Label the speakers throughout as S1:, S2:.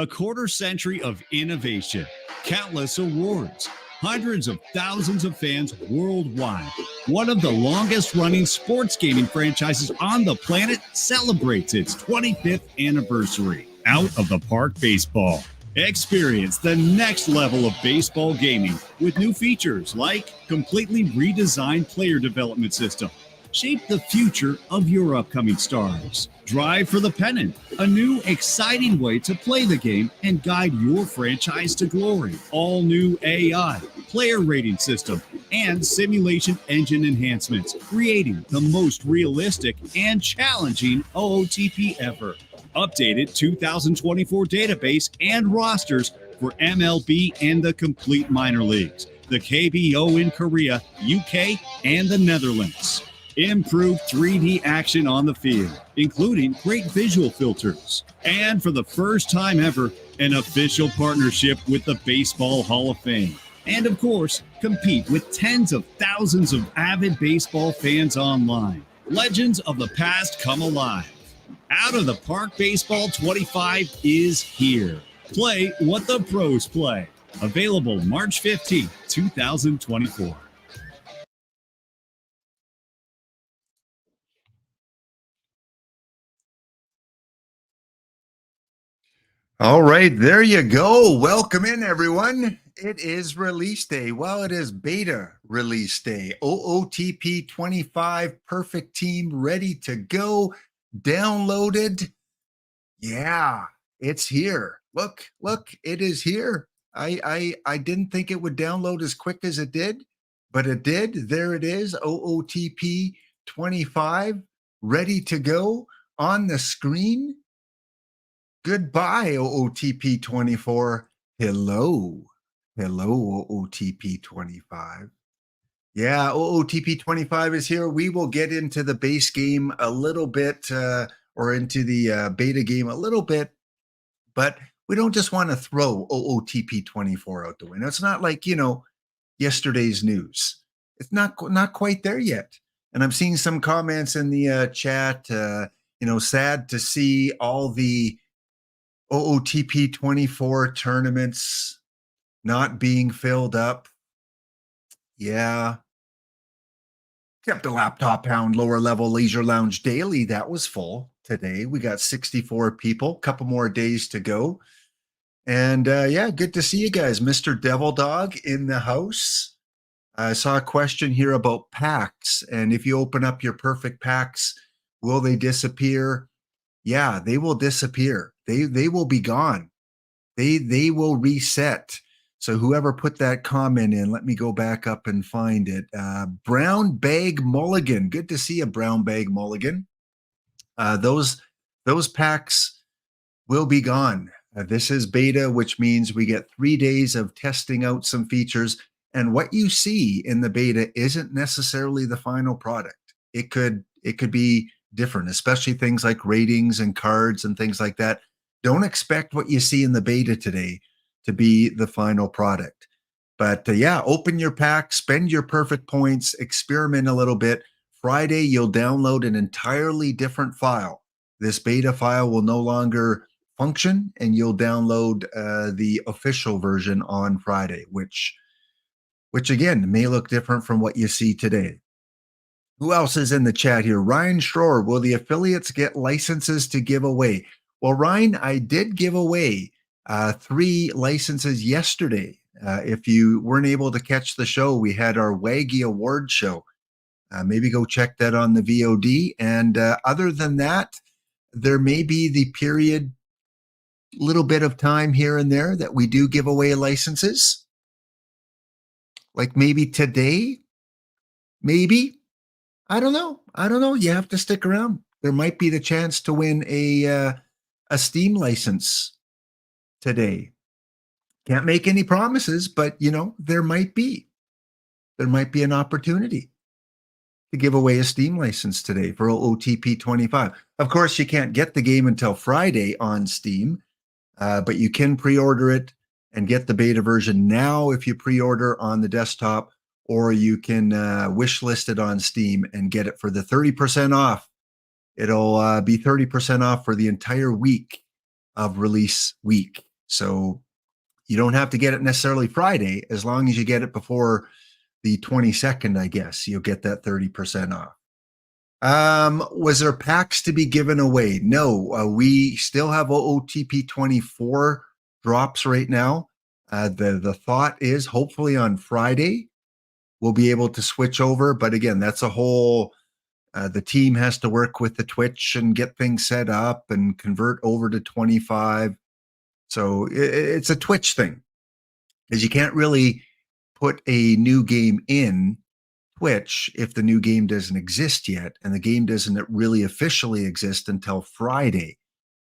S1: A quarter century of innovation, countless awards, hundreds of thousands of fans worldwide. One of the longest running sports gaming franchises on the planet celebrates its 25th anniversary. Out of the Park Baseball. Experience the next level of baseball gaming with new features like completely redesigned player development system. Shape the future of your upcoming stars. Drive for the pennant, a new, exciting way to play the game and guide your franchise to glory. All new AI, player rating system, and simulation engine enhancements, creating the most realistic and challenging OOTP ever. Updated 2024 database and rosters for MLB and the complete minor leagues, the KBO in Korea, UK, and the Netherlands. Improved 3D action on the field, including great visual filters. And for the first time ever, an official partnership with the Baseball Hall of Fame. And of course, compete with tens of thousands of avid baseball fans online. Legends of the past come alive. Out of the Park Baseball 25 is here. Play what the pros play. Available March 15, 2024.
S2: All right, there you go. Welcome in, everyone. It is release day. Well, it is beta release day. OOTP 25, perfect team, ready to go, downloaded. Yeah, it's here. Look, it is here. I didn't think it would download as quick as it did, but it did. There it is, OOTP 25, ready to go on the screen. Goodbye, OOTP 24. Hello, OOTP 25. Yeah, OOTP 25 is here. We will get into the base game a little bit, or into the beta game a little bit, but we don't just want to throw OOTP 24 out the window. It's not like, yesterday's news. It's not quite there yet. And I'm seeing some comments in the chat, sad to see all the OOTP 24 tournaments not being filled up. Yeah. Except the Laptop Hound Lower Level Leisure Lounge Daily. That was full today. We got 64 people, couple more days to go. And good to see you guys. Mr. Devil Dog in the house. I saw a question here about packs. And if you open up your perfect packs, will they disappear? Yeah, they will disappear. They will be gone. They will reset. So whoever put that comment in, let me go back up and find it. Brown Bag Mulligan. Good to see you, Brown Bag Mulligan. Those packs will be gone. This is beta, which means we get 3 days of testing out some features. And what you see in the beta isn't necessarily the final product. It could be different, especially things like ratings and cards and things like that. Don't expect what you see in the beta today to be the final product. But open your pack, spend your perfect points, experiment a little bit. Friday, you'll download an entirely different file. This beta file will no longer function, and you'll download the official version on Friday, which again may look different from what you see today. Who else is in the chat here? Ryan Schroer, will the affiliates get licenses to give away? Well, Ryan, I did give away 3 licenses yesterday. If you weren't able to catch the show, we had our Waggy Award show. Maybe go check that on the VOD. And other than that, there may be the period, little bit of time here and there that we do give away licenses. Like maybe today, maybe. I don't know. You have to stick around. There might be the chance to win a Steam license today. Can't make any promises, but there might be an opportunity to give away a Steam license today for OOTP 25. Of course, you can't get the game until Friday on Steam, but you can pre-order it and get the beta version now if you pre-order on the desktop, or you can wish list it on Steam and get it for the 30% off. It'll be 30% off for the entire week of release week. So you don't have to get it necessarily Friday. As long as you get it before the 22nd, I guess, you'll get that 30% off. Was there packs to be given away? No, we still have OOTP 24 drops right now. The thought is hopefully on Friday we'll be able to switch over. But again, that's a whole, the team has to work with the Twitch and get things set up and convert over to 25. So it's a Twitch thing, because you can't really put a new game in Twitch if the new game doesn't exist yet, and the game doesn't really officially exist until Friday.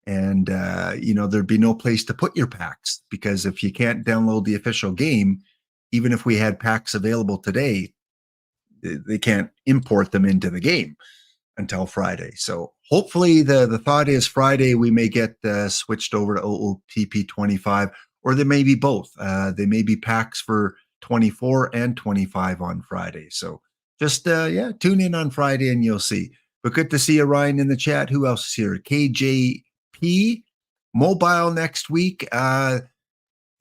S2: And there'd be no place to put your packs, because if you can't download the official game, even if we had packs available today, they can't import them into the game until Friday. So hopefully the thought is Friday we may get switched over to OOTP 25, or there may be both. They may be packs for 24 and 25 on Friday. So just tune in on Friday and you'll see. But good to see you, Ryan, in the chat. Who else is here? KJP mobile next week.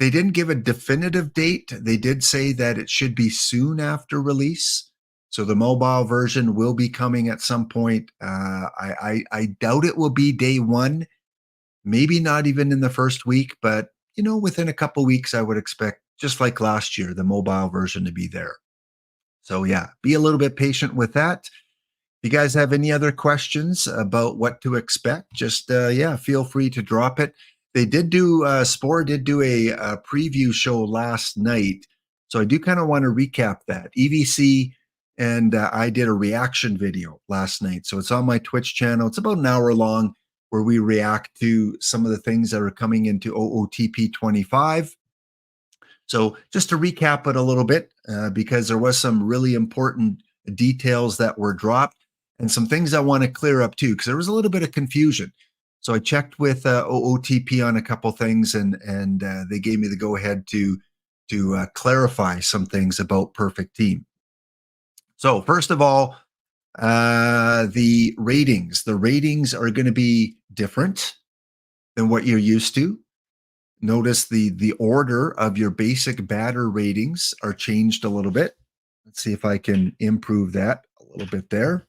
S2: They didn't give a definitive date. They did say that it should be soon after release. So the mobile version will be coming at some point. I doubt it will be day one, maybe not even in the first week, but within a couple weeks, I would expect, just like last year, the mobile version to be there. So yeah, be a little bit patient with that. If you guys have any other questions about what to expect, just feel free to drop it. They did do Spore did do a preview show last night, so I do kind of want to recap that. EVC and I did a reaction video last night, so it's on my Twitch channel. It's about an hour long, where we react to some of the things that are coming into OOTP 25. So just to recap it a little bit, because there was some really important details that were dropped and some things I want to clear up too, because there was a little bit of confusion. So I checked with OOTP on a couple things, and they gave me the go ahead to clarify some things about Perfect Team. So first of all, the ratings. The ratings are going to be different than what you're used to. Notice the order of your basic batter ratings are changed a little bit. Let's see if I can improve that a little bit there.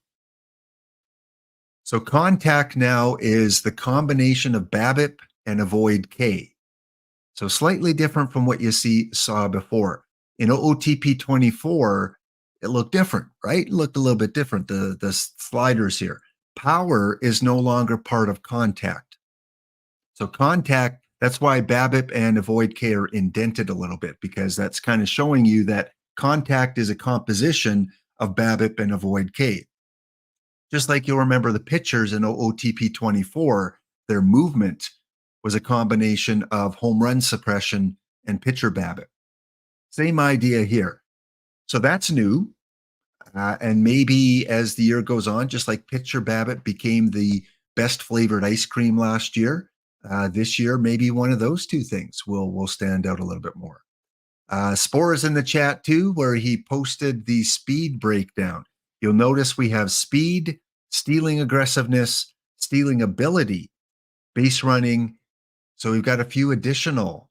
S2: So contact now is the combination of BABIP and avoid K. So slightly different from what you saw before. In OOTP 24, it looked different, right? It looked a little bit different, the sliders here. Power is no longer part of contact. So contact, that's why BABIP and avoid K are indented a little bit, because that's kind of showing you that contact is a composition of BABIP and avoid K. Just like you'll remember the pitchers in OOTP 24, their movement was a combination of home run suppression and pitcher BABIP. Same idea here. So that's new. And maybe as the year goes on, just like pitcher BABIP became the best flavored ice cream last year, this year, maybe one of those two things will stand out a little bit more. Spore is in the chat too, where he posted the speed breakdown. You'll notice we have speed, stealing aggressiveness, stealing ability, base running. So we've got a few additional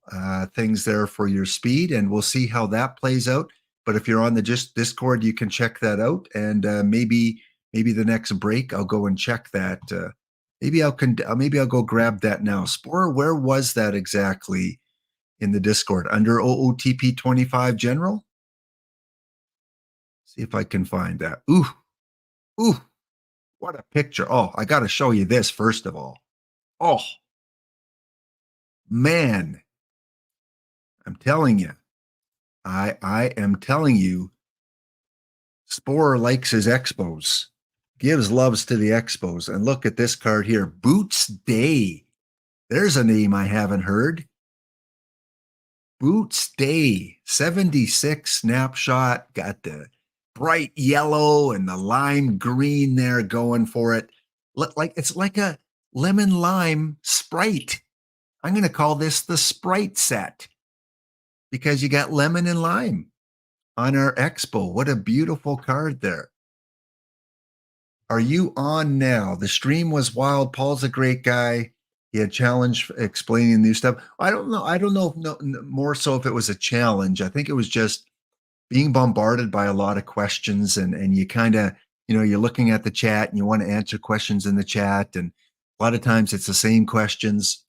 S2: things there for your speed, and we'll see how that plays out. But if you're on the Discord, you can check that out, and maybe the next break I'll go and check that. Maybe I'll go grab that now. Spore, where was that exactly in the Discord? Under OOTP 25 General? See if I can find that. Ooh, what a picture. Oh, I got to show you this first of all. Oh, man. I'm telling you. I am telling you, Spore likes his Expos. Gives loves to the Expos. And look at this card here. Boots Day. There's a name I haven't heard. Boots Day. 76 snapshot. Got the bright yellow and the lime green there going for it. It's like a lemon lime Sprite. I'm going to call this the Sprite set, because you got lemon and lime on our Expo. What a beautiful card there. Are you on now? The stream was wild. Paul's a great guy. He had challenge explaining new stuff. I don't know. I don't know if more so if it was a challenge. I think it was just being bombarded by a lot of questions, and you kind of, you're looking at the chat and you want to answer questions in the chat, and a lot of times it's the same questions.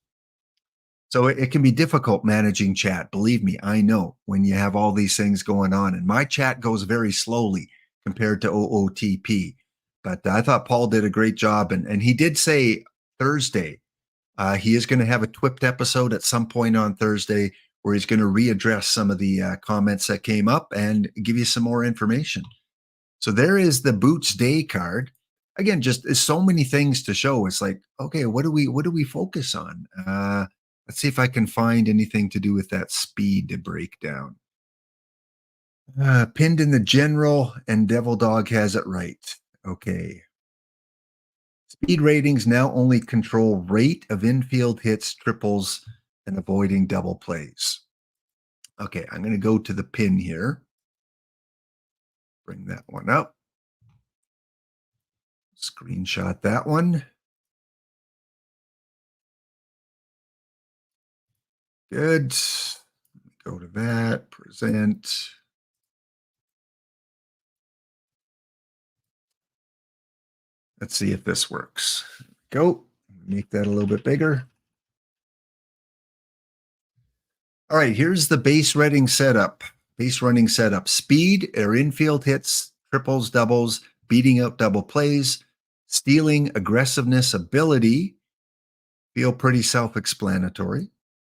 S2: So it can be difficult managing chat. Believe me, I know, when you have all these things going on, and my chat goes very slowly compared to OOTP. But I thought Paul did a great job, and he did say Thursday, he is going to have a TWIPed episode at some point on Thursday where he's going to readdress some of the comments that came up and give you some more information. So there is the Boots Day card. Again, just so many things to show. It's like, okay, what do we focus on? Let's see if I can find anything to do with that speed breakdown. Pinned in the general, and Devil Dog has it right. Okay. Speed ratings now only control rate of infield hits, triples, and avoiding double plays. Okay, I'm going to go to the pin here. Bring that one up. Screenshot that one. Good. Go to that. Present. Let's see if this works. Go. Make that a little bit bigger. All right, here's the base running setup. Base running setup. Speed or infield hits, triples, doubles, beating out double plays, stealing, aggressiveness, ability. Feel pretty self-explanatory.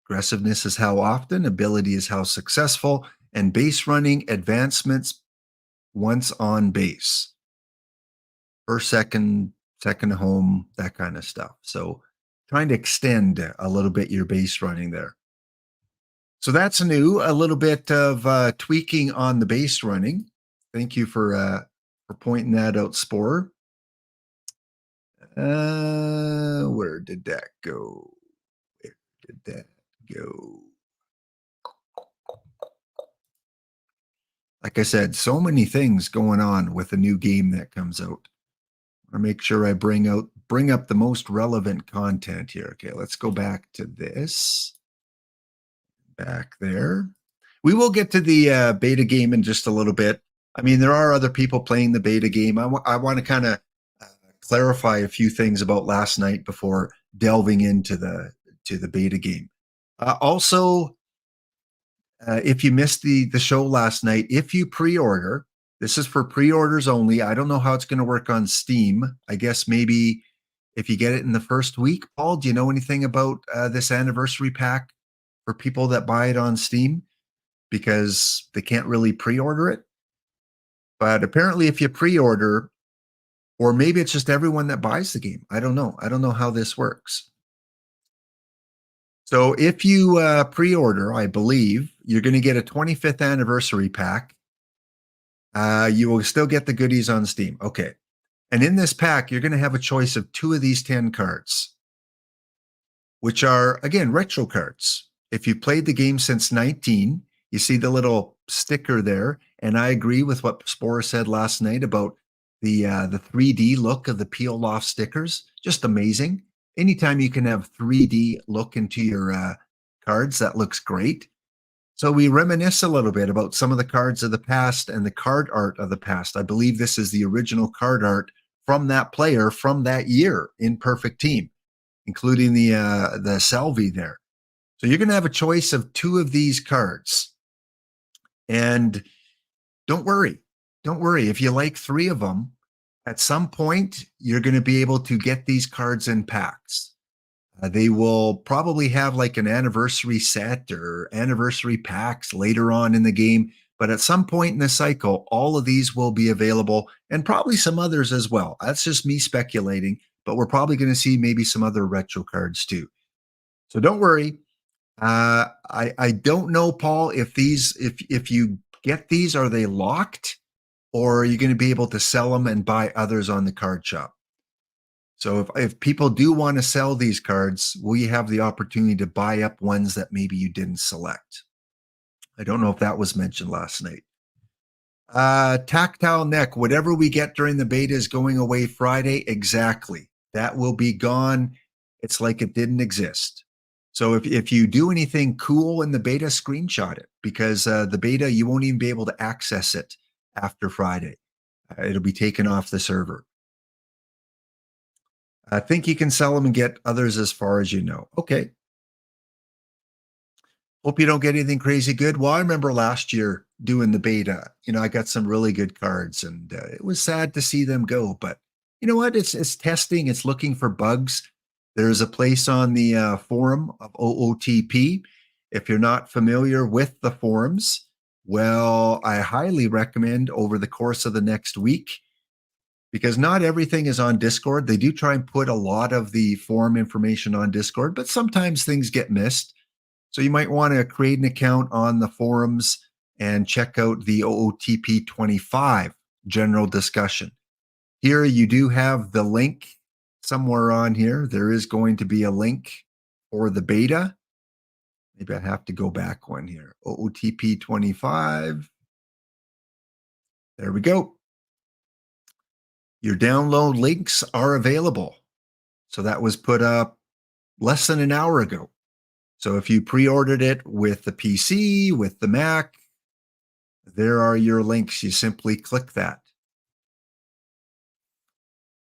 S2: Aggressiveness is how often, ability is how successful, and base running advancements once on base. First, second home, that kind of stuff. So trying to extend a little bit your base running there. So that's new, a little bit of tweaking on the base running. Thank you for pointing that out, Spore. Where did that go? Where did that go? Like I said, so many things going on with a new game that comes out. I make sure I bring up the most relevant content here. Okay, let's go back to this. Back there. We will get to the beta game in just a little bit. I mean, there are other people playing the beta game. I want to kind of clarify a few things about last night before delving into the beta game. Also, if you missed the show last night, if you pre-order, this is for pre-orders only. I don't know how it's going to work on Steam. I guess maybe if you get it in the first week. Paul, do you know anything about this anniversary pack for people that buy it on Steam? Because they can't really pre-order it. But apparently if you pre-order, or maybe it's just everyone that buys the game. I don't know. I don't know how this works. So if you pre-order, I believe, you're going to get a 25th anniversary pack. You will still get the goodies on Steam. Okay. And in this pack, you're going to have a choice of 2 of these 10 cards, which are, again, retro cards. If you played the game since 19, you see the little sticker there. And I agree with what Spore said last night about the 3D look of the peeled off stickers. Just amazing. Anytime you can have 3D look into your cards, that looks great. So we reminisce a little bit about some of the cards of the past and the card art of the past. I believe this is the original card art from that player from that year in Perfect Team, including the Salvi there. So you're going to have a choice of 2 of these cards. And don't worry. Don't worry. If you like 3 of them, at some point, you're going to be able to get these cards in packs. They will probably have like an anniversary set or anniversary packs later on in the game. But at some point in the cycle, all of these will be available, and probably some others as well. That's just me speculating, but we're probably going to see maybe some other retro cards too. So don't worry. I don't know, Paul, if you get these, are they locked, or are you going to be able to sell them and buy others on the card shop? So if people do want to sell these cards, will you have the opportunity to buy up ones that maybe you didn't select? I don't know if that was mentioned last night. Tactile neck, whatever we get during the beta is going away Friday. Exactly. That will be gone. it's like it didn't exist. So if you do anything cool in the beta, screenshot it, because the beta, you won't even be able to access it after Friday. It'll be taken off the server. I think you can sell them and get others as far as you know. Okay. Hope you don't get anything crazy good. Well, I remember last year doing the beta. I got some really good cards, and it was sad to see them go. But you know what? It's testing. It's looking for bugs. There's a place on the forum of OOTP. If you're not familiar with the forums, well, I highly recommend over the course of the next week, because not everything is on Discord. They do try and put a lot of the forum information on Discord, but sometimes things get missed. So you might want to create an account on the forums and check out the OOTP 25 general discussion. Here you do have the link somewhere on here. There is going to be a link for the beta. Maybe I have to go back one here. OOTP 25. There we go. Your download links are available. So that was put up less than an hour ago. So if you pre-ordered it with the PC, with the Mac, there are your links. You simply click that.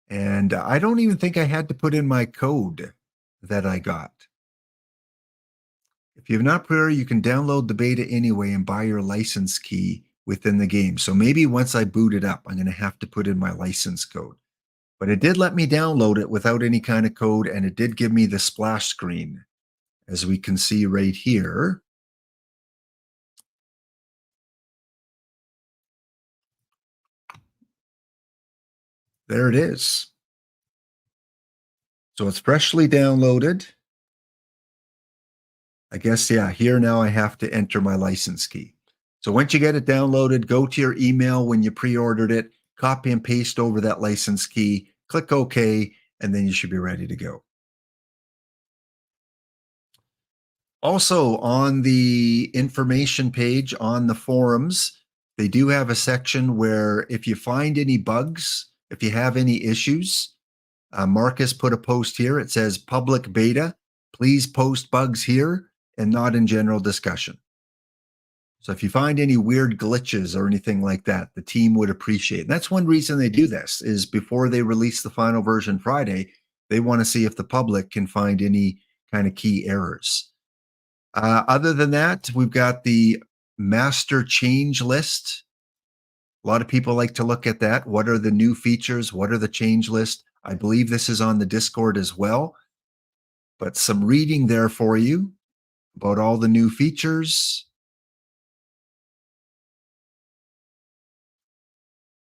S2: And I don't even think I had to put in my code that I got. If you have not pre-ordered, you can download the beta anyway and buy your license key within the game. So maybe once I boot it up, I'm going to have to put in my license code. But it did let me download it without any kind of code, and it did give me the splash screen, as we can see right here. There it is. So it's freshly downloaded. I guess, yeah, here now I have to enter my license key. So once you get it downloaded, go to your email when you pre-ordered it, copy and paste over that license key, click OK, and then you should be ready to go. Also, on the information page on the forums, they do have a section where if you find any bugs, if you have any issues, Marcus put a post here. It says public beta. Please post bugs here and not in general discussion. So if you find any weird glitches or anything like that, the team would appreciate it. And that's one reason they do this, is before they release the final version Friday, they want to see if the public can find any kind of key errors. Other than that, we've got the master change list. A lot of people like to look at that. What are the new features? What are the change list? I believe this is on the Discord as well. But some reading there for you about all the new features.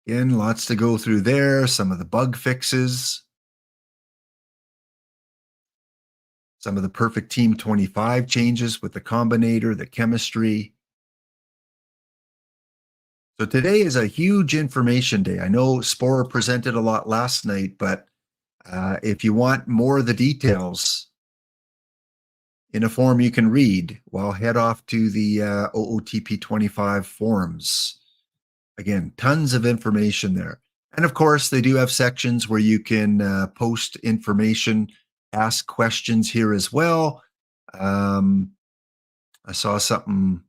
S2: Again, lots to go through there. Some of the bug fixes. Some of the Perfect Team 25 changes with the combinator, the chemistry. So today is a huge information day. I know Spore presented a lot last night, but if you want more of the details in a forum you can read, well, head off to the OOTP 25 forums. Again, tons of information there. And of course, they do have sections where you can post information, ask questions here as well. I saw something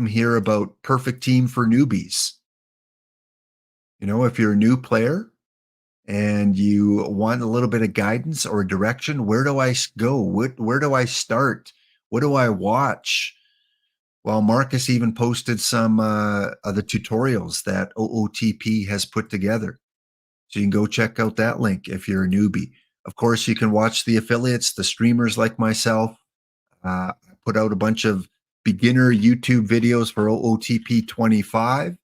S2: here about Perfect Team for newbies. If you're a new player and you want a little bit of guidance or direction, where do I go? Where do I start? What do I watch? Well, Marcus even posted some other tutorials that OOTP has put together. So you can go check out that link if you're a newbie. Of course, you can watch the affiliates, the streamers like myself. I put out a bunch of beginner YouTube videos for OOTP 25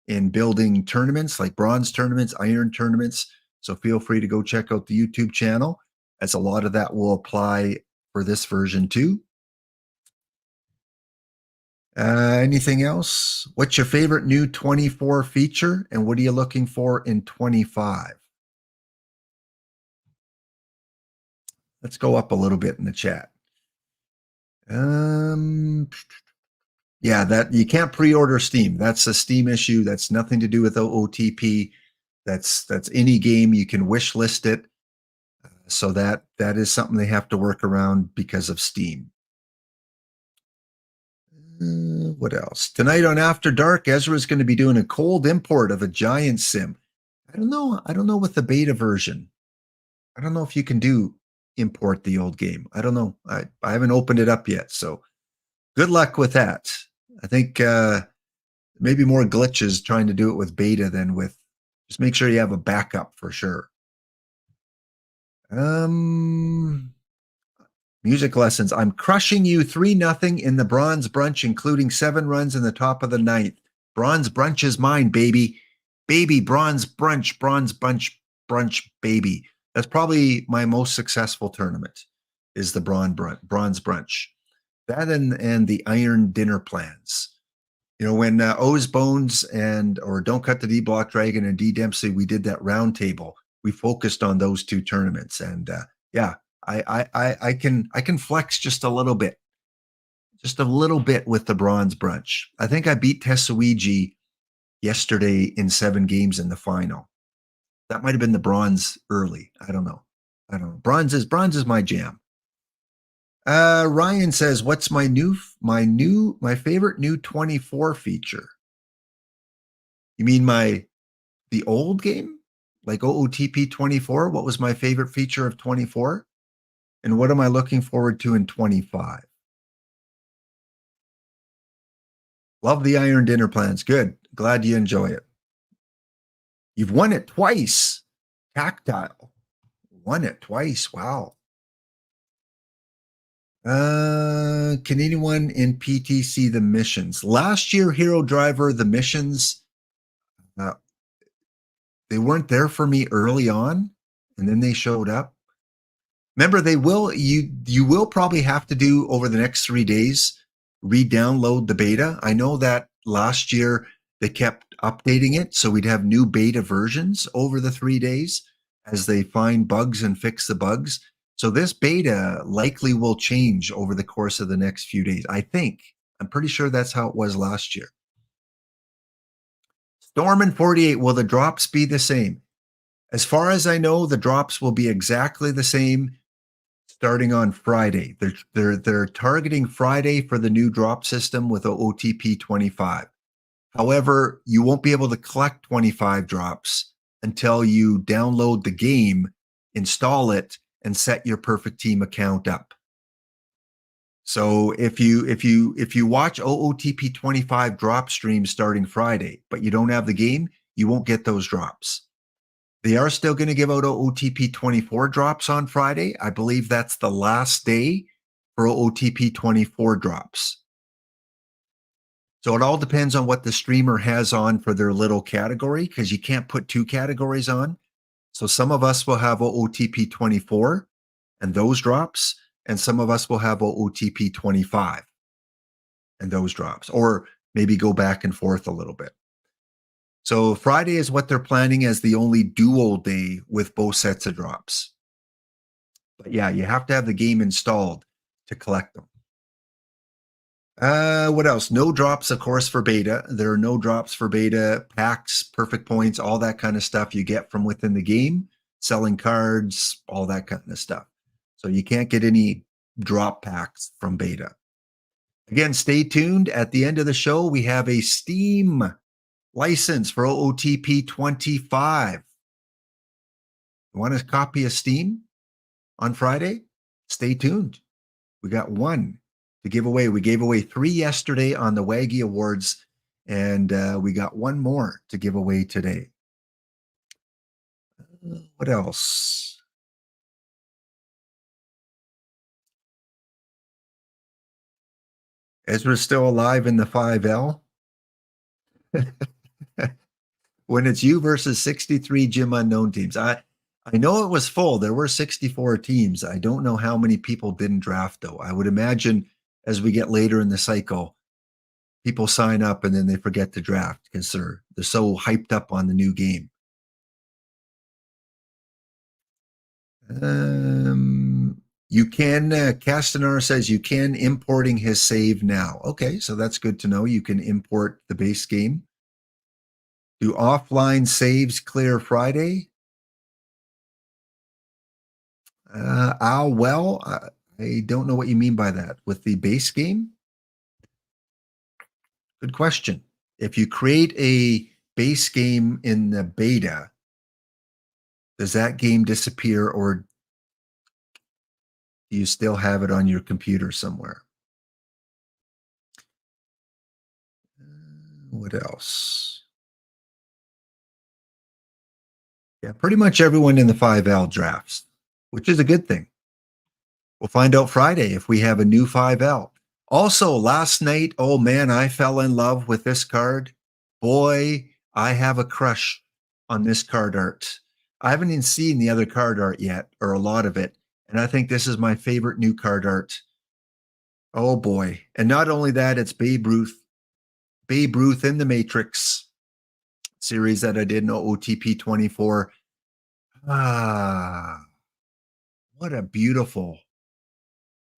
S2: in building tournaments like bronze tournaments, iron tournaments. So feel free to go check out the YouTube channel, as a lot of that will apply for this version too. Anything else? What's your favorite new 24 feature, and what are you looking for in 25? Let's go up a little bit in the chat. Yeah, that you can't pre-order Steam. That's a Steam issue. That's nothing to do with OOTP. That's any game. You can wish list it. So that is something they have to work around because of Steam. What else? Tonight on After Dark, Ezra is going to be doing a cold import of a Giant Sim. I don't know with the beta version. I don't know if you can import the old game. I don't know. I haven't opened it up yet. So good luck with that. I think maybe more glitches trying to do it with beta than with, just make sure you have a backup for sure. Music lessons. I'm crushing you 3-0 in the bronze brunch, including 7 runs in the top of the 9th. Bronze brunch is mine, baby. Baby, bronze brunch, baby. That's probably my most successful tournament, is the bronze brunch. That and the iron dinner plans. You know, when O's Bones or Don't Cut the D Block Dragon and D Dempsey, we did that round table. We focused on those 2 tournaments, and yeah, I can flex just a little bit with the bronze brunch. I think I beat Tesuiji yesterday in 7 games in the final. That might have been the bronze early. I don't know. Bronze is my jam. Ryan says, "What's my favorite new 24 feature?" You mean the old game, like OOTP 24? What was my favorite feature of 24? And what am I looking forward to in 25? Love the iron dinner plans. Good. Glad you enjoy it. You've won it twice. Tactile. Won it twice. Wow. Can anyone in PT see the missions? Last year, Hero Driver, the missions, they weren't there for me early on, and then they showed up. Remember, you will probably have to do over the next 3 days, re-download the beta. I know that last year they kept updating it, so we'd have new beta versions over the 3 days as they find bugs and fix the bugs. So this beta likely will change over the course of the next few days. I'm pretty sure that's how it was last year. Storm and 48, will the drops be the same? As far as I know, the drops will be exactly the same starting on Friday. They're targeting Friday for the new drop system with OOTP 25. However, you won't be able to collect 25 drops until you download the game, install it, and set your Perfect Team account up. So if you watch OOTP 25 drop streams starting Friday, but you don't have the game, you won't get those drops. They are still going to give out OOTP 24 drops on Friday. I believe that's the last day for OOTP 24 drops. So it all depends on what the streamer has on for their little category, because you can't put 2 categories on. So some of us will have OOTP 24 and those drops, and some of us will have OOTP 25 and those drops, or maybe go back and forth a little bit. So Friday is what they're planning as the only dual day with both sets of drops. But yeah, you have to have the game installed to collect them. What else? No drops, of course, for beta. There are no drops for beta. Packs, perfect points, all that kind of stuff you get from within the game. Selling cards, all that kind of stuff. So you can't get any drop packs from beta. Again, stay tuned. At the end of the show, we have a Steam license for OOTP 25. You want a copy of Steam on Friday? Stay tuned. We got 1 to give away. We gave away 3 yesterday on the Waggy Awards, and we got 1 more to give away today. What else? Ezra's still alive in the 5L. When it's you versus 63 Gym Unknown teams. I know it was full. There were 64 teams. I don't know how many people didn't draft, though. I would imagine as we get later in the cycle, people sign up and then they forget to draft because they're so hyped up on the new game. You can, Castanar says you can importing his save now. Okay, so that's good to know. You can import the base game. Do offline saves clear Friday? I don't know what you mean by that. With the base game? Good question. If you create a base game in the beta, does that game disappear, or do you still have it on your computer somewhere? What else? Yeah, pretty much everyone in the 5L drafts, which is a good thing. We'll find out Friday if we have a new 5L. Also, last night, oh man, I fell in love with this card. Boy, I have a crush on this card art. I haven't even seen the other card art yet, or a lot of it. And I think this is my favorite new card art. Oh boy. And not only that, it's Babe Ruth. Babe Ruth in the Matrix series that I did in OOTP 24. Ah, what a beautiful.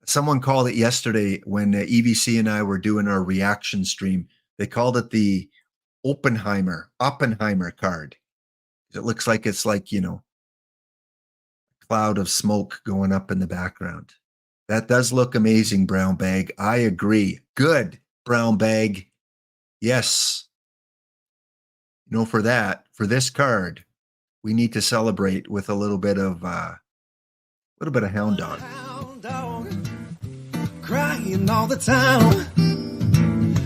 S2: Someone called it yesterday when EVC and I were doing our reaction stream. They called it the Oppenheimer card. It looks like it's like, a cloud of smoke going up in the background. That does look amazing, Brown Bag. I agree. Good, Brown Bag. Yes. For this card, we need to celebrate with a little bit of Hound Dog. Crying all the time.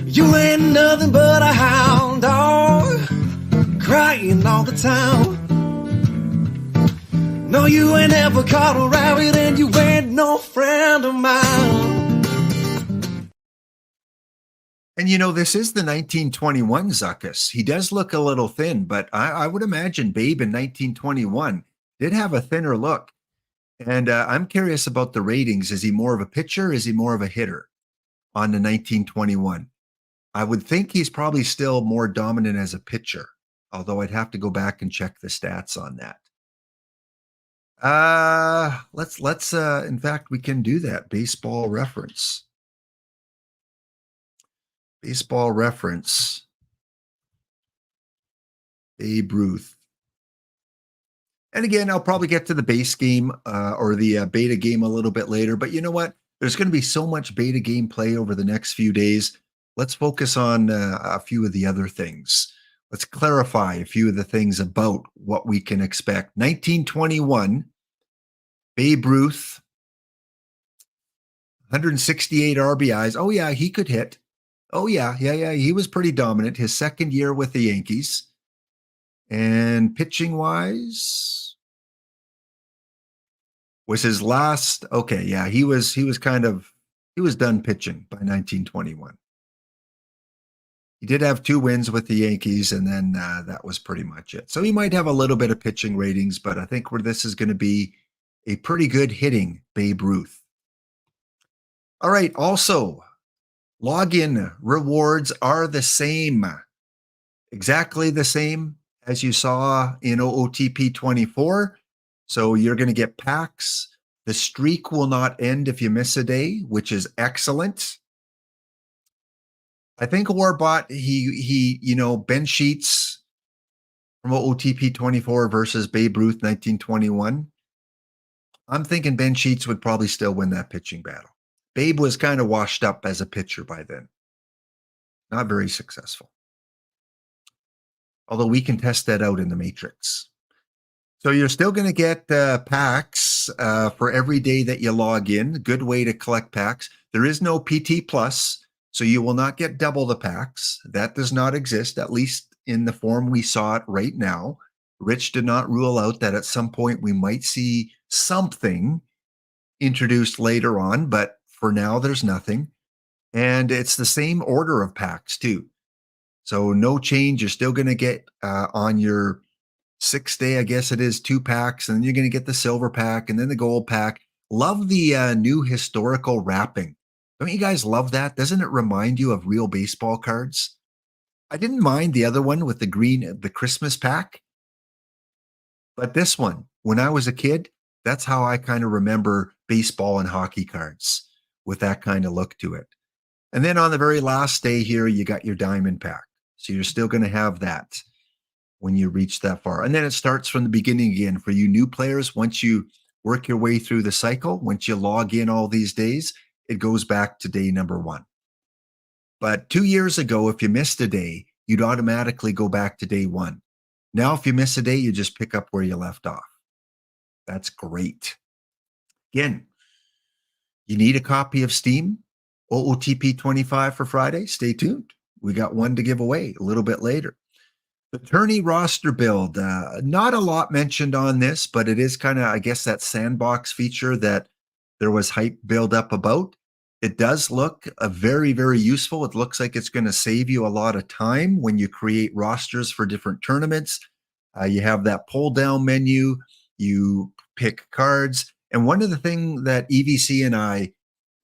S2: You ain't nothing but a hound dog. Crying all the time. No, you ain't ever caught a rabbit, and you ain't no friend of mine. And this is the 1921 Zuckus. He does look a little thin, but I would imagine Babe in 1921 did have a thinner look. And I'm curious about the ratings. Is he more of a pitcher? Is he more of a hitter on the 1921? I would think he's probably still more dominant as a pitcher, although I'd have to go back and check the stats on that. Let's in fact, we can do that. Baseball reference. Baseball reference. Babe Ruth. And again, I'll probably get to the base game or the beta game a little bit later. But you know what? There's going to be so much beta game play over the next few days. Let's focus on a few of the other things. Let's clarify a few of the things about what we can expect. 1921, Babe Ruth, 168 RBIs. Oh, yeah, he could hit. Oh, yeah. He was pretty dominant. His second year with the Yankees. And pitching-wise, was his last. Okay, yeah, he was done pitching by 1921. He did have 2 wins with the Yankees, and then that was pretty much it. So he might have a little bit of pitching ratings, but I think this is going to be a pretty good hitting Babe Ruth. All right, also, login rewards are the same, exactly the same as you saw in OOTP 24. So you're going to get packs. The streak will not end if you miss a day, which is excellent. I think Warbot, he Ben Sheets from OOTP 24 versus Babe Ruth 1921. I'm thinking Ben Sheets would probably still win that pitching battle. Babe was kind of washed up as a pitcher by then. Not very successful. Although we can test that out in the Matrix. So you're still going to get packs for every day that you log in. Good way to collect packs. There is no PT Plus, so you will not get double the packs. That does not exist, at least in the form we saw it right now. Rich did not rule out that at some point we might see something introduced later on, but for now there's nothing. And it's the same order of packs too. So no change. You're still going to get on your 6th day, I guess it is, 2 packs, and then you're going to get the silver pack and then the gold pack. Love the new historical wrapping. Don't you guys love that? Doesn't it remind you of real baseball cards? I didn't mind the other one with the Christmas pack. But this one, when I was a kid, that's how I kind of remember baseball and hockey cards, with that kind of look to it. And then on the very last day here, you got your diamond pack. So you're still going to have that when you reach that far. And then it starts from the beginning again for you new players. Once you work your way through the cycle. Once you log in all these days, it goes back to day number 1. But 2 years ago, if you missed a day, you'd automatically go back to day 1. Now, if you miss a day, you just pick up where you left off. That's great. Again, you need a copy of Steam, OOTP 25 for Friday. Stay tuned. We got one to give away a little bit later. The tourney roster build, not a lot mentioned on this, but it is kind of, I guess, that sandbox feature that there was hype build up about. It does look very, very useful. It looks like it's going to save you a lot of time when you create rosters for different tournaments. You have that pull down menu, you pick cards. And one of the things that EVC and I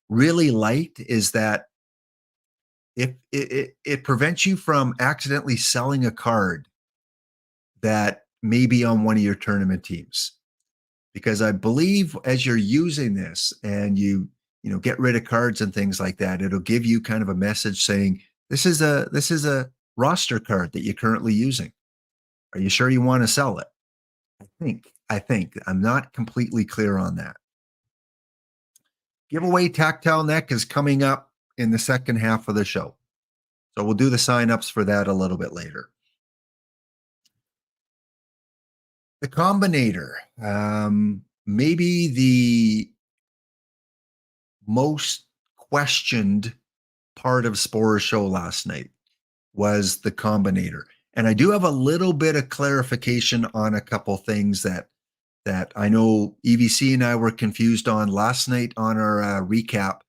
S2: really liked is that it prevents you from accidentally selling a card that may be on one of your tournament teams. Because I believe as you're using this and you get rid of cards and things like that, it'll give you kind of a message saying, this is a roster card that you're currently using. Are you sure you want to sell it? I think I'm not completely clear on that. Giveaway Tactile Neck is coming up in the second half of the show. So we'll do the signups for that a little bit later. The Combinator, maybe the most questioned part of Spore's show last night was the Combinator. And I do have a little bit of clarification on a couple things that I know EVC and I were confused on last night on our recap.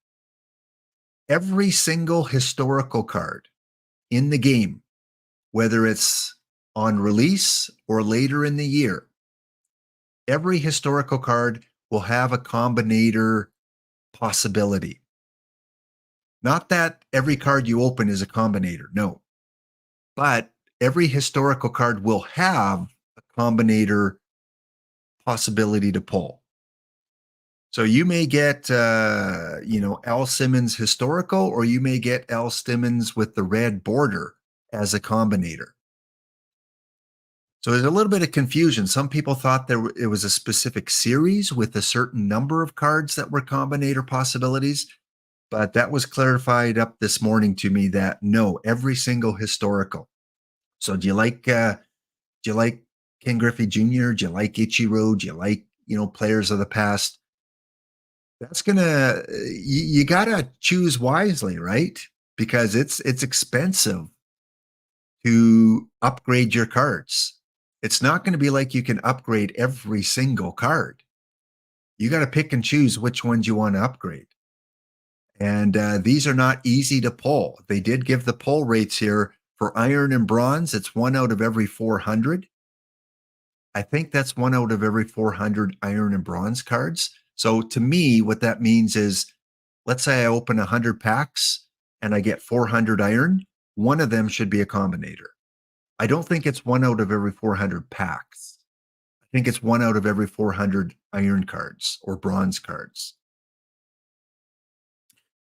S2: Every single historical card in the game, whether it's on release or later in the year, every historical card will have a Combinator possibility. Not that every card you open is a Combinator, no. But every historical card will have a Combinator possibility to pull. So you may get, Al Simmons historical, or you may get Al Simmons with the red border as a Combinator. So there's a little bit of confusion. Some people thought it was a specific series with a certain number of cards that were Combinator possibilities, but that was clarified up this morning to me that no, every single historical. So do you like Ken Griffey Jr.? Do you like Ichiro? Do you like, players of the past? That's you gotta choose wisely, right? Because it's expensive to upgrade your cards. It's not going to be like you can upgrade every single card. You got to pick and choose which ones you want to upgrade. And these are not easy to pull. They did give the pull rates here for iron and bronze. It's 1 out of every 400. I think that's 1 out of every 400 iron and bronze cards. So to me, what that means is, let's say I open 100 packs and I get 400 iron. One of them should be a Combinator. I don't think it's 1 out of every 400 packs. I think it's 1 out of every 400 iron cards or bronze cards.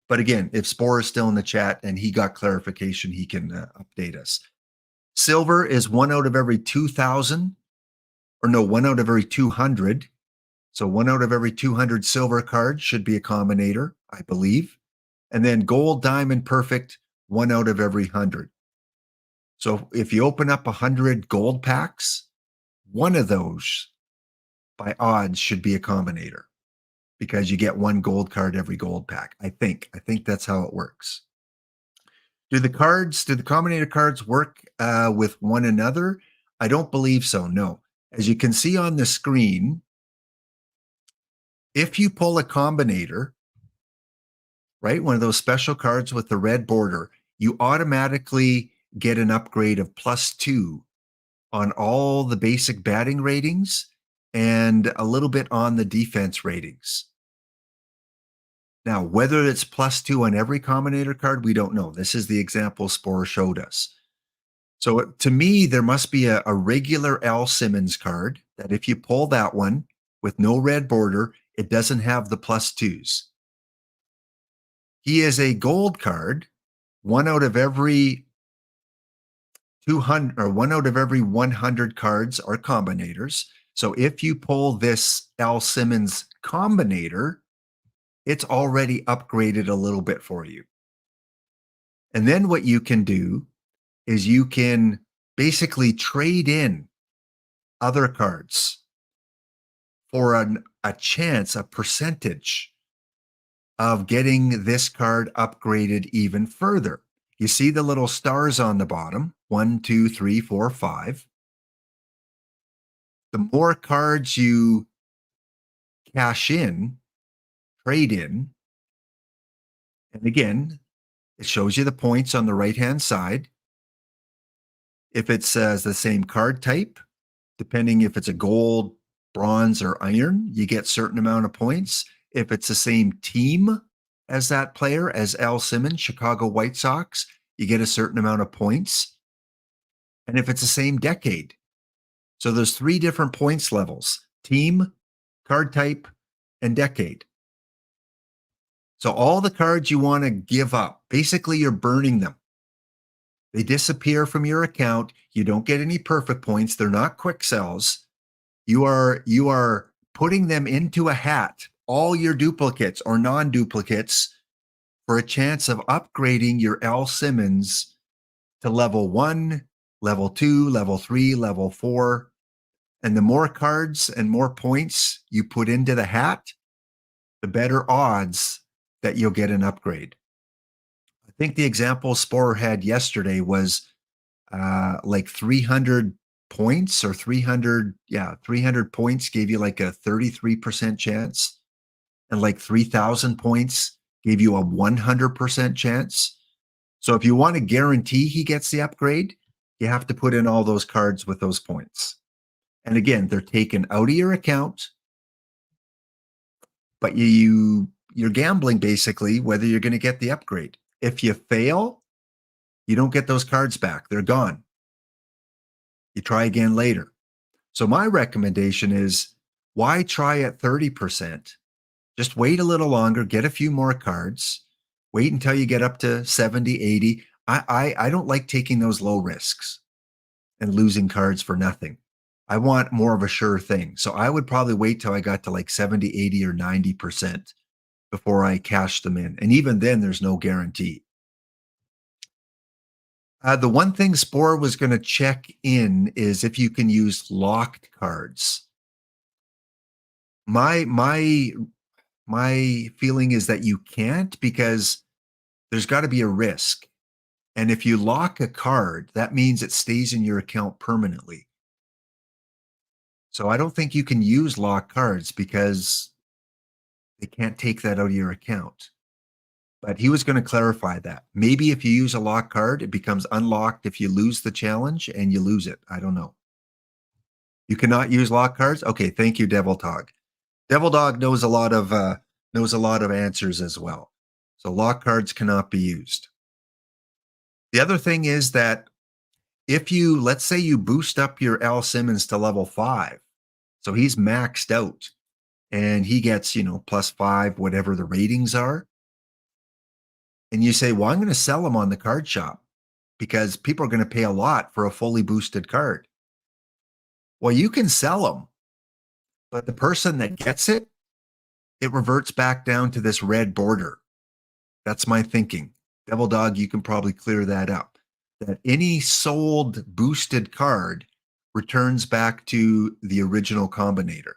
S2: But again, if Spore is still in the chat and he got clarification, he can update us. Silver is 1 out of every 2,000, or no, 1 out of every 200. So 1 out of every 200 silver cards should be a Combinator, I believe. And then gold, diamond, perfect, 1 out of every 100. So if you open up 100 gold packs, one of those by odds should be a Combinator because you get 1 gold card every gold pack. I think that's how it works. Do the Combinator cards work with one another? I don't believe so, no. As you can see on the screen, if you pull a Combinator, right, one of those special cards with the red border, you automatically get an upgrade of +2 on all the basic batting ratings and a little bit on the defense ratings. Now, whether it's +2 on every Combinator card, we don't know. This is the example Spore showed us. So to me, there must be a regular Al Simmons card that if you pull that one with no red border, it doesn't have the +2s. He is a gold card. 1 out of every 200 or 1 out of every 100 cards are Combinators. So if you pull this Al Simmons combinator, it's already upgraded a little bit for you. And then what you can do is you can basically trade in other cards for a chance, a percentage of getting this card upgraded even further. You see the little stars on the bottom, 1, 2, 3, 4, 5. The more cards you cash in, trade in, and again, it shows you the points on the right-hand side. If it says the same card type, depending if it's a gold, bronze, or iron, you get certain amount of points. If it's the same team as that player, as Al Simmons, Chicago White Sox, you get a certain amount of points. And if it's the same decade. So there's 3 different points levels: team, card type, and decade. So all the cards you want to give up, basically you're burning them. They disappear from your account. You don't get any perfect points. They're not quick sells. You are putting them into a hat, all your duplicates or non-duplicates, for a chance of upgrading your Al Simmons to level 1, level 2, level 3, level 4. And the more cards and more points you put into the hat, the better odds that you'll get an upgrade. I think the example Sporer had yesterday was like 300 points or 300 points gave you like a 33% chance, and like 3,000 points gave you a 100% chance. So if you want to guarantee he gets the upgrade, you have to put in all those cards with those points. And again, they're taken out of your account, but you're gambling basically whether you're going to get the upgrade. If you fail, you don't get those cards back. They're gone. You try again later. So my recommendation is, why try at 30%? Just wait a little longer, get a few more cards, wait until you get up to 70, 80. I don't like taking those low risks and losing cards for nothing. I want more of a sure thing. So I would probably wait till I got to like 70, 80, or 90% before I cash them in. And even then, there's no guarantee. The one thing Sporer was going to check in is if you can use locked cards. My feeling is that you can't, because there's got to be a risk. And if you lock a card, that means it stays in your account permanently. So I don't think you can use locked cards because they can't take that out of your account. But he was going to clarify that. Maybe if you use a locked card, it becomes unlocked if you lose the challenge and you lose it. I don't know. You cannot use locked cards? Okay, thank you, Devil Dog. Devil Dog knows a lot of answers as well. So locked cards cannot be used. The other thing is that if you, let's say you boost up your Al Simmons to level 5, so he's maxed out and he gets, +5, whatever the ratings are. And you say, well, I'm going to sell them on the card shop because people are going to pay a lot for a fully boosted card. Well, you can sell them, but the person that gets it, it reverts back down to this red border. That's my thinking. Devil Dog, you can probably clear that up. That any sold boosted card returns back to the original combinator.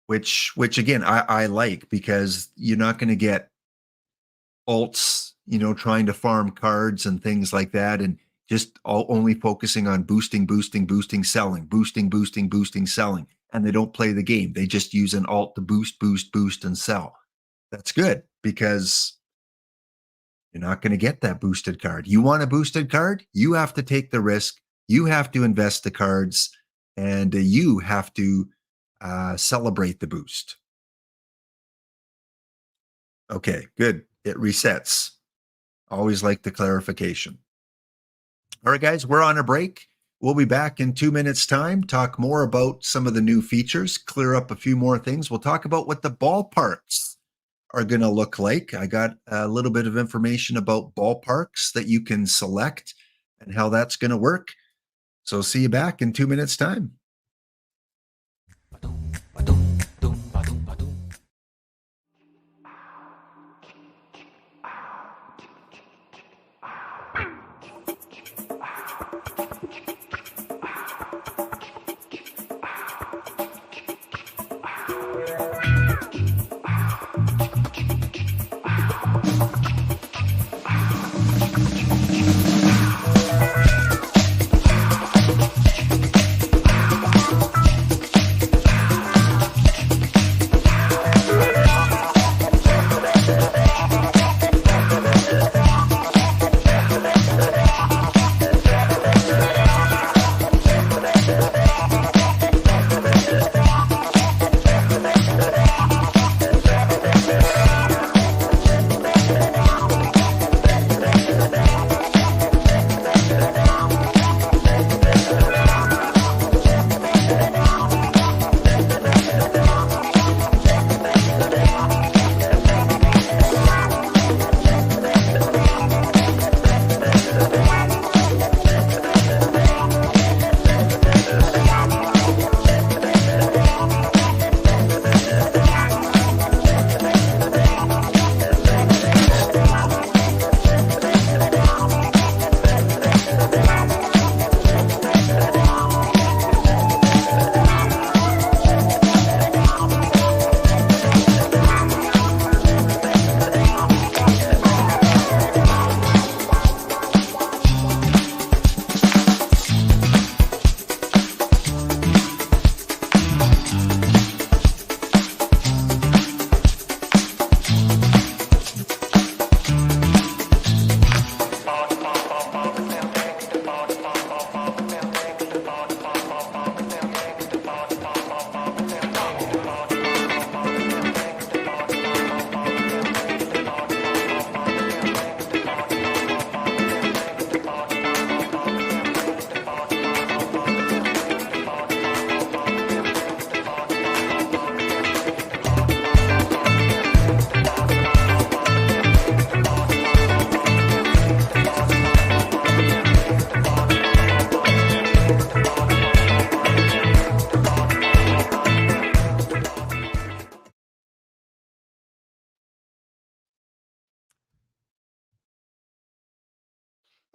S2: Which again, I like, because you're not going to get alts, trying to farm cards and things like that, and just only focusing on boosting, selling, boosting, selling. And they don't play the game. They just use an alt to boost, and sell. That's good, because you're not going to get that boosted card. You want a boosted card? You have to take the risk. You have to invest the cards, and you have to celebrate the boost. Okay, good. It resets. Always like the clarification. All right, guys, we're on a break. We'll be back in 2 minutes' time, talk more about some of the new features, clear up a few more things. We'll talk about what the ballparks are going to look like. I got a little bit of information about ballparks that you can select and how that's going to work. So see you back in 2 minutes' time.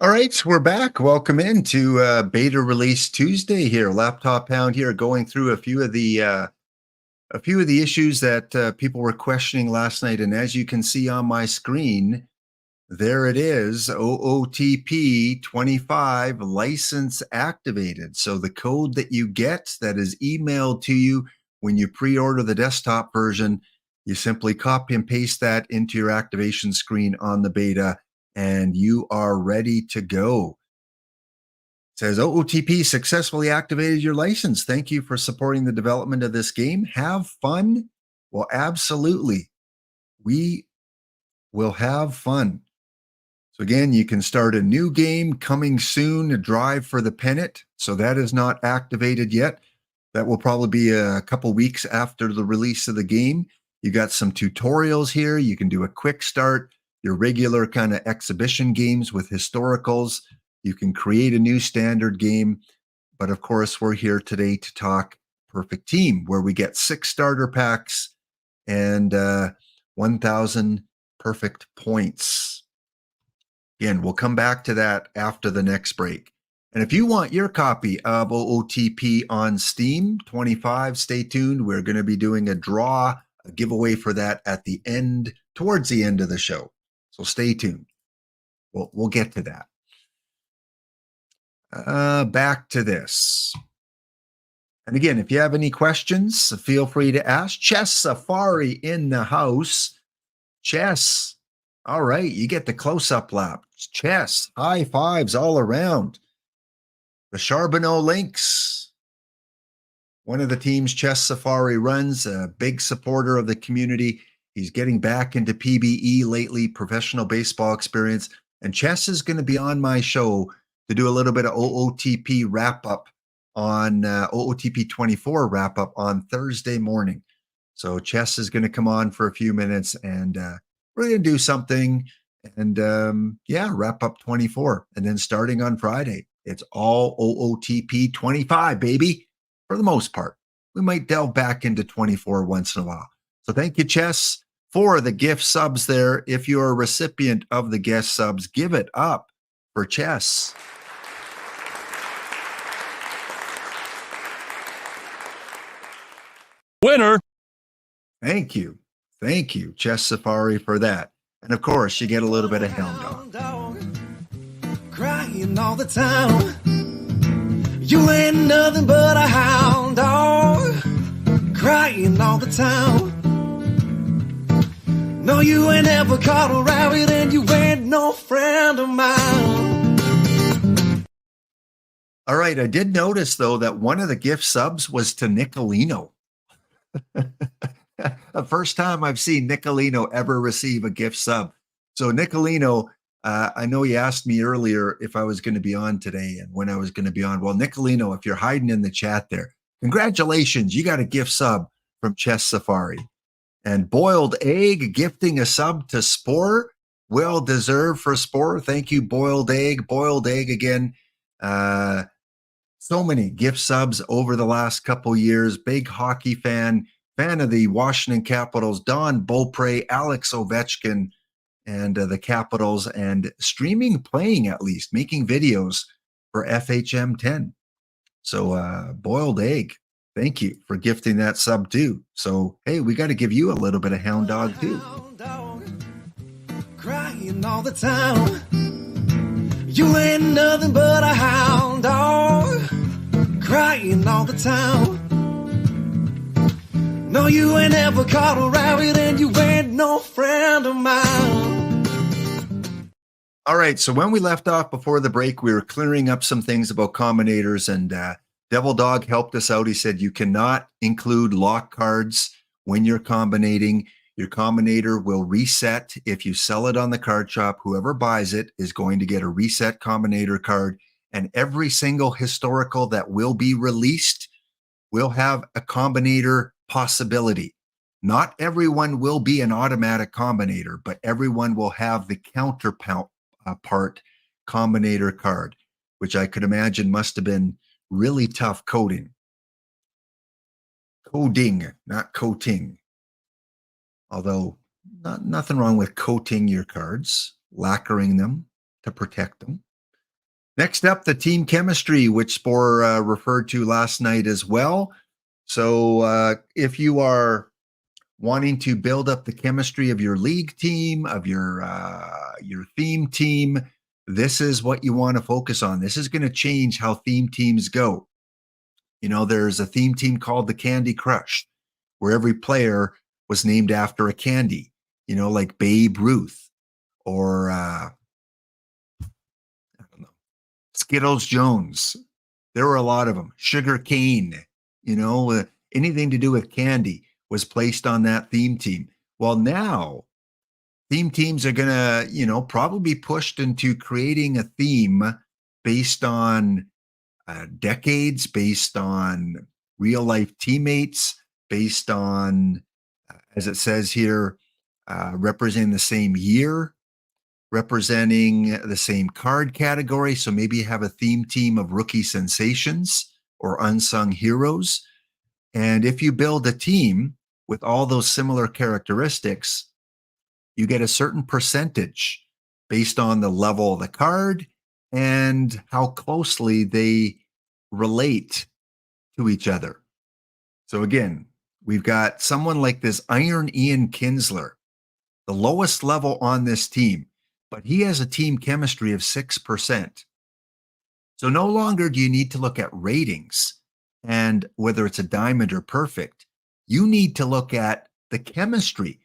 S2: All right, so we're back. Welcome into Beta Release Tuesday here. Laptop Hound here, going through a few of the issues that people were questioning last night. And as you can see on my screen, there it is, OOTP 25 license activated. So the code that you get that is emailed to you when you pre-order the desktop version, you simply copy and paste that into your activation screen on the beta, and you are ready to go. It says OOTP successfully activated your license. Thank you for supporting the development of this game. Have fun? Well, absolutely. We will have fun. So again, you can start a new game coming soon, a drive for the pennant. So that is not activated yet. That will probably be a couple weeks after the release of the game. You got some tutorials here. You can do a quick start, your regular kind of exhibition games with historicals. You can create a new standard game. But of course, we're here today to talk Perfect Team, where we get 6 starter packs and 1,000 perfect points. Again, we'll come back to that after the next break. And if you want your copy of OOTP on Steam 25, stay tuned. We're going to be doing a draw, a giveaway for that at the end, towards the end of the show. So stay tuned. We'll get to that. Back to this. And again, if you have any questions, feel free to ask. Chess Safari in the house. Chess. All right, you get the close-up lap. Chess, high fives all around. The Charbonneau Lynx, one of the teams Chess Safari runs, a big supporter of the community. He's getting back into PBE lately, professional baseball experience. And Chess is going to be on my show to do a little bit of OOTP wrap-up on OOTP 24 wrap-up on Thursday morning. So Chess is going to come on for a few minutes, and we're going to do something And wrap up 24. And then starting on Friday, it's all OOTP 25, baby, for the most part. We might delve back into 24 once in a while. So thank you, Chess, for the gift subs there. If you're a recipient of the guest subs, give it up for Chess.
S3: Winner.
S2: Thank you. Thank you, Chess Safari, for that. And of course, you get a little bit of Hound Dog.
S4: Crying all the time. You ain't nothing but a hound dog. Crying all the time. No, you ain't ever caught a rabbit, and you ain't no friend of mine.
S2: All right. I did notice, though, that one of the gift subs was to Nicolino. The first time I've seen Nicolino ever receive a gift sub. So Nicolino, I know you asked me earlier if I was going to be on today and when I was going to be on. Well, Nicolino, if you're hiding in the chat there, congratulations. You got a gift sub from Chess Safari. And Boiled Egg gifting a sub to Spore. Well deserved for Spore. Thank you, Boiled Egg. Boiled Egg again. So many gift subs over the last couple years. Big hockey fan of the Washington Capitals, Don Beaupre, Alex Ovechkin, and the Capitals, and playing at least, making videos for FHM 10. So Boiled Egg, thank you for gifting that sub too. So, hey, we got to give you a little bit of Hound Dog too.
S4: Crying all the time. You ain't nothing but a hound dog. Crying all the time. No, you ain't ever caught a rabbit, and you ain't no friend of mine.
S2: All right, so when we left off before the break, we were clearing up some things about combinators, and Devil Dog helped us out. He said you cannot include lock cards when you're combinating. Your combinator will reset if you sell it on the card shop. Whoever buys it is going to get a reset combinator card, and every single historical that will be released will have a combinator possibility. Not everyone will be an automatic combinator, but everyone will have the counterpart combinator card, which I could imagine must have been really tough coding. Coding, not coating. Although nothing wrong with coating your cards, lacquering them to protect them. Next up, the team chemistry, which Spore referred to last night as well. So if you are wanting to build up the chemistry of your league team, of your theme team, this is what you want to focus on. This is going to change how theme teams go. You know, there's a theme team called the Candy Crush, where every player was named after a candy, you know, like Babe Ruth or I don't know, Skittles Jones. There were a lot of them. Sugar Cane, you know, anything to do with candy was placed on that theme team. Well, now theme teams are going to, you know, probably be pushed into creating a theme based on decades, based on real life teammates, based on, as it says here, representing the same year, representing the same card category. So maybe you have a theme team of rookie sensations or unsung heroes. And if you build a team with all those similar characteristics, you get a certain percentage based on the level of the card and how closely they relate to each other. So again, we've got someone like this Iron Ian Kinsler, the lowest level on this team, but he has a team chemistry of 6%. So no longer do you need to look at ratings and whether it's a diamond or perfect. You need to look at the chemistry.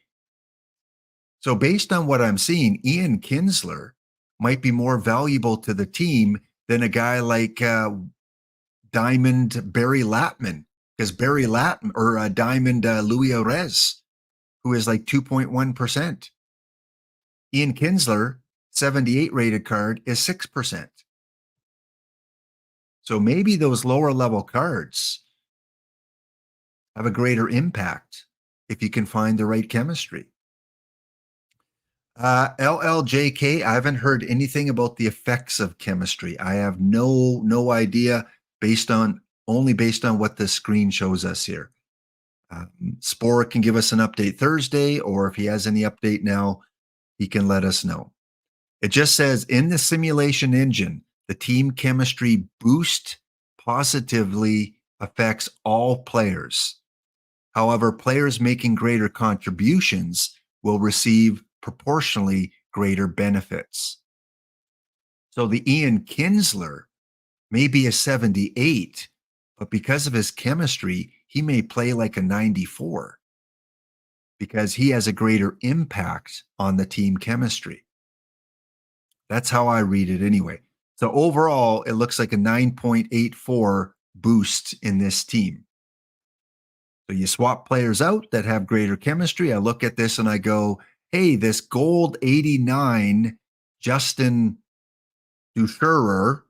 S2: So based on what I'm seeing, Ian Kinsler might be more valuable to the team than a guy like Diamond Barry Latman, because Barry Latman or Diamond Louis Orez, who is like 2.1%. Ian Kinsler, 78 rated card, is 6%. So maybe those lower level cards have a greater impact if you can find the right chemistry. LLJK, I haven't heard anything about the effects of chemistry. I have no idea only based on what the screen shows us here. Spore can give us an update Thursday, or if he has any update now, he can let us know. It just says in the simulation engine, the team chemistry boost positively affects all players. However, players making greater contributions will receive proportionally greater benefits. So the Ian Kinsler may be a 78, but because of his chemistry, he may play like a 94 because he has a greater impact on the team chemistry. That's how I read it anyway. So overall, it looks like a 9.84 boost in this team. So you swap players out that have greater chemistry. I look at this and I go, hey, this gold 89 Justin Ducherer,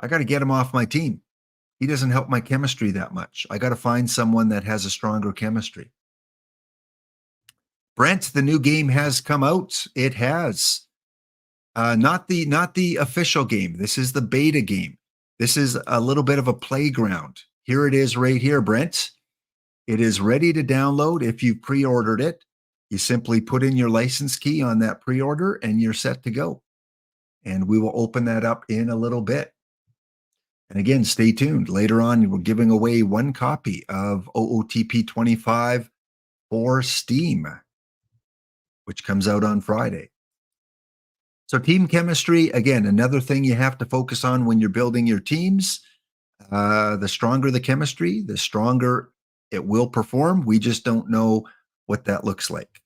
S2: I got to get him off my team. He doesn't help my chemistry that much. I got to find someone that has a stronger chemistry. Brent, the new game has come out. It has. Not the official game. This is the beta game. This is a little bit of a playground. Here it is right here, Brent. It is ready to download. If you pre-ordered it, you simply put in your license key on that pre-order and you're set to go. And we will open that up in a little bit. And again, stay tuned. Later on, we're giving away one copy of OOTP 25 for Steam, which comes out on Friday. So team chemistry, again, another thing you have to focus on when you're building your teams. The stronger the chemistry, the stronger it will perform. We just don't know what that looks like.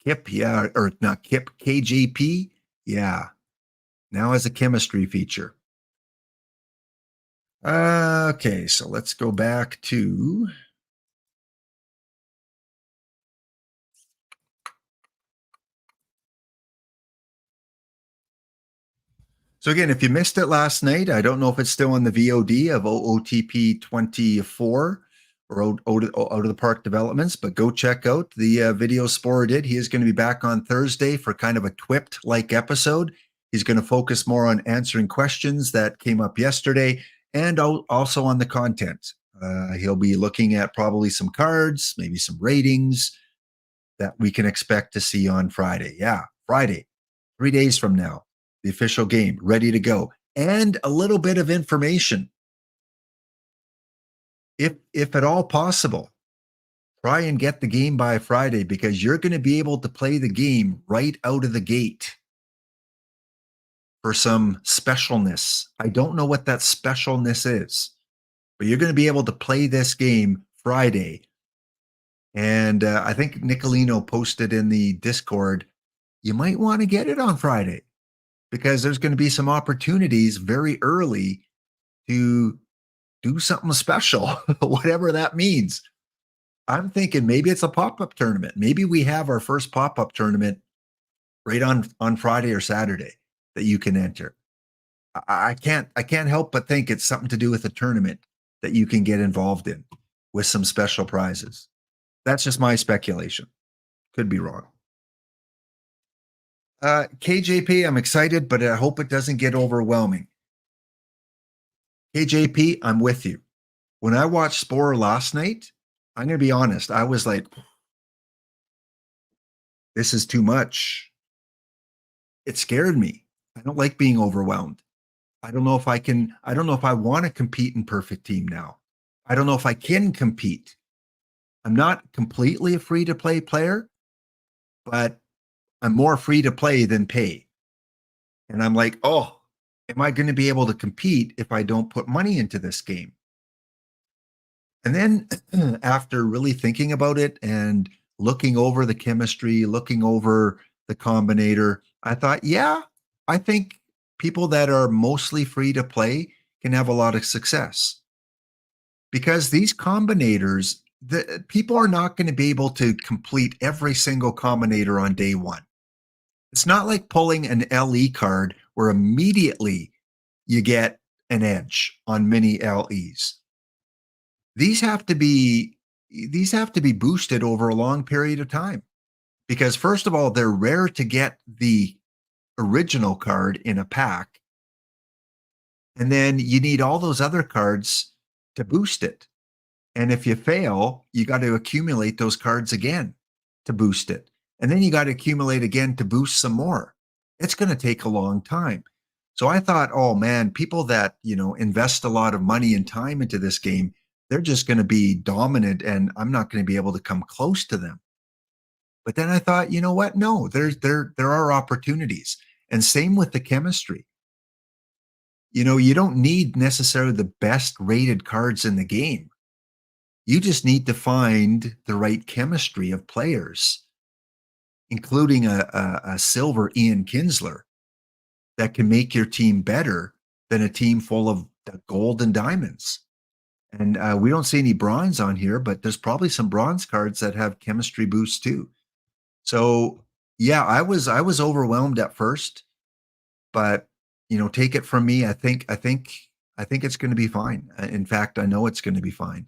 S2: Kip, yeah, or not Kip, KJP, yeah. Now has a chemistry feature. Okay, so let's go back to... So again, if you missed it last night, I don't know if it's still on the VOD of OOTP 24 or Out of the Park Developments, but go check out the video Spore did. He is going to be back on Thursday for kind of a TWIPT-like episode. He's going to focus more on answering questions that came up yesterday and also on the content. He'll be looking at probably some cards, maybe some ratings that we can expect to see on Friday. Yeah, Friday, 3 days from now. The official game ready to go, and a little bit of information. If at all possible, try and get the game by Friday because you're going to be able to play the game right out of the gate for some specialness. I don't know what that specialness is, but you're going to be able to play this game Friday. And I think Nicolino posted in the Discord, you might want to get it on Friday, because there's going to be some opportunities very early to do something special, whatever that means. I'm thinking maybe it's a pop-up tournament. Maybe we have our first pop-up tournament right on Friday or Saturday that you can enter. I can't help but think it's something to do with a tournament that you can get involved in with some special prizes. That's just my speculation. Could be wrong. KJP, I'm excited, but I hope it doesn't get overwhelming. KJP, I'm with you. When I watched Spore last night, I'm going to be honest, I was like, this is too much. It scared me. I don't like being overwhelmed. I don't know if I want to compete in Perfect Team now. I don't know if I can compete. I'm not completely a free-to-play player, but I'm more free to play than pay. And I'm like, oh, am I going to be able to compete if I don't put money into this game? And then after really thinking about it and looking over the chemistry, looking over the combinator, I thought, yeah, I think people that are mostly free to play can have a lot of success. Because these combinators, the people are not going to be able to complete every single combinator on day one. It's not like pulling an LE card where immediately you get an edge on many LEs. These have to be these have to be boosted over a long period of time. Because first of all, they're rare to get the original card in a pack. And then you need all those other cards to boost it. And if you fail, you got to accumulate those cards again to boost it. And then you got to accumulate again to boost some more. It's going to take a long time. So I thought, oh man, people that, invest a lot of money and time into this game, they're just going to be dominant and I'm not going to be able to come close to them. But then I thought, you know what? No, there are opportunities. And same with the chemistry. You don't need necessarily the best rated cards in the game. You just need to find the right chemistry of players, including a silver Ian Kinsler that can make your team better than a team full of gold and diamonds. And we don't see any bronze on here, but there's probably some bronze cards that have chemistry boosts too. So yeah, I was overwhelmed at first, but take it from me. I think it's going to be fine. In fact, I know it's going to be fine.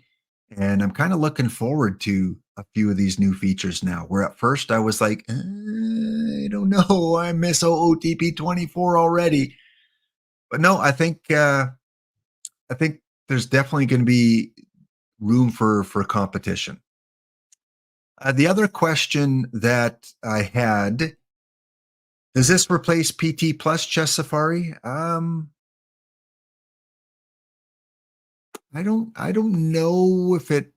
S2: And I'm kind of looking forward to a few of these new features now, where at first I was like, I don't know, I miss OOTP 24 already. But no, I think there's definitely going to be room for competition. The other question that I had, does this replace PT Plus Chess Safari? I don't know if it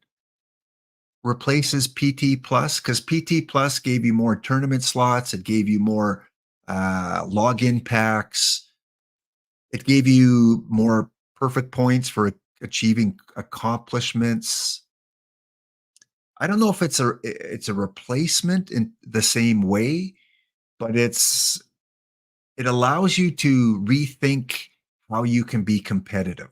S2: replaces PT Plus, because PT Plus gave you more tournament slots. It gave you more login packs. It gave you more perfect points for achieving accomplishments. I don't know if it's a replacement in the same way, but it allows you to rethink how you can be competitive.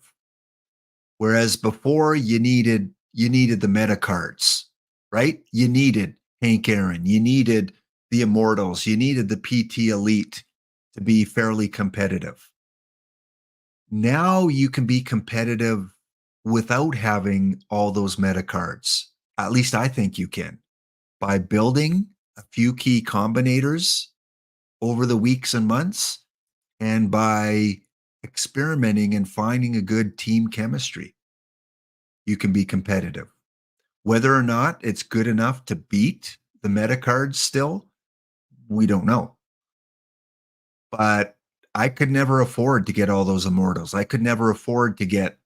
S2: Whereas before you needed the meta cards, right? You needed Hank Aaron, you needed the Immortals, you needed the PT Elite to be fairly competitive. Now you can be competitive without having all those meta cards. At least I think you can, by building a few key combinators over the weeks and months, and by experimenting and finding a good team chemistry. You can be competitive. Whether or not it's good enough to beat the meta cards still, we don't know. But I could never afford to get all those Immortals. I could never afford to get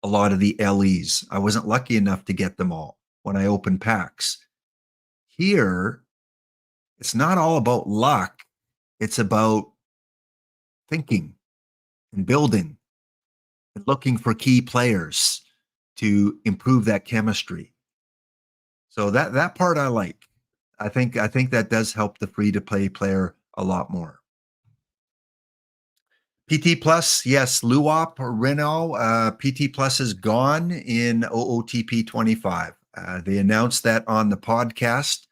S2: a lot of the LEs. I wasn't lucky enough to get them all when I opened packs. Here, it's not all about luck. It's about thinking and building and looking for key players to improve that chemistry. So that part I like. I think that does help the free-to-play player a lot more. PT Plus, yes, Luop or Renault, PT Plus is gone in OOTP 25. They announced that on the podcast.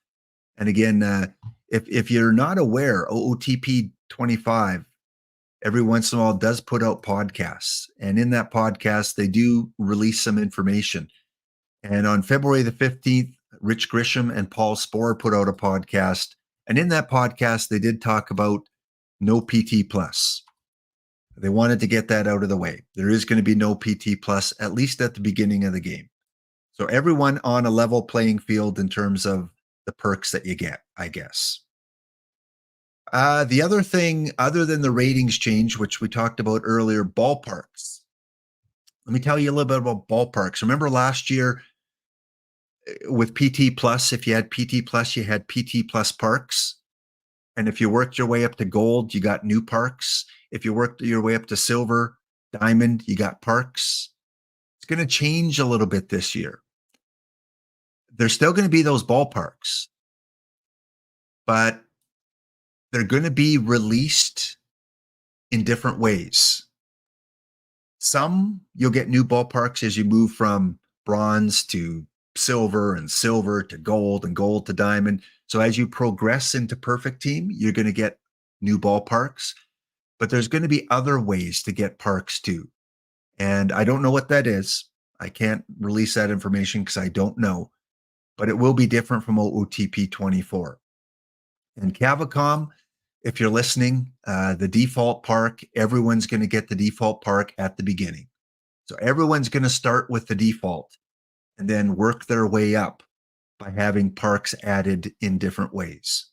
S2: And again, if you're not aware, OOTP 25 every once in a while does put out podcasts. And in that podcast, they do release some information. And on February the 15th, Rich Grisham and Paul Spohr put out a podcast. And in that podcast, they did talk about no PT Plus. They wanted to get that out of the way. There is going to be no PT Plus, at least at the beginning of the game. So everyone on a level playing field in terms of the perks that you get, I guess. The other thing, other than the ratings change, which we talked about earlier, ballparks. Let me tell you a little bit about ballparks. Remember last year with PT Plus, if you had PT Plus, you had PT Plus parks. And if you worked your way up to gold, you got new parks. If you worked your way up to silver, diamond, you got parks. It's going to change a little bit this year. There's still going to be those ballparks, but they're going to be released in different ways. Some you'll get new ballparks as you move from bronze to silver and silver to gold and gold to diamond. So as you progress into perfect team, you're going to get new ballparks, but there's going to be other ways to get parks too. And I don't know what that is. I can't release that information because I don't know, but it will be different from OOTP 24. And Cavicom, if you're listening, the default park, everyone's going to get the default park at the beginning. So everyone's going to start with the default and then work their way up by having parks added in different ways.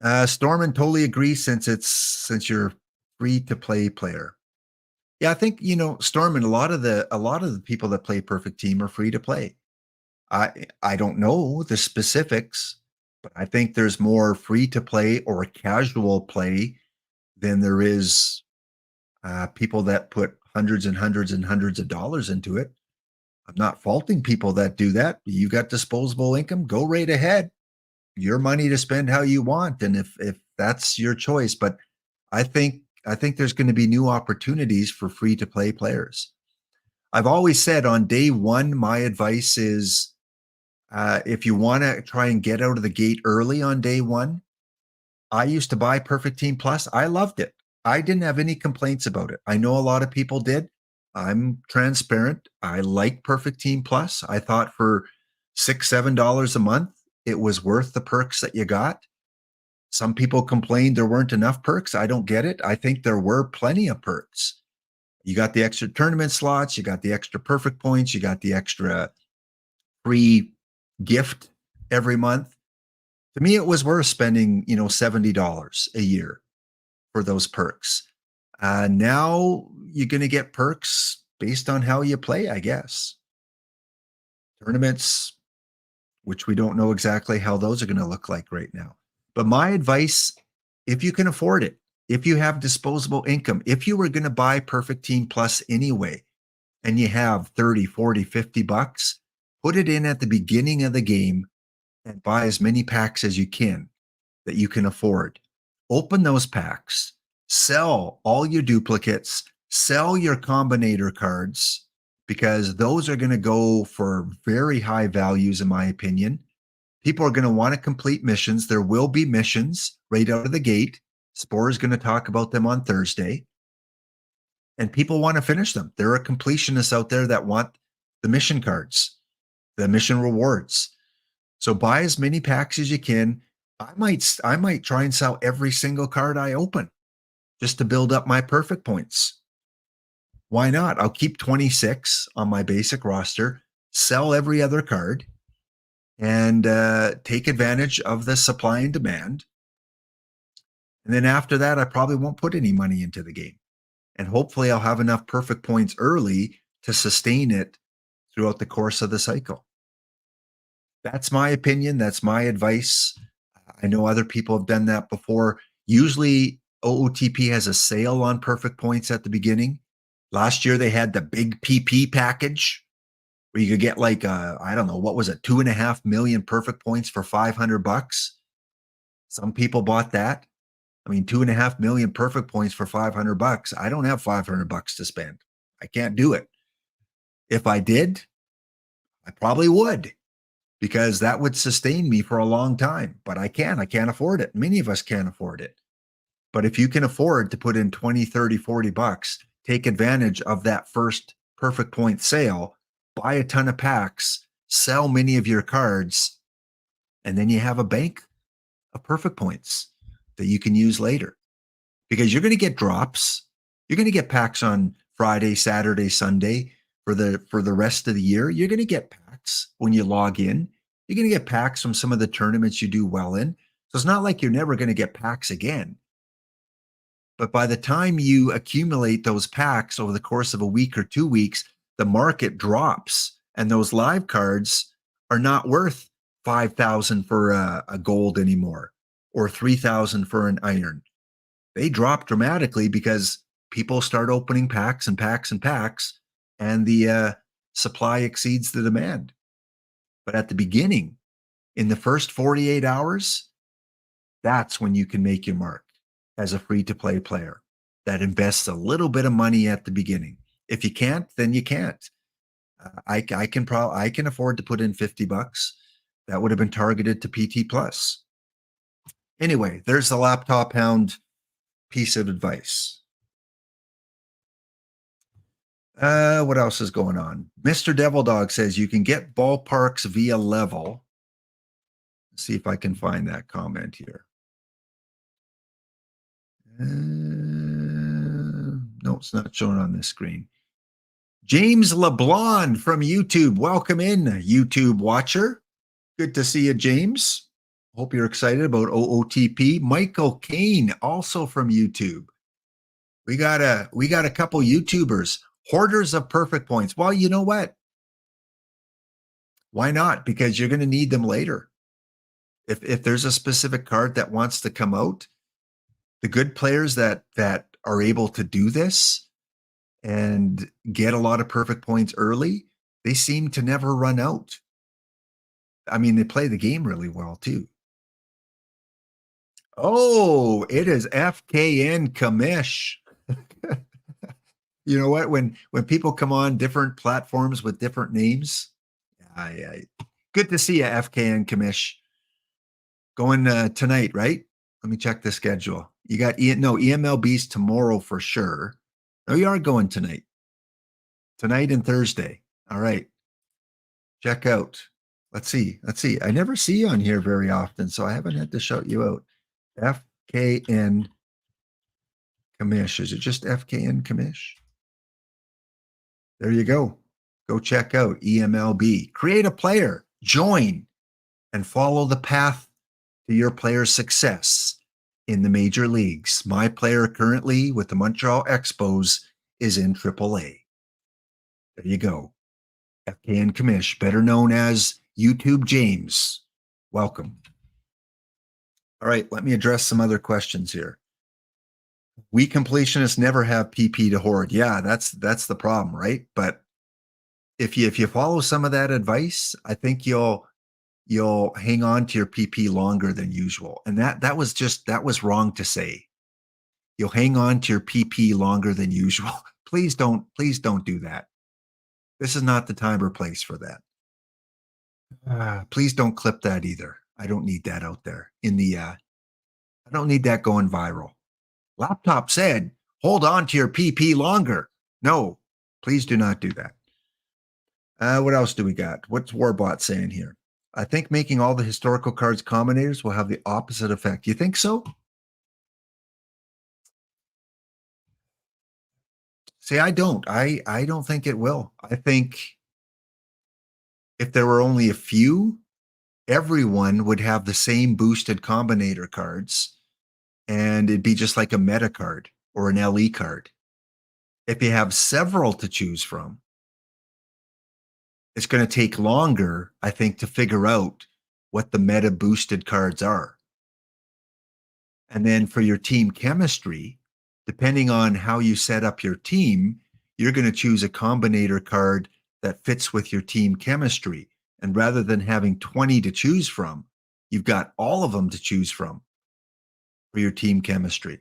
S2: Storman totally agrees since you're free to play player. Yeah, I think Storman, a lot of the people that play Perfect Team are free to play. I don't know the specifics, but I think there's more free to play or casual play than there is people that put hundreds and hundreds and hundreds of dollars into it. I'm not faulting people that do that. You got disposable income, go right ahead. Your money to spend how you want, and if that's your choice. But I think there's going to be new opportunities for free to play players. I've always said on day one, my advice is if you want to try and get out of the gate early on day one, I used to buy Perfect Team Plus. I loved it. I didn't have any complaints about it. I know a lot of people did. I'm transparent. I like Perfect Team Plus. I thought for $6-7 a month, it was worth the perks that you got. Some people complained there weren't enough perks. I don't get it. I think there were plenty of perks. You got the extra tournament slots. You got the extra perfect points. You got the extra free gift every month. To me, it was worth spending, $70 a year for those perks. Now you're going to get perks based on how you play, I guess. Tournaments, which we don't know exactly how those are going to look like right now. But my advice, if you can afford it, if you have disposable income, if you were going to buy Perfect Team Plus anyway, and you have 30, 40, 50 bucks, put it in at the beginning of the game and buy as many packs as you can that you can afford. Open those packs, sell all your duplicates, sell your combinator cards, because those are going to go for very high values, in my opinion. People are going to want to complete missions. There will be missions right out of the gate. Spore is going to talk about them on Thursday. And people want to finish them. There are completionists out there that want the mission cards, the mission rewards. So buy as many packs as you can. I might try and sell every single card I open just to build up my perfect points. Why not? I'll keep 26 on my basic roster, sell every other card, and take advantage of the supply and demand. And then after that, I probably won't put any money into the game. And hopefully I'll have enough perfect points early to sustain it throughout the course of the cycle. That's my opinion. That's my advice. I know other people have done that before. Usually OOTP has a sale on perfect points at the beginning. Last year they had the big PP package where you could get like, I don't know, what was it? 2.5 million perfect points for $500. Some people bought that. I mean, 2.5 million perfect points for $500. I don't have $500 to spend. I can't do it. If I did, I probably would, because that would sustain me for a long time. But I can't afford it. Many of us can't afford it. But if you can afford to put in 20, 30, 40 bucks, take advantage of that first perfect point sale, buy a ton of packs, sell many of your cards, and then you have a bank of perfect points that you can use later, because you're going to get drops. You're going to get packs on Friday, Saturday, Sunday for the rest of the year. You're going to get packs when you log in. You're going to get packs from some of the tournaments you do well in. So it's not like you're never going to get packs again. But by the time you accumulate those packs over the course of a week or 2 weeks, the market drops, and those live cards are not worth 5,000 for a gold anymore, or 3,000 for an iron. They drop dramatically because people start opening packs and packs and packs, and the supply exceeds the demand. But at the beginning, in the first 48 hours, that's when you can make your mark as a free-to-play player that invests a little bit of money at the beginning. If you can't, then you can't. I can afford to put in $50. That would have been targeted to PT Plus. Anyway, there's the Laptop Hound piece of advice. What else is going on? Mr. Devil Dog says you can get ballparks via level. Let's see if I can find that comment here. No, it's not showing on this screen. James LeBlanc from YouTube. Welcome in, YouTube watcher. Good to see you, James. Hope you're excited about OOTP. Michael Kane, also from YouTube. We got a couple YouTubers, hoarders of perfect points. Well, you know what? Why not? Because you're going to need them later. If there's a specific card that wants to come out, the good players that are able to do this and get a lot of perfect points early, they seem to never run out. I mean, they play the game really well too. Oh, it is FKN Kamish. You know what? When people come on different platforms with different names, good to see you, FKN Kamish. Going tonight, right? Let me check the schedule. You got EMLB's tomorrow for sure. No, you are going tonight. Tonight and Thursday. All right. Check out. Let's see. I never see you on here very often, so I haven't had to shout you out. FKN Kamish. Is it just FKN Kamish? There you go. Go check out EMLB. Create a player, join, and follow the path to your player's success in the major leagues. My player currently with the Montreal Expos is in AAA. There you go. FKN Kamish, better known as YouTube James. Welcome. All right, let me address some other questions here. We completionists never have PP to hoard. Yeah, that's the problem, right? But if you follow some of that advice, I think you'll hang on to your PP longer than usual. And that was wrong to say. You'll hang on to your PP longer than usual. Please don't do that. This is not the time or place for that. Please don't clip that either. I don't need that out there I don't need that going viral. Laptop said, hold on to your PP longer. No, please do not do that. What else do we got? What's Warbot saying here? I think making all the historical cards combinators will have the opposite effect. You think so? See, I don't. I don't think it will. I think if there were only a few, everyone would have the same boosted combinator cards, and it'd be just like a meta card or an LE card. If you have several to choose from, it's going to take longer, I think, to figure out what the meta boosted cards are. And then for your team chemistry, depending on how you set up your team, you're going to choose a combinator card that fits with your team chemistry. And rather than having 20 to choose from, you've got all of them to choose from for your team chemistry.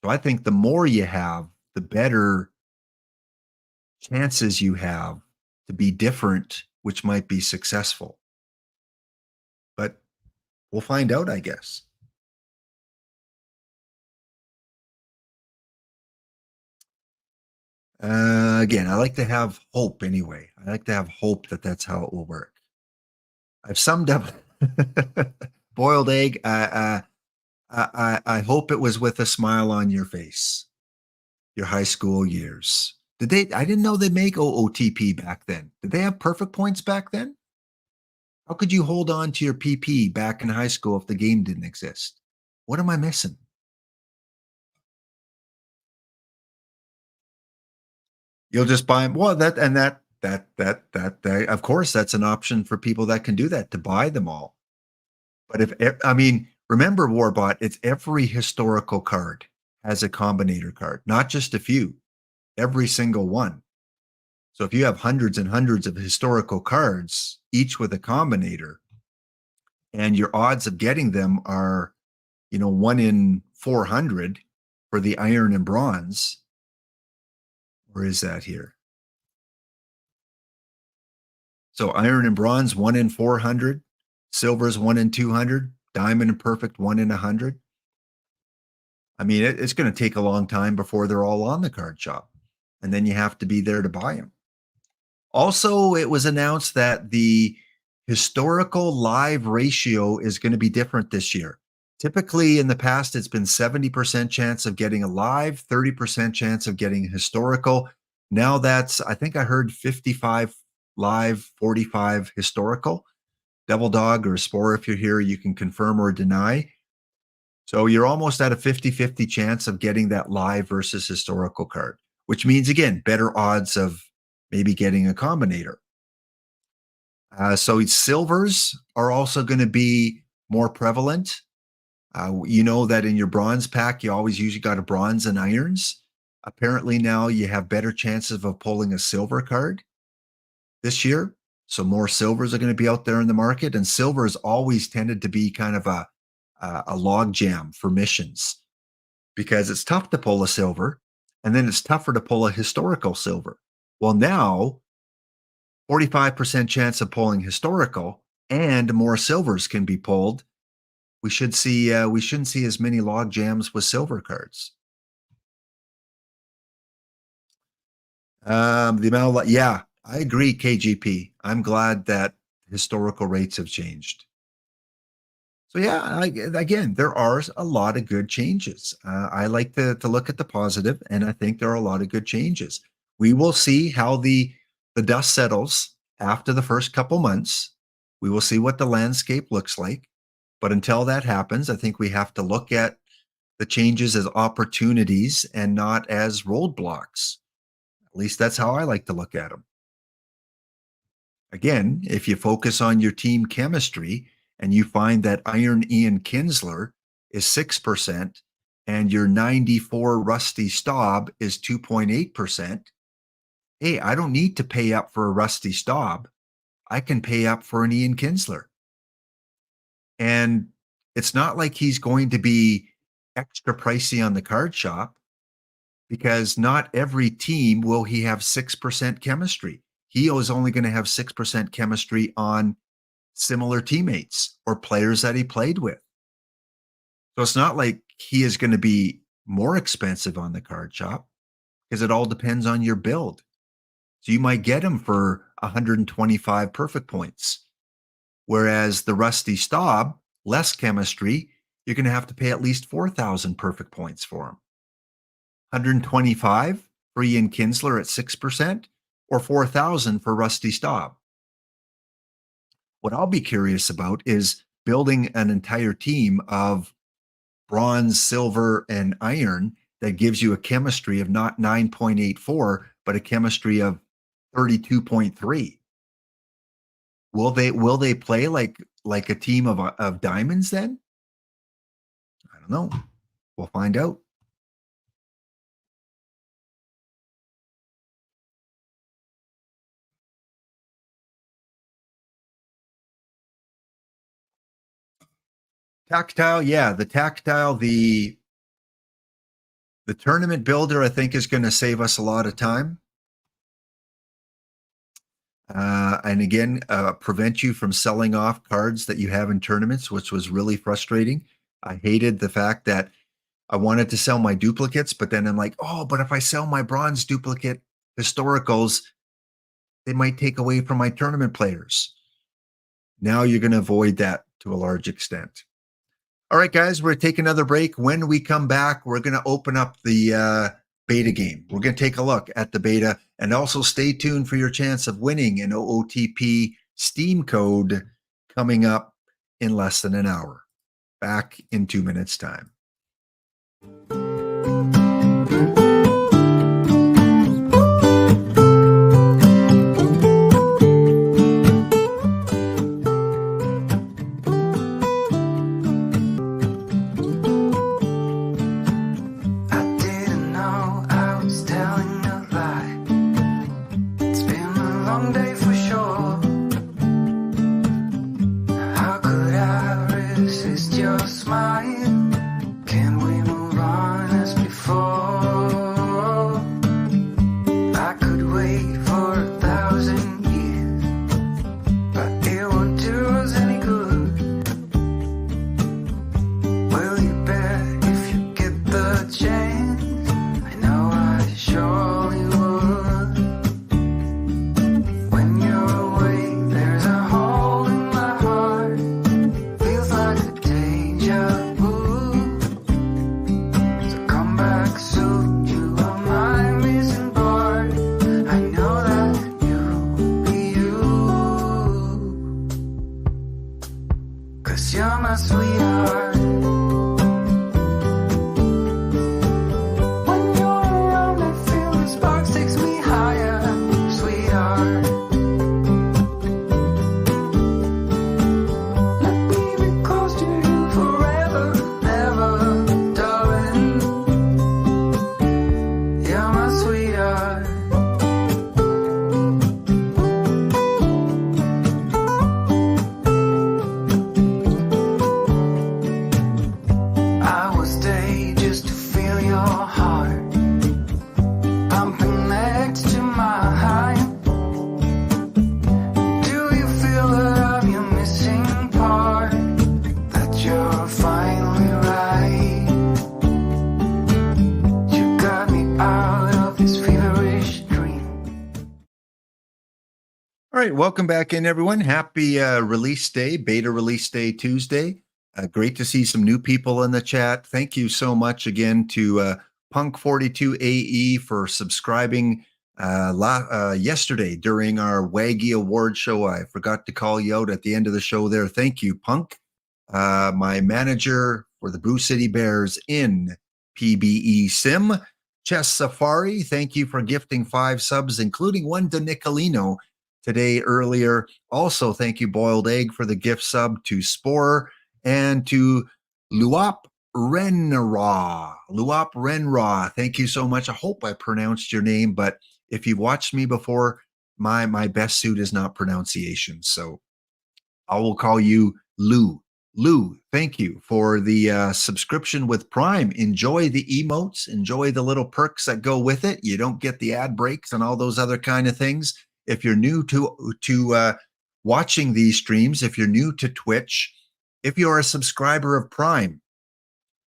S2: So I think the more you have, the better chances you have to be different, which might be successful. But we'll find out, I guess. Again, I like to have hope anyway. I like to have hope that that's how it will work. I've summed up boiled egg. I hope it was with a smile on your face. Your high school years. I didn't know they make OOTP back then. Did they have perfect points back then? How could you hold on to your PP back in high school if the game didn't exist? What am I missing? You'll just buy them. Well, that of course, that's an option for people that can do that, to buy them all. But remember, Warbot, it's every historical card has a combinator card, not just a few, every single one. So if you have hundreds and hundreds of historical cards, each with a combinator, and your odds of getting them are, 1 in 400 for the iron and bronze. Where is that here? So iron and bronze, 1 in 400. Silver's 1 in 200. Diamond and perfect, 1 in 100. I mean, it's going to take a long time before they're all on the card shop. and then you have to be there to buy them. Also, it was announced that the historical live ratio is going to be different this year. Typically in the past, it's been 70% chance of getting a live, 30% chance of getting historical. Now that's, I think I heard 55 live, 45 historical. Double Dog or Spore, if you're here, you can confirm or deny. So you're almost at a 50-50 chance of getting that live versus historical card, which means, again, better odds of maybe getting a combinator. So silvers are also going to be more prevalent. You know that in your bronze pack, you always usually got a bronze and irons. Apparently now you have better chances of pulling a silver card this year. So more silvers are going to be out there in the market, and silvers always tended to be kind of a log jam for missions because it's tough to pull a silver, and then it's tougher to pull a historical silver. Well, now 45% chance of pulling historical and more silvers can be pulled. We shouldn't see as many log jams with silver cards. The amount of, yeah, I agree, KGP. I'm glad that historical rates have changed. So yeah, again, there are a lot of good changes. I like to look at the positive, and I think there are a lot of good changes. We will see how the dust settles after the first couple months. We will see what the landscape looks like. But until that happens, I think we have to look at the changes as opportunities and not as roadblocks. At least that's how I like to look at them. Again, if you focus on your team chemistry and you find that Iron Ian Kinsler is 6% and your 94 Rusty Staub is 2.8%, hey, I don't need to pay up for a Rusty Staub. I can pay up for an Ian Kinsler. And it's not like he's going to be extra pricey on the card shop, because not every team will he have 6% chemistry. He is only going to have 6% chemistry on similar teammates or players that he played with. So it's not like he is going to be more expensive on the card shop, because it all depends on your build. So you might get him for 125 perfect points. Whereas the Rusty Staub, less chemistry, you're going to have to pay at least 4,000 perfect points for him. 125 for Ian Kinsler at 6%, or 4,000 for Rusty Staub. What I'll be curious about is building an entire team of bronze, silver, and iron that gives you a chemistry of not 9.84, but a chemistry of 32.3. Will they play like a team of diamonds then? I don't know. We'll find out. Tactile, yeah, the tactile, the tournament builder, I think, is going to save us a lot of time. And again, prevent you from selling off cards that you have in tournaments, which was really frustrating. I hated the fact that I wanted to sell my duplicates, but then I'm like, oh, but if I sell my bronze duplicate historicals, they might take away from my tournament players. Now you're going to avoid that to a large extent. All right, guys, we're going to take another break. When we come back, we're going to open up the beta game. We're going to take a look at the beta, and also stay tuned for your chance of winning an OOTP Steam code coming up in less than an hour. Back in 2 minutes' time.
S4: I know I surely would.
S3: my sweetheart. When you're around, I feel the sparks takes me higher, sweetheart. Let me be close to you forever, ever, darling. You're my sweetheart. I would stay just to feel your heart pumping next to mine. Do you feel that I'm your missing part? That you're finally right? You got me out of this feverish dream.
S2: All right, welcome back in, everyone. Happy release day, beta release day Tuesday. Great to see some new people in the chat. Thank you so much again to Punk42AE for subscribing yesterday during our Waggy Award show. I forgot to call you out at the end of the show there. Thank you, Punk. My manager for the Brew City Bears in PBE Sim. Chess Safari, thank you for gifting 5 subs, including one to Nicolino today earlier. Also, thank you, Boiled Egg, for the gift sub to Spore and to Luop Renra. Luop Renra, thank you so much. I hope I pronounced your name, but if you've watched me before, my best suit is not pronunciation. So I will call you Lou. Lou, thank you for the subscription with Prime. Enjoy the emotes. Enjoy the little perks that go with it. You don't get the ad breaks and all those other kind of things. If you're new to watching these streams, if you're new to Twitch, if you're a subscriber of Prime,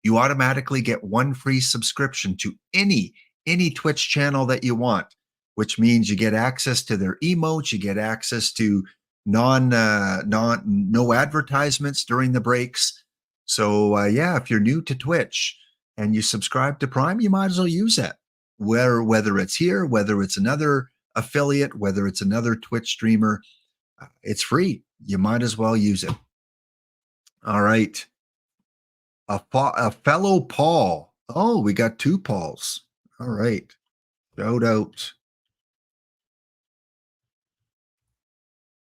S2: you automatically get 1 free subscription to any Twitch channel that you want, which means you get access to their emotes, you get access to no advertisements during the breaks. So yeah, if you're new to Twitch and you subscribe to Prime, you might as well use it. Whether it's here, whether it's another affiliate, whether it's another Twitch streamer, it's free. You might as well use it. All right. A fellow Paul. Oh, we got 2 Pauls. All right. Shout out.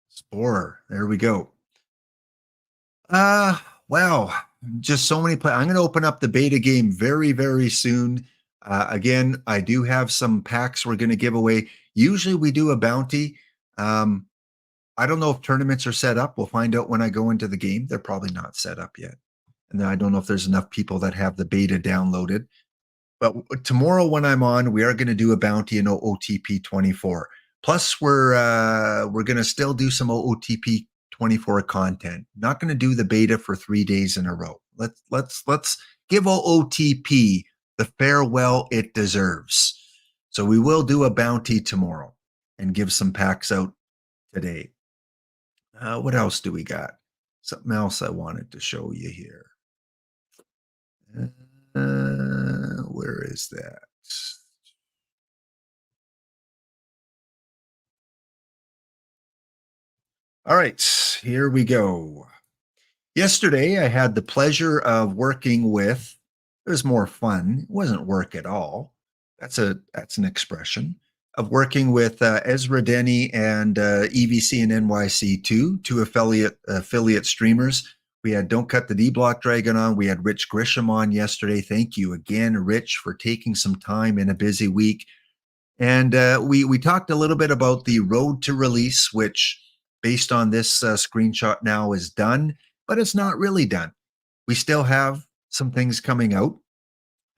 S2: Spore. There we go. Wow. Just so many play. I'm going to open up the beta game very, very soon. Again, I do have some packs we're going to give away. Usually we do a bounty. I don't know if tournaments are set up. We'll find out when I go into the game. They're probably not set up yet. And then I don't know if there's enough people that have the beta downloaded. But tomorrow when I'm on, we are going to do a bounty in OOTP 24. Plus, we're going to still do some OOTP 24 content. Not going to do the beta for 3 days in a row. Let's give OOTP the farewell it deserves. So we will do a bounty tomorrow and give some packs out today. What else do we got? Something else I wanted to show you here. Where is that? All right, here we go. Yesterday, I had the pleasure of working with, it was more fun. It wasn't work at all. That's an expression. Of working with Ezra Denny and EVC and NYC2, 2 affiliate streamers. We had Don't Cut the D Block Dragon on. We had Rich Grisham on yesterday. Thank you again, Rich, for taking some time in a busy week. And we talked a little bit about the road to release, which based on this screenshot now is done, but it's not really done. We still have some things coming out.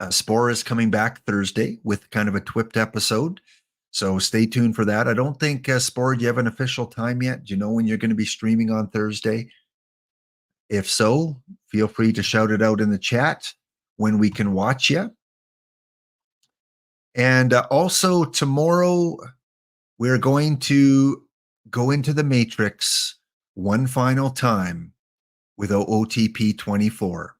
S2: Spore is coming back Thursday with kind of a twipped episode. So stay tuned for that. I don't think, Spore, do you have an official time yet? Do you know when you're going to be streaming on Thursday? If so, feel free to shout it out in the chat when we can watch you. And also tomorrow, we're going to go into the Matrix one final time with OOTP 24.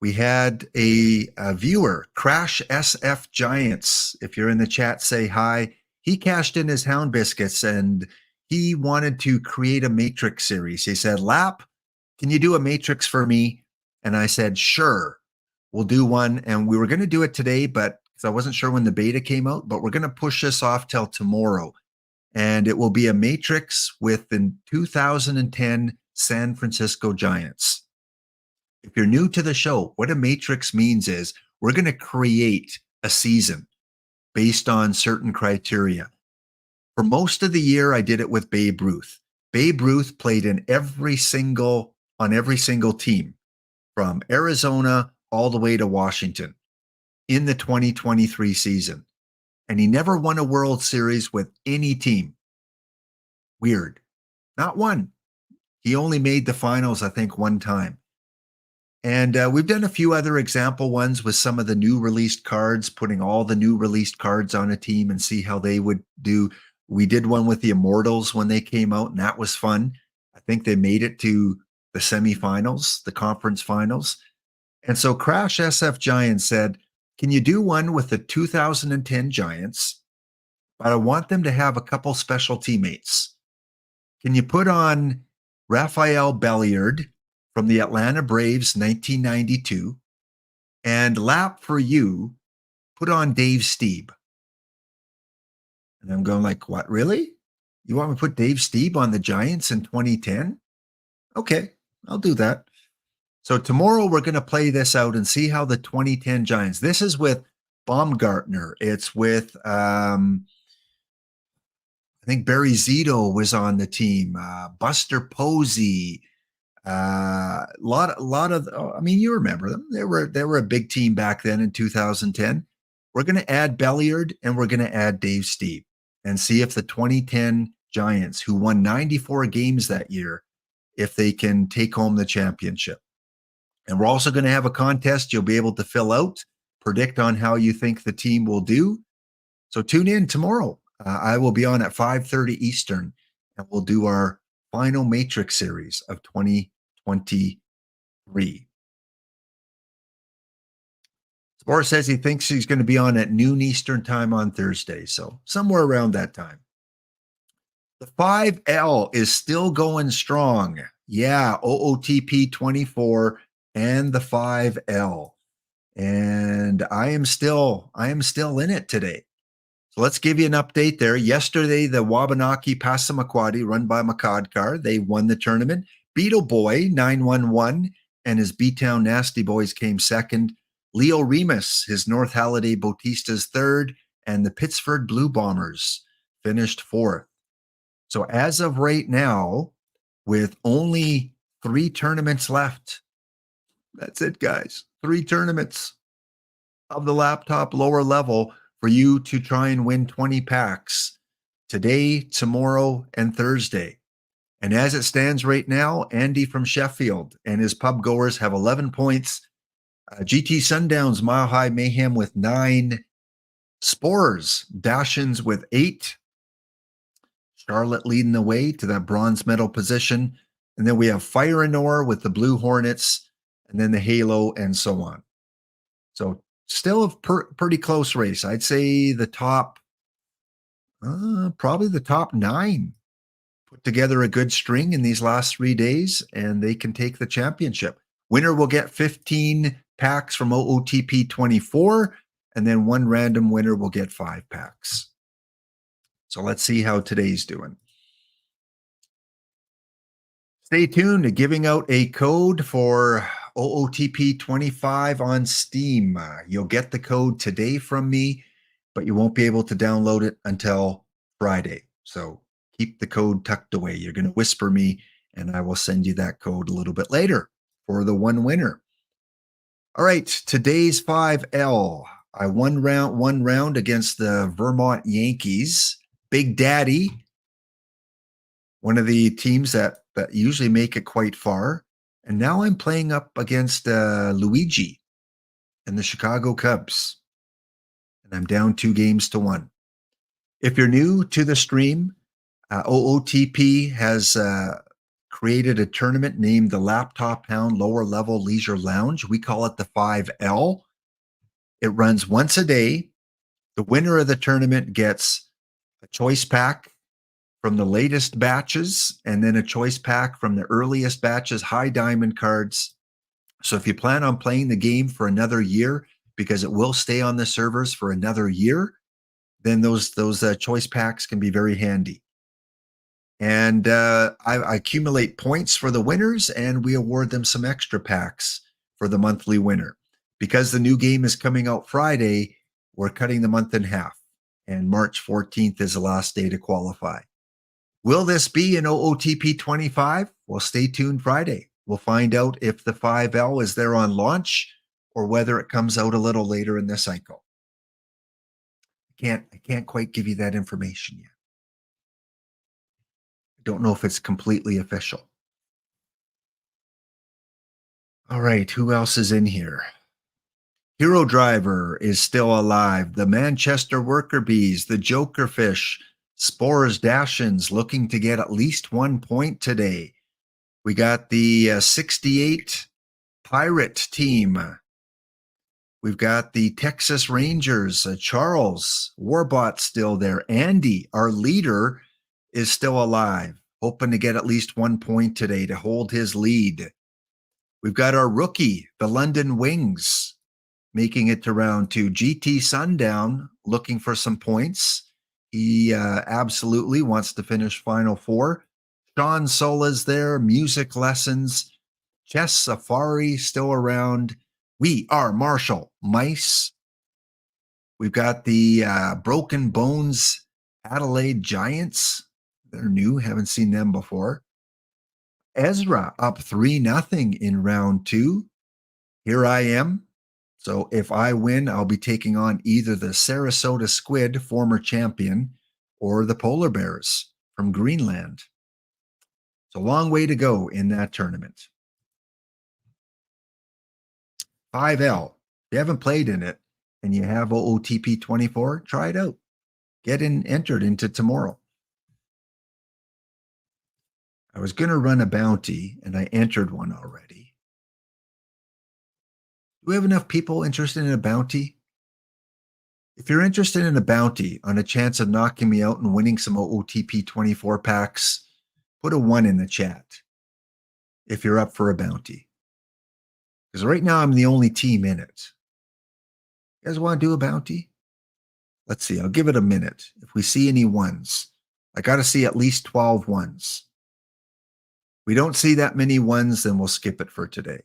S2: We had a viewer, Crash SF Giants. If you're in the chat, say hi. He cashed in his Hound Biscuits and he wanted to create a Matrix series. He said, Lap, can you do a matrix for me? And I said, sure, we'll do one. And we were going to do it today, but because I wasn't sure when the beta came out, but we're going to push this off till tomorrow. And it will be a matrix with the 2010 San Francisco Giants. If you're new to the show, what a matrix means is we're going to create a season based on certain criteria. For most of the year, I did it with Babe Ruth. Babe Ruth played on every single team from Arizona all the way to Washington in the 2023 season. And he never won a World Series with any team. Weird. Not one. He only made the finals, I think, one time. And we've done a few other example ones with some of the new released cards, putting all the new released cards on a team and see how they would do. We did one with the Immortals when they came out, and that was fun. I think they made it to the semifinals, the conference finals. And so Crash SF Giants said, can you do one with the 2010 Giants? But I want them to have a couple special teammates. Can you put on Rafael Belliard from the Atlanta Braves 1992, and lap for you, put on Dave Stieb? And I'm going like, what, really? You want me to put Dave Stieb on the Giants in 2010? Okay, I'll do that. So tomorrow we're going to play this out and see how the 2010 Giants, this is with Baumgartner. It's with, I think Barry Zito was on the team, Buster Posey, lot of, I mean, you remember them. They were a big team back then in 2010. We're going to add Belliard and we're going to add Dave Stieb and see if the 2010 Giants, who won 94 games that year, if they can take home the championship. And we're also going to have a contest you'll be able to fill out, predict on how you think the team will do. So tune in tomorrow. I will be on at 5:30 Eastern, and we'll do our final Matrix series of 2023. Spore says he thinks he's going to be on at noon Eastern time on Thursday, so somewhere around that time. The 5L is still going strong. Yeah, OOTP 24 and the 5L. And I am still in it today. So let's give you an update there. Yesterday, the Wabanaki Passamaquoddy, run by Makadkar, they won the tournament. Beetle Boy 911 and his B-Town Nasty Boys came second. Leo Remus, his North Halliday Bautistas third, and the Pittsford Blue Bombers finished fourth. So as of right now, with only 3 tournaments left, that's it, guys. 3 tournaments of the laptop lower level for you to try and win 20 packs today, tomorrow, and Thursday. And as it stands right now, Andy from Sheffield and his pub goers have 11 points. GT Sundowns, Mile High Mayhem with 9. Spores, Dashins with 8. Charlotte leading the way to that bronze medal position. And then we have Fire and Ore with the Blue Hornets, and then the Halo, and so on. So still a pretty close race. I'd say the top, probably the top 9 put together a good string in these last 3 days, and they can take the championship. Winner will get 15 packs from OOTP 24, and then one random winner will get 5 packs. So let's see how today's doing. Stay tuned to giving out a code for OOTP 25 on Steam. You'll get the code today from me, but you won't be able to download it until Friday. So keep the code tucked away. You're going to whisper me, and I will send you that code a little bit later for the one winner. All right, today's 5L. I won one round against the Vermont Yankees. Big Daddy, one of the teams that usually make it quite far. And now I'm playing up against Luigi and the Chicago Cubs. And I'm down 2-1. If you're new to the stream, OOTP has created a tournament named the Laptop Hound Lower Level Leisure Lounge. We call it the 5L. It runs once a day. The winner of the tournament gets a choice pack from the latest batches, and then a choice pack from the earliest batches, high diamond cards. So if you plan on playing the game for another year, because it will stay on the servers for another year, then those choice packs can be very handy. And I accumulate points for the winners, and we award them some extra packs for the monthly winner. Because the new game is coming out Friday, we're cutting the month in half, and March 14th is the last day to qualify. Will this be an OOTP 25? Well, stay tuned Friday. We'll find out if the 5L is there on launch or whether it comes out a little later in the cycle. I can't quite give you that information yet. I don't know if it's completely official. All right, who else is in here? Hero Driver is still alive. The Manchester Worker Bees, the Jokerfish, Spores Dashins looking to get at least 1 point today. We got the 68 Pirate team. We've got the Texas Rangers, Charles, Warbot still there. Andy, our leader, is still alive, hoping to get at least 1 point today to hold his lead. We've got our rookie, the London Wings, making it to round 2. GT Sundown looking for some points. He absolutely wants to finish Final 4. Sean Sola's there, Music Lessons. Chess Safari still around. We are Marshall Mice. We've got the Broken Bones Adelaide Giants. They're new, haven't seen them before. Ezra up 3-0 in round 2. Here I am. So if I win, I'll be taking on either the Sarasota Squid, former champion, or the Polar Bears from Greenland. It's a long way to go in that tournament. 5L. If you haven't played in it and you have OOTP 24, try it out. Get entered into tomorrow. I was going to run a bounty, and I entered one already. Do we have enough people interested in a bounty? If you're interested in a bounty on a chance of knocking me out and winning some OOTP 24 packs, put a 1 in the chat if you're up for a bounty. Because right now I'm the only team in it. You guys want to do a bounty? Let's see. I'll give it a minute. If we see any 1s, I got to see at least 12 1s. If we don't see that many 1s, then we'll skip it for today.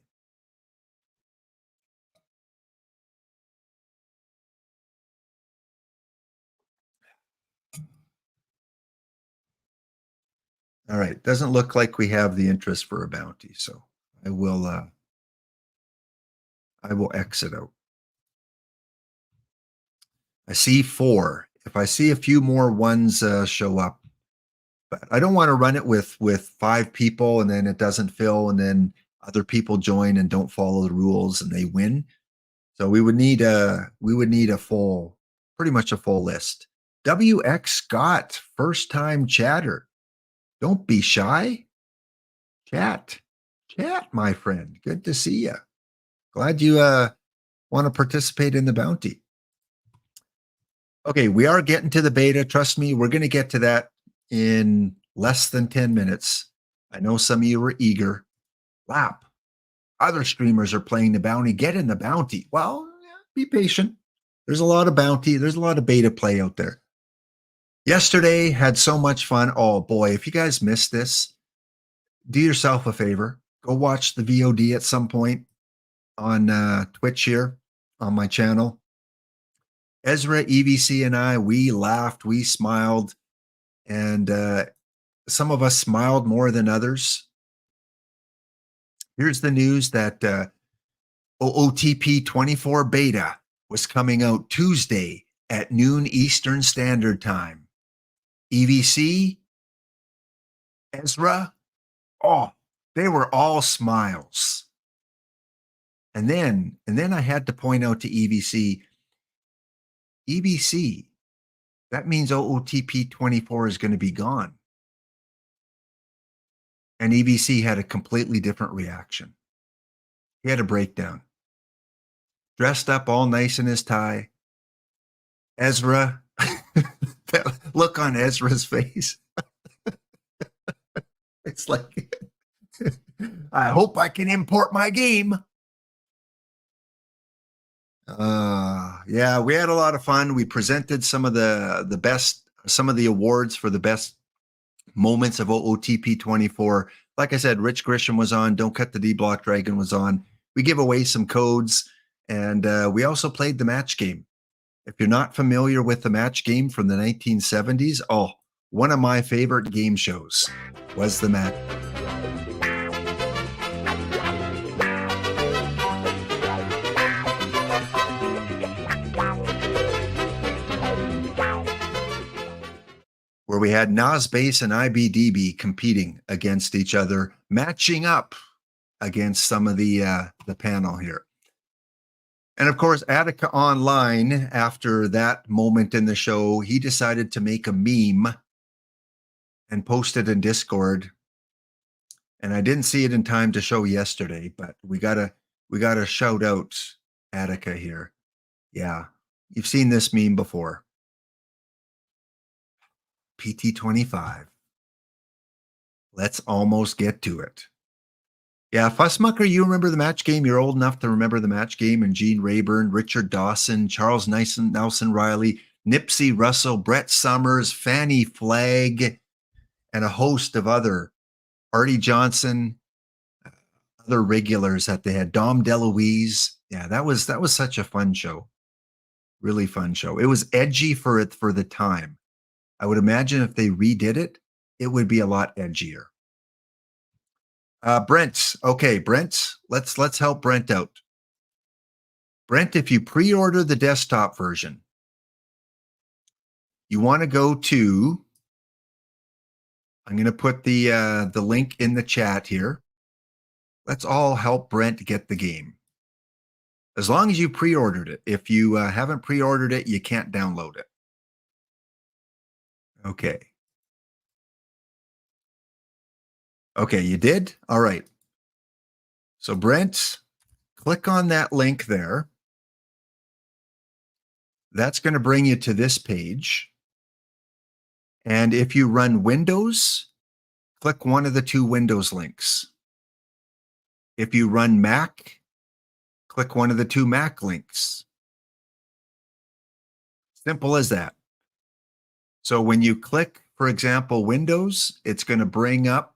S2: All right. Doesn't look like we have the interest for a bounty, so I will exit out. I see 4. If I see a few more 1s show up, but I don't want to run it with 5 people and then it doesn't fill and then other people join and don't follow the rules and they win. So we would need a full, pretty much a full list. WX Scott, first time chatter. Don't be shy. Chat, my friend. Good to see you. Glad you want to participate in the bounty. Okay, we are getting to the beta. Trust me, we're going to get to that in less than 10 minutes. I know some of you were eager. Lap. Other streamers are playing the bounty. Get in the bounty. Well, be patient. There's a lot of bounty. There's a lot of beta play out there. Yesterday had so much fun. Oh boy, if you guys missed this, do yourself a favor. Go watch the VOD at some point on Twitch here on my channel. Ezra, EVC, and I, we laughed, we smiled, and some of us smiled more than others. Here's the news that OOTP 24 beta was coming out Tuesday at noon Eastern Standard Time. EVC, Ezra, oh, they were all smiles. And then I had to point out to EVC, that means OOTP 24 is going to be gone. And EVC had a completely different reaction. He had a breakdown. Dressed up all nice in his tie. Ezra, that look on Ezra's face. It's like, I hope I can import my game. Yeah, we had a lot of fun. We presented some of the best, some of the awards for the best moments of OOTP 24. Like I said, Rich Grisham was on. Don't Cut the D Block Dragon was on. We give away some codes, and we also played the match game. If you're not familiar with the match game from the 1970s, oh, one of my favorite game shows was the match. Where we had NOSBase and IBDB competing against each other, matching up against some of the panel here. And of course, Attica Online, after that moment in the show, he decided to make a meme and post it in Discord. And I didn't see it in time to show yesterday, but we gotta shout out Attica here. Yeah, you've seen this meme before. PT25. Let's almost get to it. Yeah, Fussmucker, you remember the match game. You're old enough to remember the match game. And Gene Rayburn, Richard Dawson, Charles Nelson Riley, Nipsey Russell, Brett Summers, Fanny Flagg, and a host of other, Artie Johnson, other regulars that they had, Dom DeLuise. Yeah, that was such a fun show. Really fun show. It was edgy for the time. I would imagine if they redid it, it would be a lot edgier. Brent. Okay, Brent, let's help Brent out. Brent, if you pre-order the desktop version, you want to go to, I'm going to put the link in the chat here. Let's all help Brent get the game. As long as you pre-ordered it. If you haven't pre-ordered it, you can't download it. Okay. Okay, you did? All right. So Brent, click on that link there. That's going to bring you to this page. And if you run Windows, click one of the two Windows links. If you run Mac, click one of the two Mac links. Simple as that. So when you click, for example, Windows, it's going to bring up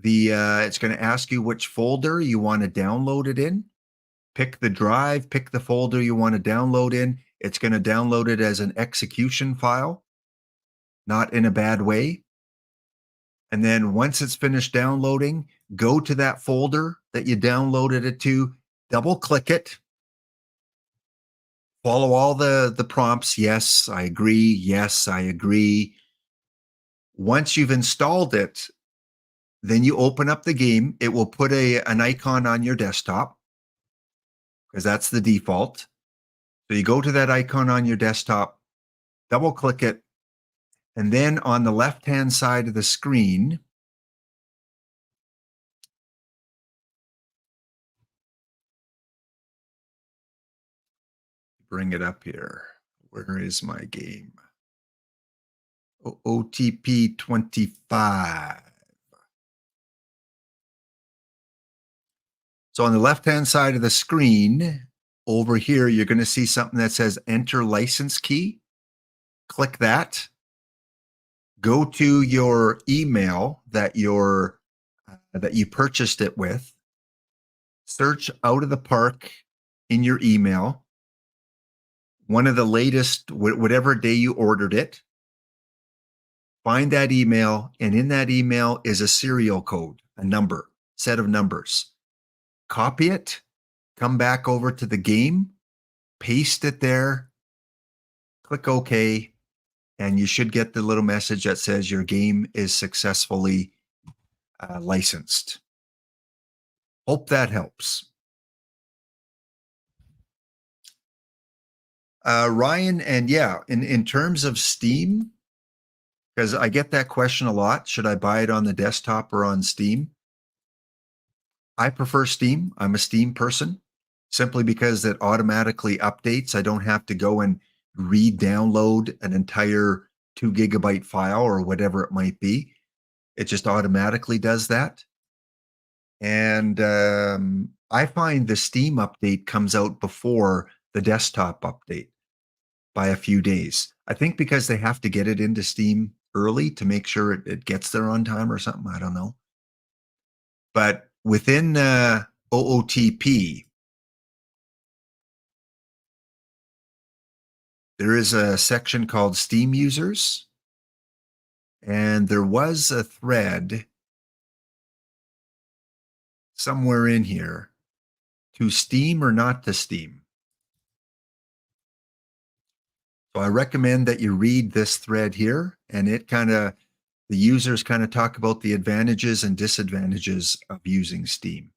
S2: it's going to ask you which folder you want to download it in. Pick the drive, pick the folder you want to download in. It's going to download it as an execution file, not in a bad way. And then once it's finished downloading, go to that folder that you downloaded it to, double click it. Follow all the prompts. Yes, I agree. Yes, I agree. Once you've installed it, then you open up the game. It will put an icon on your desktop because that's the default. So you go to that icon on your desktop, double click it, and then on the left-hand side of the screen, bring it up here. Where is my game? OOTP 25. So on the left-hand side of the screen, over here, you're going to see something that says Enter License Key. Click that. Go to your email that you purchased it with. Search Out of the Park in your email. One of the latest, whatever day you ordered it. Find that email, and in that email is a serial code, a number, set of numbers. Copy it, come back over to the game, paste it there, click OK, and you should get the little message that says your game is successfully licensed. Hope that helps. Ryan, and yeah, in terms of Steam, because I get that question a lot, should I buy it on the desktop or on Steam? I prefer Steam. I'm a Steam person simply because it automatically updates. I don't have to go and re-download an entire 2 GB file or whatever it might be. It just automatically does that. And I find the Steam update comes out before the desktop update by a few days. I think because they have to get it into Steam early to make sure it gets there on time or something. I don't know. But within OOTP, there is a section called Steam users. And there was a thread somewhere in here to Steam or not to Steam. So I recommend that you read this thread here, and the users kind of talk about the advantages and disadvantages of using Steam.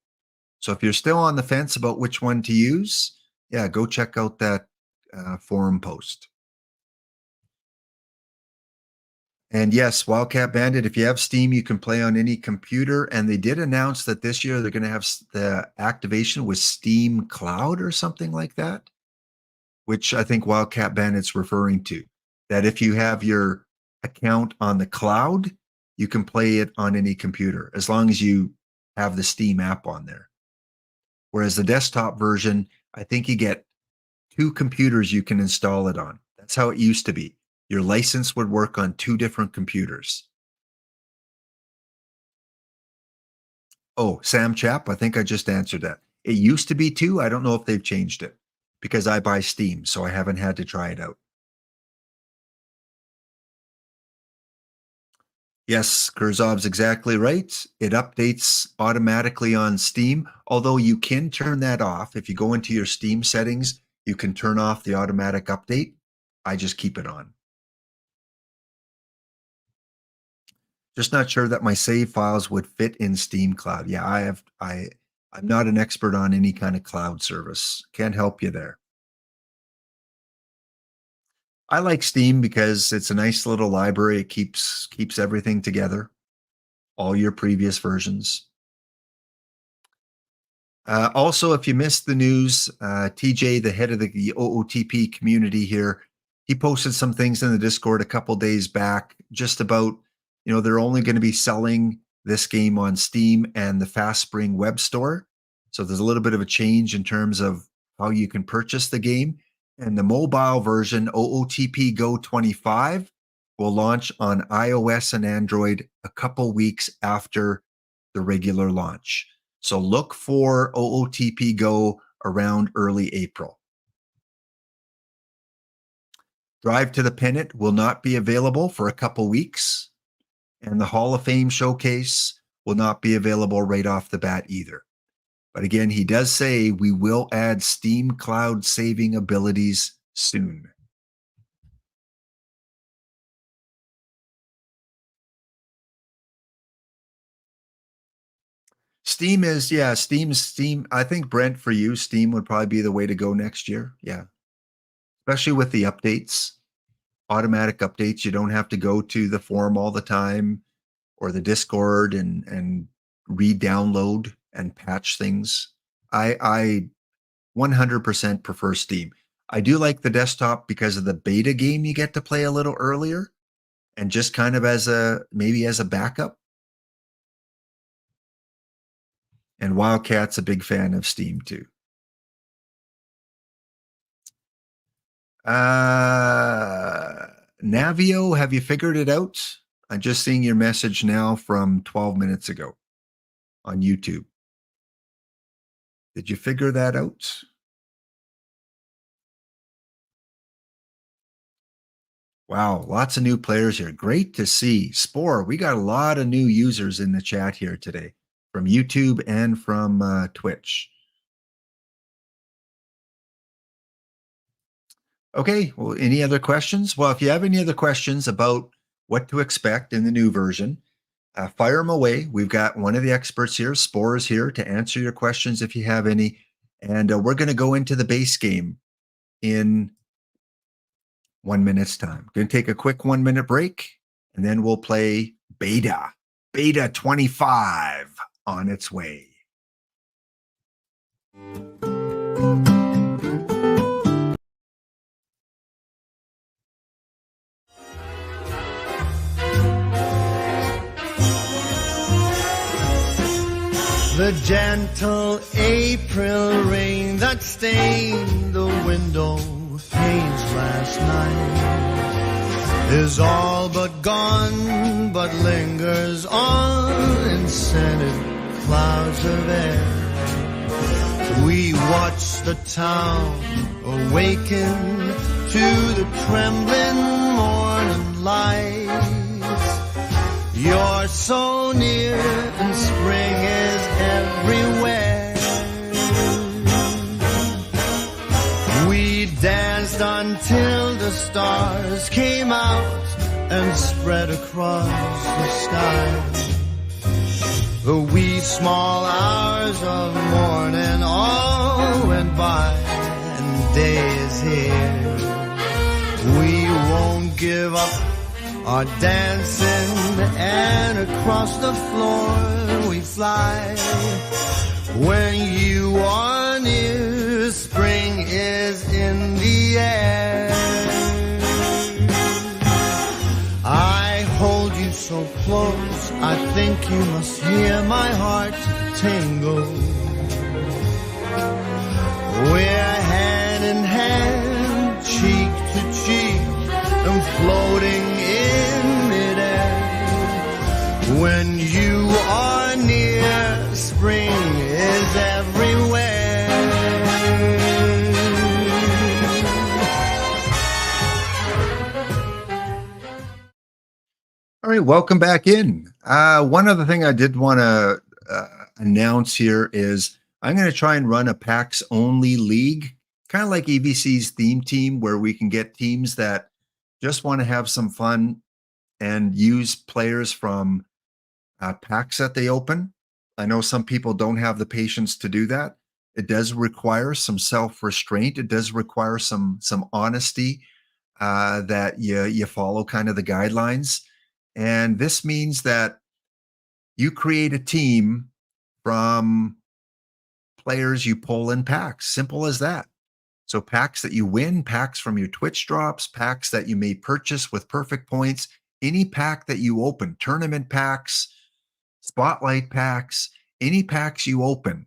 S2: So if you're still on the fence about which one to use, yeah, go check out that forum post. And yes, Wildcat Bandit, if you have Steam, you can play on any computer. And they did announce that this year they're going to have the activation with Steam Cloud or something like that, which I think Wildcat Bandit's referring to. That if you have your account on the cloud, you can play it on any computer as long as you have the Steam app on there. Whereas the desktop version, I think you get 2 computers you can install it on. That's how it used to be. Your license would work on 2 different computers. Oh, Sam Chap, I think I just answered that. It used to be 2. I don't know if they've changed it because I buy Steam, so I haven't had to try it out. Yes, Kurzov's exactly right. It updates automatically on Steam, although you can turn that off. If you go into your Steam settings, you can turn off the automatic update. I just keep it on. Just not sure that my save files would fit in Steam Cloud. Yeah, I'm not an expert on any kind of cloud service. Can't help you there. I like Steam because it's a nice little library. It keeps everything together, all your previous versions. Also, if you missed the news, TJ, the head of the OOTP community here, he posted some things in the Discord a couple days back just about, they're only going to be selling this game on Steam and the FastSpring web store. So there's a little bit of a change in terms of how you can purchase the game. And the mobile version, OOTP Go 25, will launch on iOS and Android a couple weeks after the regular launch. So look for OOTP Go around early April. Drive to the Pennant will not be available for a couple weeks. And the Hall of Fame showcase will not be available right off the bat either. But again, he does say we will add Steam Cloud saving abilities soon. Steam. I think, Brent, for you, Steam would probably be the way to go next year. Yeah. Especially with the updates, automatic updates. You don't have to go to the forum all the time or the Discord and re-download and patch things. I 100% prefer Steam. I do like the desktop because of the beta game you get to play a little earlier and just kind of maybe as a backup. And Wildcat's a big fan of Steam too. Navio, have you figured it out? I'm just seeing your message now from 12 minutes ago on YouTube. Did you figure that out? Wow, lots of new players here. Great to see. Spore, we got a lot of new users in the chat here today from YouTube and from Twitch. Okay, well, any other questions? Well, if you have any other questions about what to expect in the new version, fire them away. We've got one of the experts here, Spore, is here to answer your questions if you have any. And we're going to go into the base game in 1 minute's time. Going to take a quick 1 minute break, and then we'll play Beta 25 on its way.
S4: The gentle April rain that stained the window panes last night is all but gone, but lingers on in scented clouds of air. We watch the town awaken to the trembling morning lights. You're so near and spring is everywhere. We danced until the stars came out and spread across the sky. The wee small hours of morning all went by and day is here. We won't give up our dancing, and across the floor we fly. When you are near, spring is in the air. I hold you so close, I think you must hear my heart tingle. We're hand in hand, cheek to cheek, and floating in midair. When you are near, spring is everywhere.
S2: All right, welcome back in. One other thing I did want to announce here is I'm going to try and run a PAX only league, kind of like EVC's theme team, where we can get teams that just want to have some fun and use players from packs that they open. I know some people don't have the patience to do that. It does require some self-restraint. It does require some honesty that you follow kind of the guidelines. And this means that you create a team from players you pull in packs. Simple as that. So packs that you win, packs from your Twitch drops, packs that you may purchase with perfect points, any pack that you open, tournament packs, spotlight packs, any packs you open,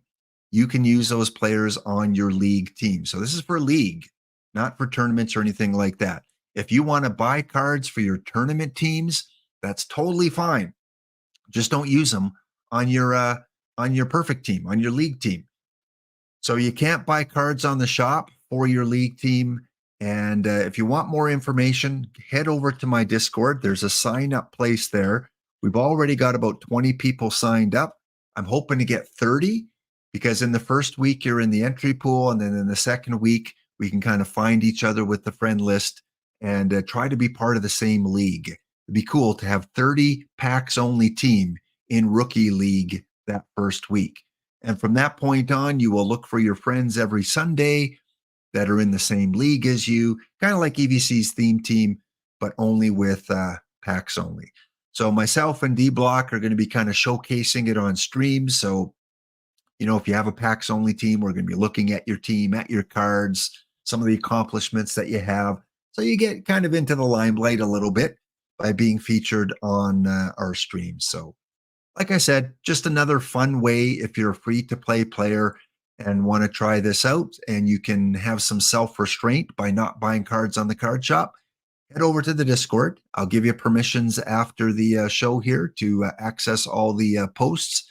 S2: you can use those players on your league team. So this is for league, not for tournaments or anything like that. If you want to buy cards for your tournament teams, that's totally fine. Just don't use them on your perfect team, on your league team. So you can't buy cards on the shop for your league team. And if you want more information, head over to my Discord. There's a sign up place there. We've already got about 20 people signed up. I'm hoping to get 30 because in the first week you're in the entry pool. And then in the second week, we can kind of find each other with the friend list and try to be part of the same league. It'd be cool to have 30 packs only team in rookie league that first week. And from that point on, you will look for your friends every Sunday that are in the same league as you, kind of like EVC's theme team, but only with packs only. So myself and D-Block are going to be kind of showcasing it on streams. So, you know, if you have a packs only team, we're going to be looking at your team, at your cards, some of the accomplishments that you have. So you get kind of into the limelight a little bit by being featured on our streams. So like I said, just another fun way if you're a free-to-play player and want to try this out, and you can have some self-restraint by not buying cards on the card shop, head over to the Discord. I'll give you permissions after the show here to access all the posts.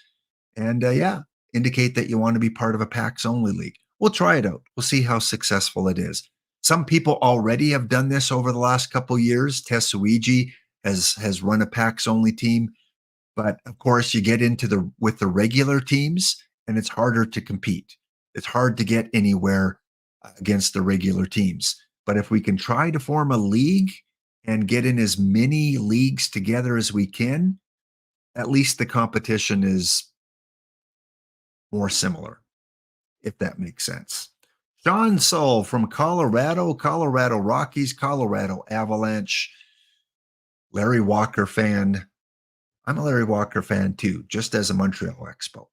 S2: And yeah, indicate that you want to be part of a PAX-only league. We'll try it out. We'll see how successful it is. Some people already have done this over the last couple of years. Tetsuiji has run a PAX-only team. But of course, you get into with the regular teams, and it's harder to compete. It's hard to get anywhere against the regular teams. But if we can try to form a league and get in as many leagues together as we can, at least the competition is more similar, if that makes sense. Sean Sull from Colorado Rockies, Colorado Avalanche, Larry Walker fan. I'm a Larry Walker fan too, just as a Montreal Expo.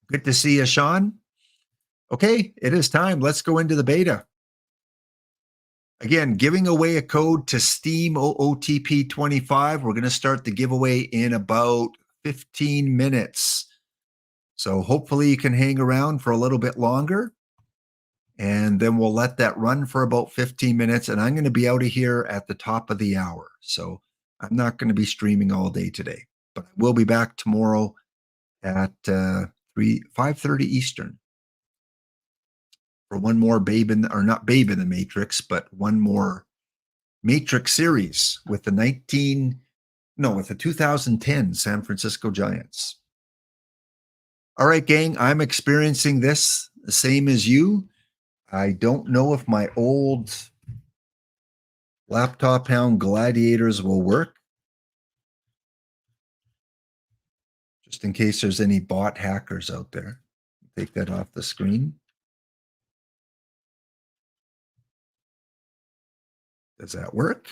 S2: Good to see you, Sean. Okay, it is time. Let's go into the beta. Again, giving away a code to Steam OOTP 25. We're going to start the giveaway in about 15 minutes. So hopefully you can hang around for a little bit longer. And then we'll let that run for about 15 minutes. And I'm going to be out of here at the top of the hour. So I'm not going to be streaming all day today. But I will be back tomorrow at 5:30 Eastern for one more not Babe in the Matrix, but one more Matrix series with the 2010 San Francisco Giants. All right, gang, I'm experiencing this the same as you. I don't know if my old Laptop Hound Gladiators will work. Just in case there's any bot hackers out there. Take that off the screen. Does that work?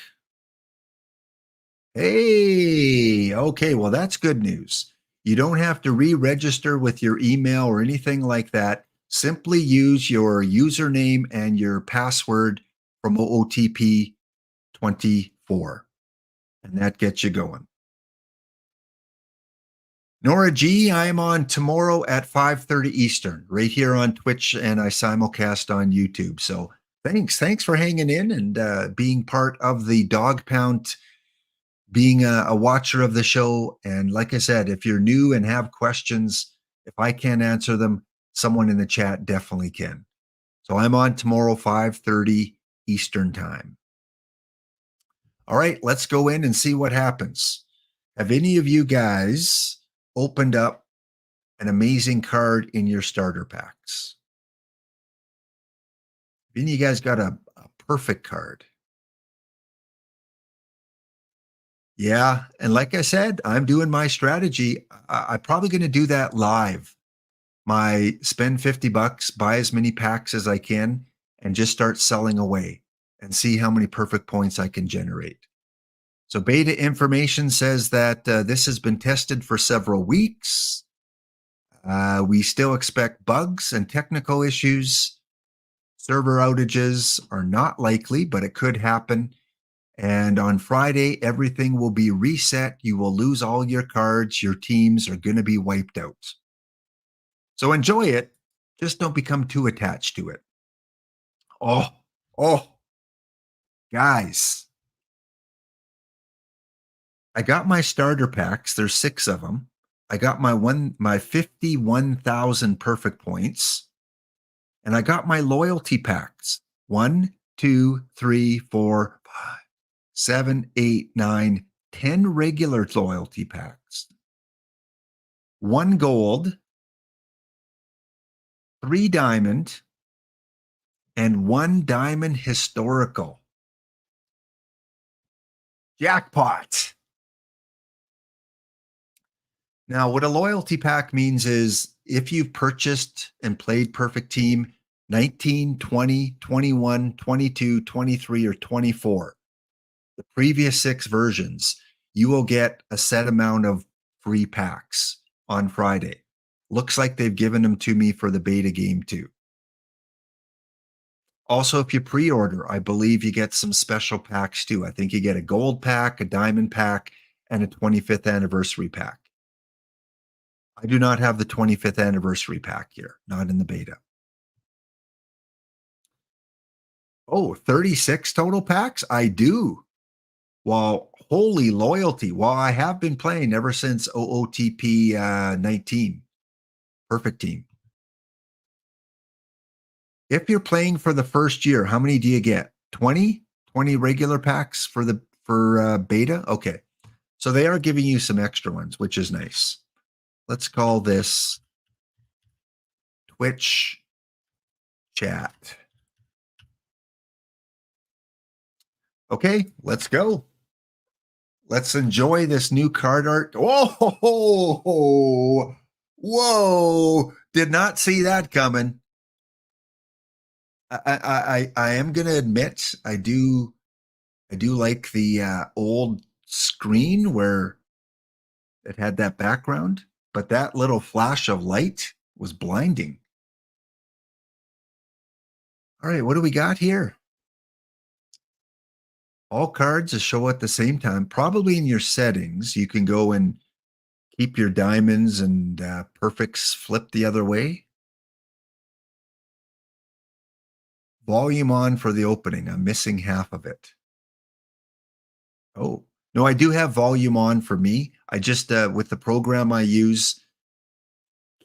S2: Hey, okay, well, that's good news. You don't have to re-register with your email or anything like that. Simply use your username and your password from OOTP 24, and that gets you going. Nora G, I am on tomorrow at 5:30 Eastern, right here on Twitch, and I simulcast on YouTube. So thanks for hanging in and being part of the Dog Pound, being a watcher of the show. And like I said, if you're new and have questions, if I can't answer them, someone in the chat definitely can. So I'm on tomorrow, 5:30 Eastern time. All right, let's go in and see what happens. Have any of you guys opened up an amazing card in your starter packs? Have any of you guys got a perfect card? Yeah, and like I said, I'm doing my strategy. I'm probably going to do that live. My spend $50, buy as many packs as I can, and just start selling away and see how many perfect points I can generate. So beta information says that this has been tested for several weeks. We still expect bugs and technical issues. Server outages are not likely, but it could happen. And on Friday, everything will be reset. You will lose all your cards. Your teams are going to be wiped out. So enjoy it. Just don't become too attached to it. Oh, guys. I got my starter packs. There's 6 of them. I got my 51,000 perfect points. And I got my loyalty packs. 1, 2, 3, 4, 5, 7, 8, 9, 10 regular loyalty packs. 1 gold, 3 diamond, and 1 diamond historical. Jackpot. Now, what a loyalty pack means is if you've purchased and played Perfect Team 19, 20, 21, 22, 23, or 24, the previous 6 versions, you will get a set amount of free packs on Friday. Looks like they've given them to me for the beta game too. Also, if you pre-order, I believe you get some special packs too. I think you get a gold pack, a diamond pack, and a 25th anniversary pack. I do not have the 25th anniversary pack here, not in the beta. Oh, 36 total packs? I do. Well, holy loyalty. Well, I have been playing ever since OOTP 19. Perfect Team. If you're playing for the first year, how many do you get? 20? 20 regular packs for beta? Okay. So they are giving you some extra ones, which is nice. Let's call this Twitch chat. Okay, let's go. Let's enjoy this new card art. Whoa, whoa, did not see that coming. I am going to admit, I do like the old screen where it had that background, but that little flash of light was blinding. All right, what do we got here? All cards show at the same time. Probably in your settings, you can go and keep your diamonds and perfects flipped the other way. Volume on for the opening. I'm missing half of it. Oh, no, I do have volume on for me. I just, with the program I use,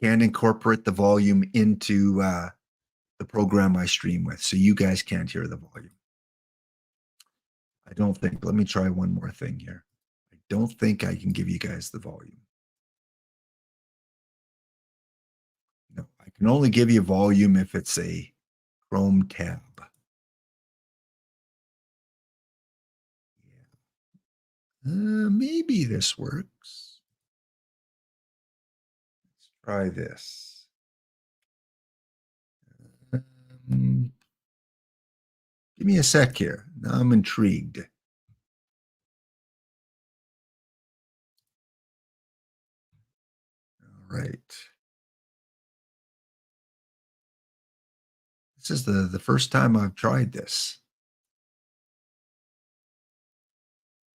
S2: can incorporate the volume into the program I stream with. So you guys can't hear the volume. I don't think. Let me try one more thing here. I don't think I can give you guys the volume. No, I can only give you volume if it's a Chrome tab. Maybe this works. Let's try this. Give me a sec here. Now I'm intrigued. All right. This is the first time I've tried this.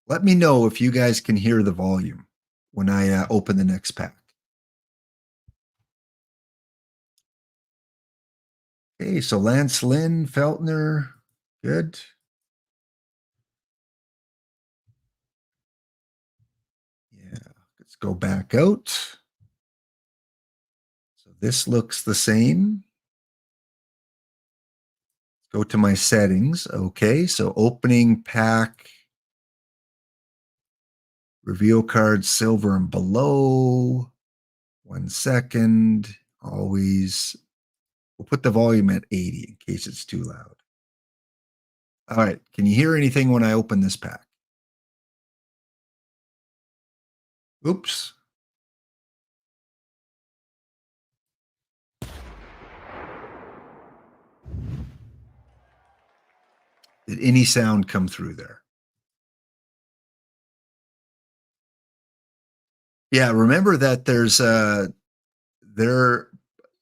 S2: Let me know if you guys can hear the volume when I open the next pack. Okay, so Lance Lynn, Feltner, good. Yeah, let's go back out. So this looks the same. Go to my settings. Okay, so opening pack, reveal cards, silver and below. 1 second. Always. We'll put the volume at 80 in case it's too loud. All right. Can you hear anything when I open this pack? Oops. Did any sound come through there? Yeah, remember that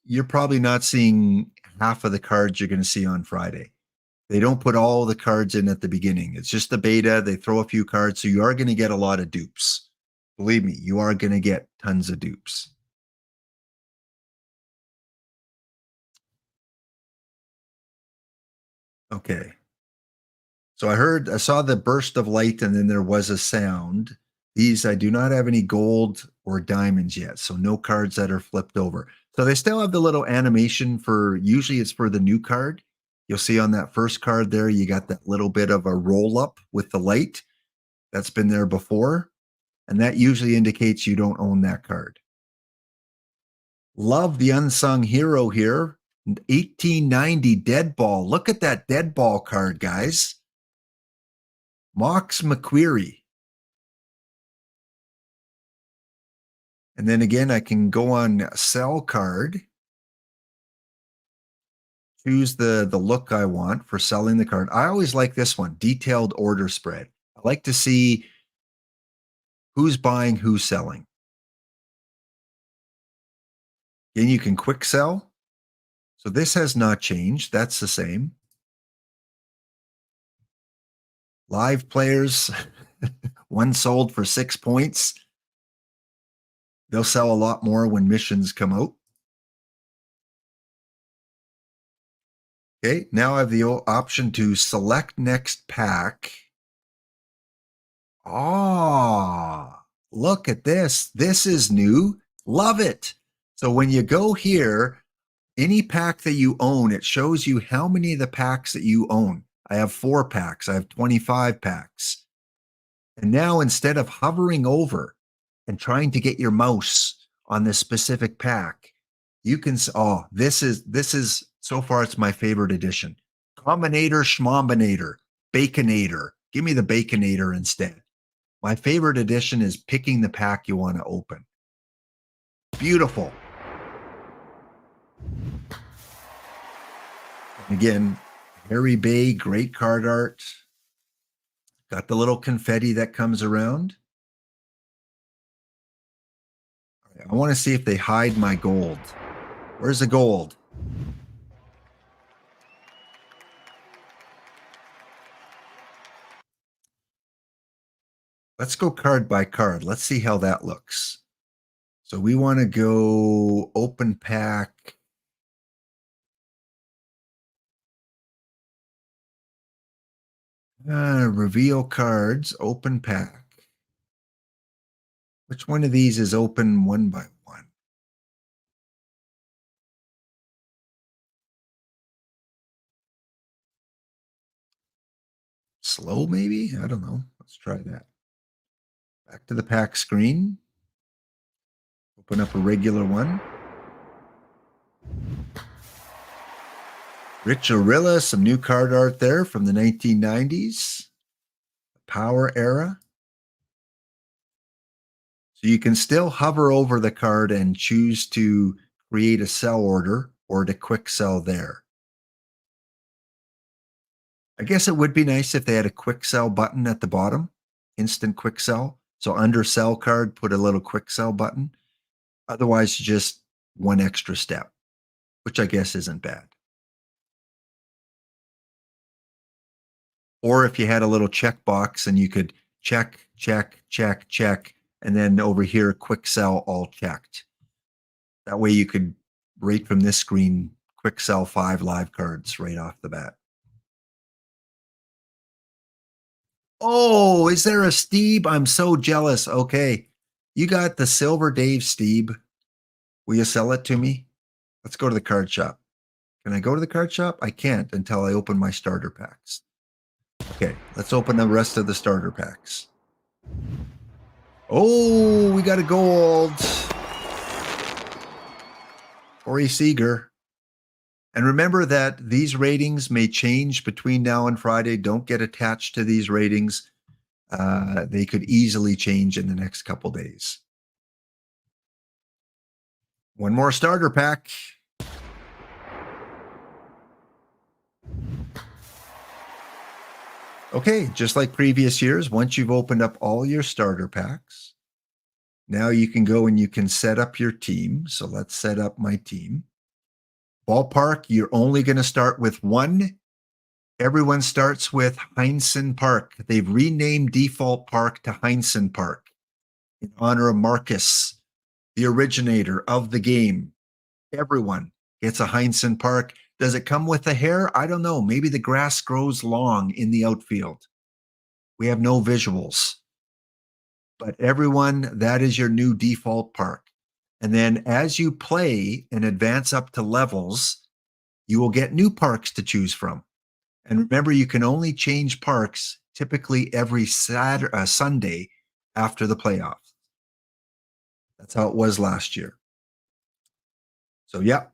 S2: you're probably not seeing half of the cards you're going to see on Friday. They don't put all the cards in at the beginning. It's just the beta. They throw a few cards, so you are going to get a lot of dupes. Believe me, you are going to get tons of dupes. Okay. So I saw the burst of light and then there was a sound. These, I do not have any gold or diamonds yet. So no cards that are flipped over. So they still have the little animation usually it's for the new card. You'll see on that first card there, you got that little bit of a roll up with the light. That's been there before. And that usually indicates you don't own that card. Love the unsung hero here. 1890 dead ball. Look at that dead ball card, guys. Mox McQueary. And then again, I can go on sell card. Choose the look I want for selling the card. I always like this one, detailed order spread. I like to see who's buying, who's selling. Then you can quick sell. So this has not changed. That's the same. Live players, one sold for 6 points. They'll sell a lot more when missions come out. Okay, now I have the option to select next pack. Ah, look at this. This is new. Love it. So when you go here, any pack that you own, it shows you how many of the packs that you own. I have 4 packs. I have 25 packs. And now instead of hovering over and trying to get your mouse on this specific pack, you can, this is, so far it's my favorite edition. Combinator, Schmombinator, Baconator. Give me the Baconator instead. My favorite edition is picking the pack you want to open. Beautiful. And again, Harry Bay, great card art. Got the little confetti that comes around. I want to see if they hide my gold. Where's the gold? Let's go card by card. Let's see how that looks. So we want to go open pack. Reveal cards, open pack. Which one of these is open one by one? Slow, maybe? I don't know. Let's try that. Back to the pack screen. Open up a regular one. Rich Orilla, some new card art there from the 1990s. Power era. So you can still hover over the card and choose to create a sell order or to quick sell there. I guess it would be nice if they had a quick sell button at the bottom, instant quick sell. So under sell card, put a little quick sell button. Otherwise, just one extra step, which I guess isn't bad. Or if you had a little checkbox and you could check, check, check, check, and then over here, quick sell all checked. That way you could, right from this screen, quick sell 5 live cards right off the bat. Oh, is there a Steve? I'm so jealous. Okay. You got the Silver Dave Steve. Will you sell it to me? Let's go to the card shop. Can I go to the card shop? I can't until I open my starter packs. Okay, let's open the rest of the starter packs. Oh, we got a gold. Corey Seager. And remember that these ratings may change between now and Friday. Don't get attached to these ratings. They could easily change in the next couple days. One more starter pack. Okay, just like previous years, once you've opened up all your starter packs, now you can go and you can set up your team. So let's set up my team. Ballpark, you're only going to start with one. Everyone starts with Heinsohn Park. They've renamed Default Park to Heinsohn Park in honor of Marcus, the originator of the game. Everyone gets a Heinsohn Park. Does it come with the hair? I don't know. Maybe the grass grows long in the outfield. We have no visuals. But everyone, that is your new default park. And then as you play and advance up to levels, you will get new parks to choose from. And remember, you can only change parks typically every Sunday after the playoffs. That's how it was last year. So, yeah,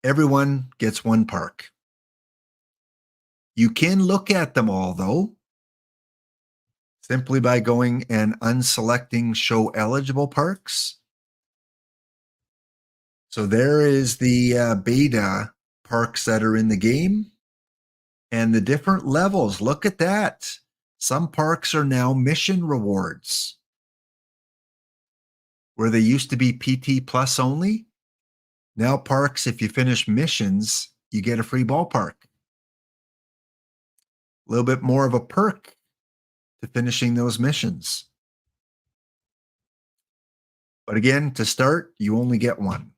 S2: everyone gets one park. You can look at them all, though, simply by going and unselecting show eligible parks. So there is the beta parks that are in the game and the different levels. Look at that. Some parks are now mission rewards. Where they used to be PT Plus only, now parks, if you finish missions, you get a free ballpark. A little bit more of a perk to finishing those missions. But again, to start, you only get one.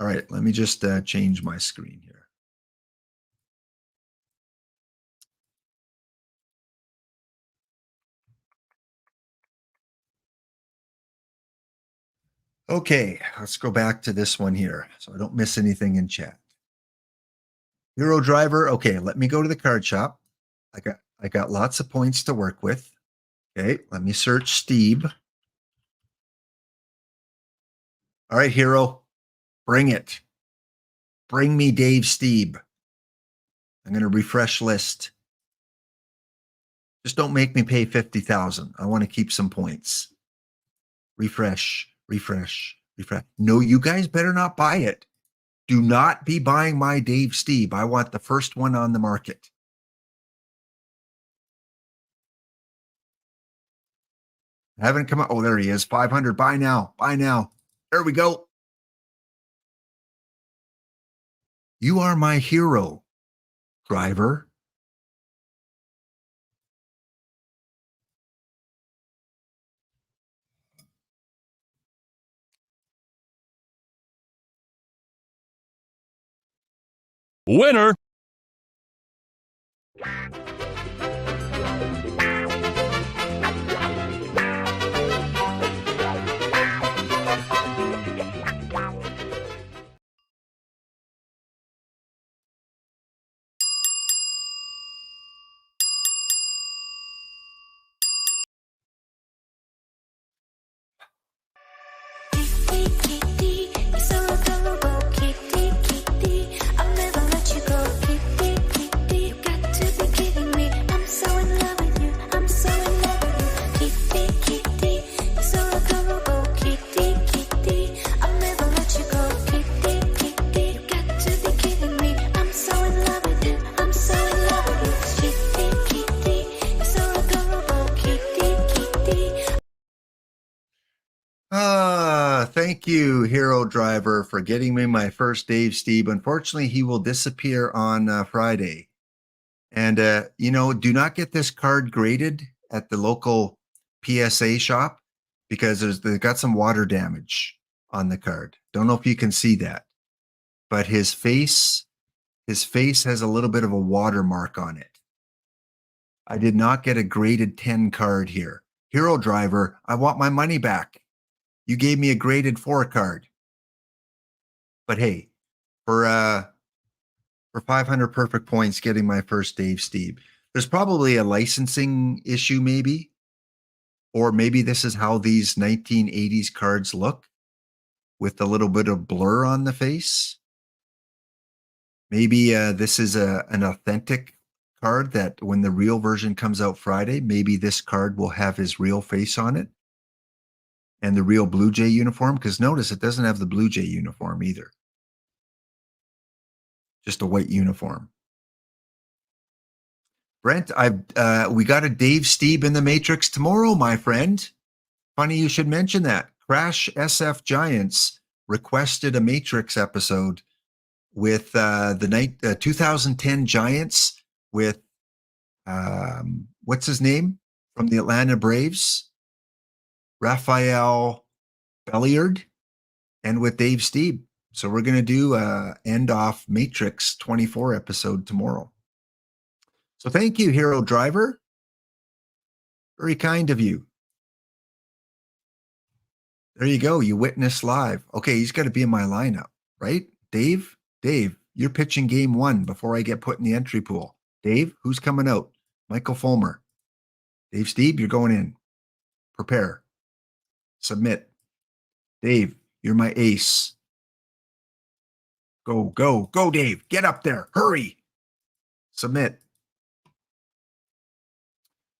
S2: All right, let me just change my screen here. Okay, let's go back to this one here so I don't miss anything in chat. Euro Driver, okay, let me go to the card shop. I got lots of points to work with. Okay, let me search Steve. All right, Hero, bring it. Bring me Dave Steve. I'm going to refresh list. Just don't make me pay 50,000. I want to keep some points. Refresh, refresh, refresh. No, you guys better not buy it. Do not be buying my Dave Steve. I want the first one on the market. I haven't come up. Oh, there he is. 500. Buy now. Buy now. There we go. You are my hero, driver.
S5: Winner!
S6: Kitty, kitty, you're so adorable. Kitty, kitty, I'll never let you go. Kitty, kitty, you got to be kidding me. I'm so in love with you. I'm so in love with you. Kitty, kitty, you're so adorable. Kitty, kitty, I'll never let you go. Kitty, kitty, you got to be kidding me. I'm so in love with you. I'm so in love with you. Kitty, kitty, you're so adorable. Kitty, kitty.
S2: Thank you, Hero Driver, for getting me my first Dave Steeb. Unfortunately, he will disappear on Friday. And, do not get this card graded at the local PSA shop because they've got some water damage on the card. Don't know if you can see that, but his face has a little bit of a watermark on it. I did not get a graded 10 card here. Hero Driver, I want my money back. You gave me a graded 4 card. But hey, for 500 perfect points, getting my first Dave Steeb. There's probably a licensing issue, maybe. Or maybe this is how these 1980s cards look with a little bit of blur on the face. Maybe this is an authentic card that when the real version comes out Friday, maybe this card will have his real face on it. And the real Blue Jay uniform, because notice it doesn't have the Blue Jay uniform either. Just a white uniform. Brent, we got a Dave Steeb in the Matrix tomorrow, my friend. Funny you should mention that. Crash SF Giants requested a Matrix episode with the 2010 Giants with what's his name from the Atlanta Braves? Raphael Belliard, and with Dave Steeb. So we're going to do end off Matrix 24 episode tomorrow. So thank you, Hero Driver. Very kind of you. There you go. You witnessed live. Okay, he's got to be in my lineup, right? Dave, you're pitching game 1 before I get put in the entry pool. Dave, who's coming out? Michael Fulmer. Dave Steeb, you're going in. Prepare. Submit. Dave, you're my ace. Go, Dave. Get up there. Hurry. Submit.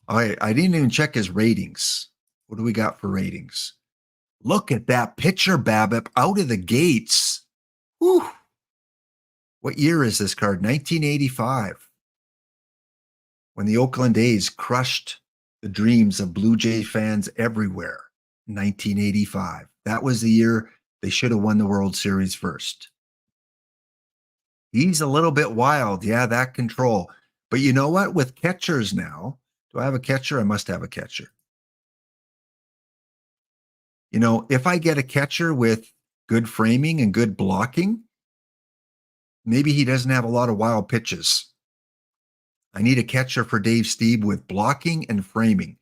S2: All right, I didn't even check his ratings. What do we got for ratings? Look at that pitcher, BABIP, out of the gates. Whew. What year is this card? 1985. When the Oakland A's crushed the dreams of Blue Jay fans everywhere. 1985. That was the year they should have won the World Series first. He's a little bit wild. Yeah, that control. But you know what? With catchers now, do I have a catcher? I must have a catcher. If I get a catcher with good framing and good blocking, maybe he doesn't have a lot of wild pitches. I need a catcher for Dave Steeb with blocking and framing.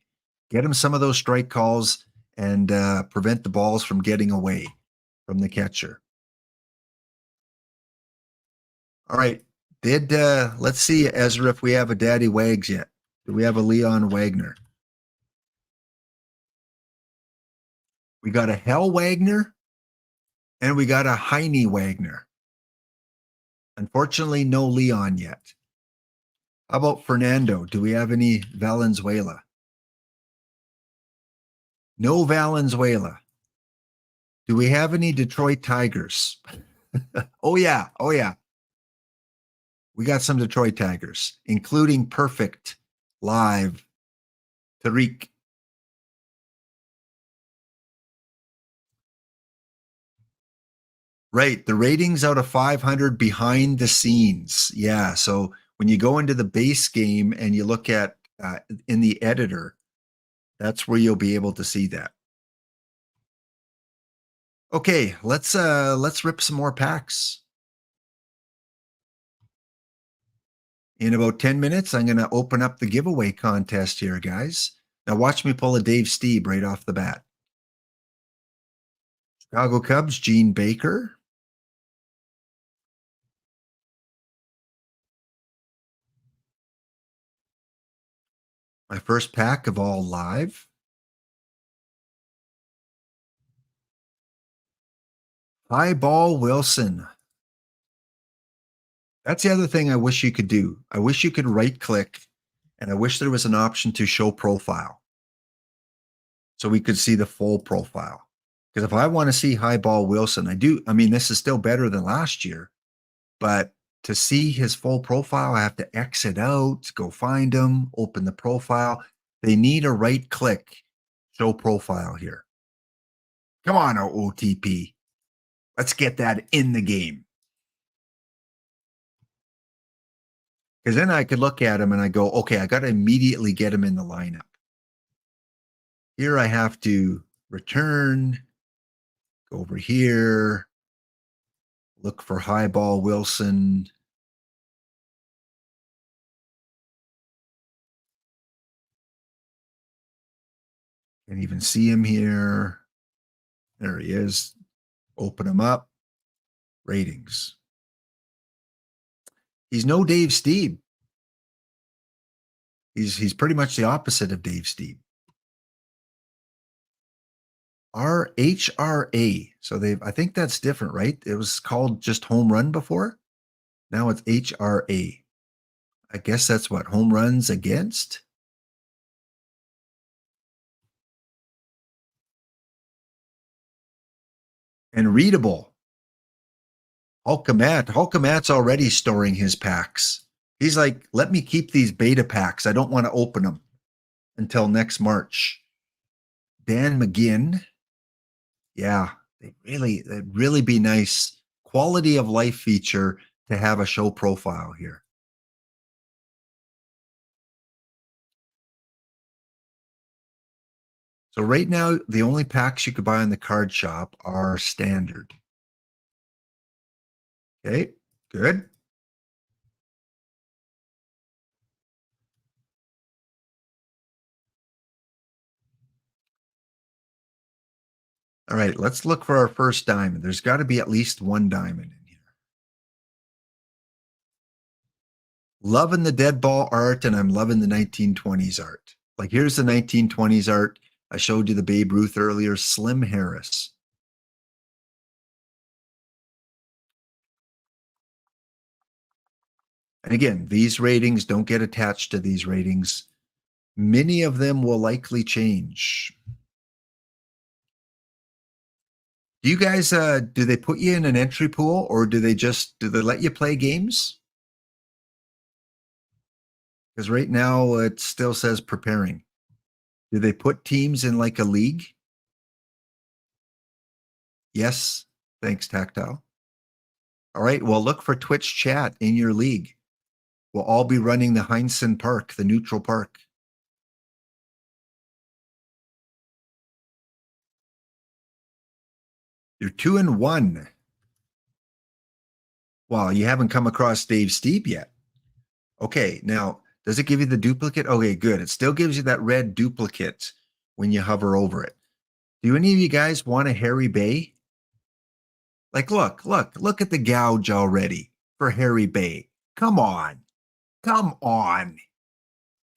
S2: Get him some of those strike calls and prevent the balls from getting away from the catcher. All right. Let's see, Ezra, if we have a Daddy Wags yet. Do we have a Leon Wagner? We got a Hell Wagner and we got a Heine Wagner. Unfortunately, no Leon yet. How about Fernando? Do we have any Valenzuela? No Valenzuela. Do we have any Detroit Tigers? Oh, yeah. We got some Detroit Tigers, including perfect live Tariq. Right. The ratings out of 500 behind the scenes. Yeah. So when you go into the base game and you look at in the editor, that's where you'll be able to see that. Okay, let's rip some more packs. In about 10 minutes, I'm going to open up the giveaway contest here, guys. Now watch me pull a Dave Stieb right off the bat. Chicago Cubs, Gene Baker. My first pack of all live. Highball Wilson. That's the other thing I wish you could do. I wish you could right click, and I wish there was an option to show profile so we could see the full profile. Because if I want to see Highball Wilson, I mean, this is still better than last year, but to see his full profile, I have to exit out, go find him, open the profile. They need a right click, show profile here. Come on, OOTP. Let's get that in the game. Because then I could look at him and I go, okay, I got to immediately get him in the lineup. Here I have to return, go over here, look for Highball Wilson. Can't even see him here. There he is. Open him up. Ratings. He's no Dave Stieb. He's pretty much the opposite of Dave Stieb. HRA. So I think that's different, right? It was called just home run before. Now it's HRA. I guess that's what home runs against. And readable. Hulkamat's already storing his packs. He's like, let me keep these beta packs. I don't want to open them until next March. Dan McGinn. Yeah, they'd really be nice. Quality of life feature to have a show profile here. So right now, the only packs you could buy in the card shop are standard. Okay, good. All right, let's look for our first diamond. There's got to be at least one diamond in here. Loving the dead ball art, and I'm loving the 1920s art. Like here's the 1920s art. I showed you the Babe Ruth earlier, Slim Harris. And again, these ratings don't get attached to these ratings. Many of them will likely change. Do you guys, do they put you in an entry pool, or do they let you play games? Because right now it still says preparing. Do they put teams in like a league? Yes. Thanks, Tactile. All right. Well, look for Twitch chat in your league. We'll all be running the Heinsohn Park, the neutral park. You're 2-1. Wow, you haven't come across Dave Stieb yet. Okay, now, does it give you the duplicate? Okay, good. It still gives you that red duplicate when you hover over it. Do any of you guys want a Harry Bay? Like, look at the gouge already for Harry Bay. Come on.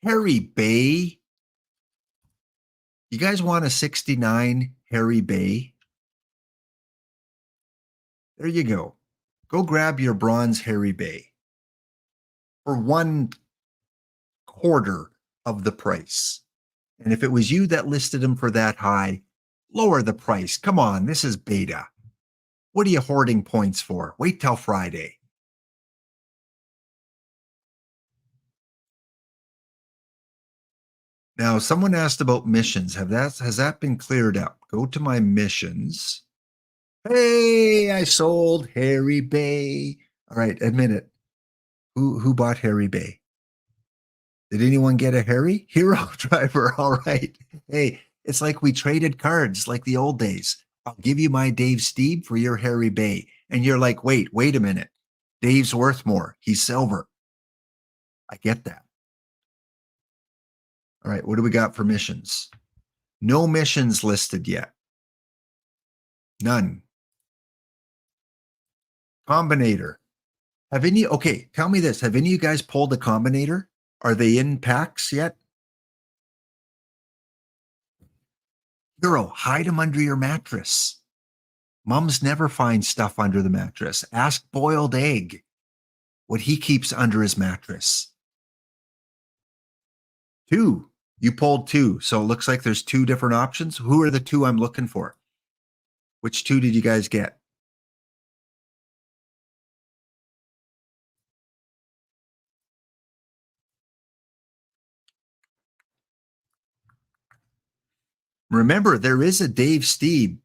S2: Harry Bay. You guys want a 69 Harry Bay? There you go. Go grab your bronze Harry Bay for 1/4 of the price. And if it was you that listed them for that high, lower the price. Come on, this is beta. What are you hoarding points for? Wait till Friday. Now, someone asked about missions. Has that been cleared up? Go to my missions. Hey, I sold Harry Bay. All right, admit it. Who bought Harry Bay? Did anyone get a Harry? Hero Driver. All right. Hey, it's like we traded cards like the old days. I'll give you my Dave Stieb for your Harry Bay. And you're like, wait a minute. Dave's worth more. He's silver. I get that. All right, what do we got for missions? No missions listed yet. None. Combinator. Okay, tell me this. Have any of you guys pulled a combinator? Are they in packs yet? Hero, hide them under your mattress. Mums never find stuff under the mattress. Ask Boiled Egg what he keeps under his mattress. 2. You pulled 2. So it looks like there's 2 different options. Who are the 2 I'm looking for? Which 2 did you guys get? Remember, there is a Dave Steeb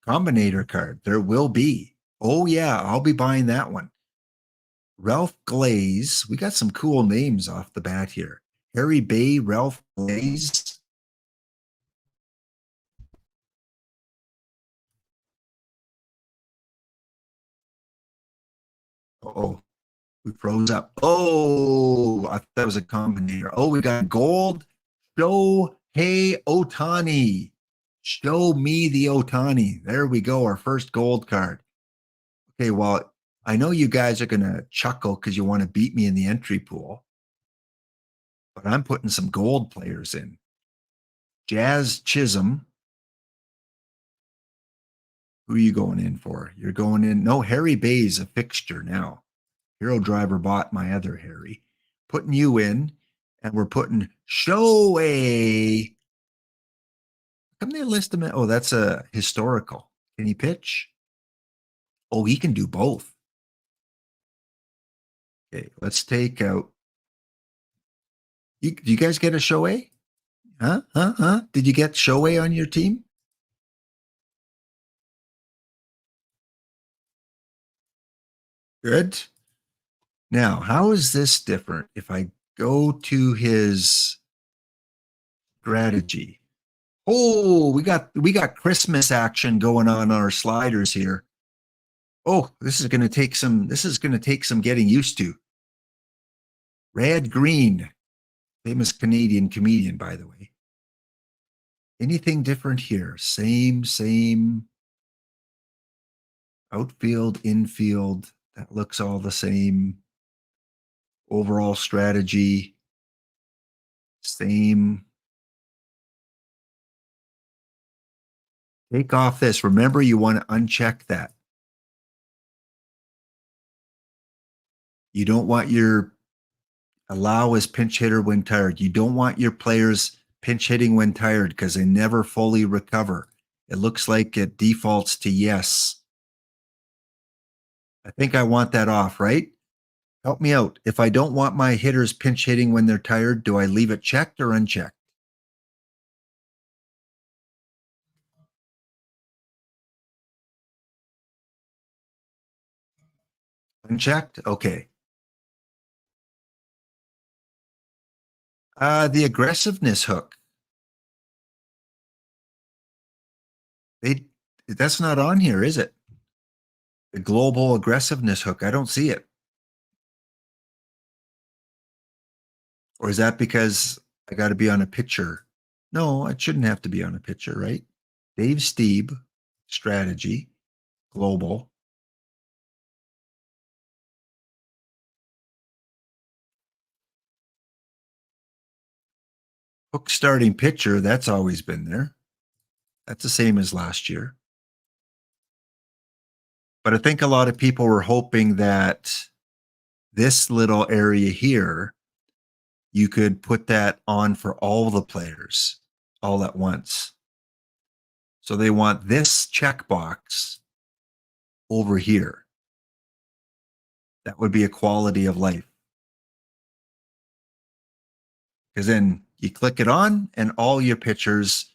S2: combinator card. There will be. Oh, yeah, I'll be buying that one. Ralph Glaze. We got some cool names off the bat here. Harry Bay, Ralph Glaze. Oh, we froze up. Oh, I thought that was a combinator. Oh, we got gold. Shohei Ohtani. Show me the Ohtani. There we go. Our first gold card. Okay, well, I know you guys are going to chuckle because you want to beat me in the entry pool, but I'm putting some gold players in. Jazz Chisholm. Who are you going in for? You're going in. No, Harry Bay's a fixture now. Hero Driver bought my other Harry. Putting you in, and we're putting Shohei. How come they list him? Oh, that's a historical. Can he pitch? Oh, he can do both. Okay, let's take out. Do you guys get a Shohei? Huh? Did you get Shohei on your team? Good. Now, how is this different? If I go to his strategy. Oh, we got Christmas action going on our sliders here. Oh, this is going to take some getting used to. Red Green, famous Canadian comedian, by the way. Anything different here? Same. Outfield, infield, that looks all the same. Overall strategy, same. Take off this. Remember, you want to uncheck that. You don't want your allow as pinch hitter when tired. You don't want your players pinch hitting when tired because they never fully recover. It looks like it defaults to yes. I think I want that off, right? Help me out. If I don't want my hitters pinch hitting when they're tired, do I leave it checked or unchecked? Unchecked? Okay. The aggressiveness hook. That's not on here, is it? The global aggressiveness hook. I don't see it. Or is that because I got to be on a pitcher? No, it shouldn't have to be on a pitcher, right? Dave Steeb, strategy, global. Hook starting pitcher, that's always been there. That's the same as last year. But I think a lot of people were hoping that this little area here, you could put that on for all the players all at once. So they want this checkbox over here. That would be a quality of life. Because then you click it on and all your pictures.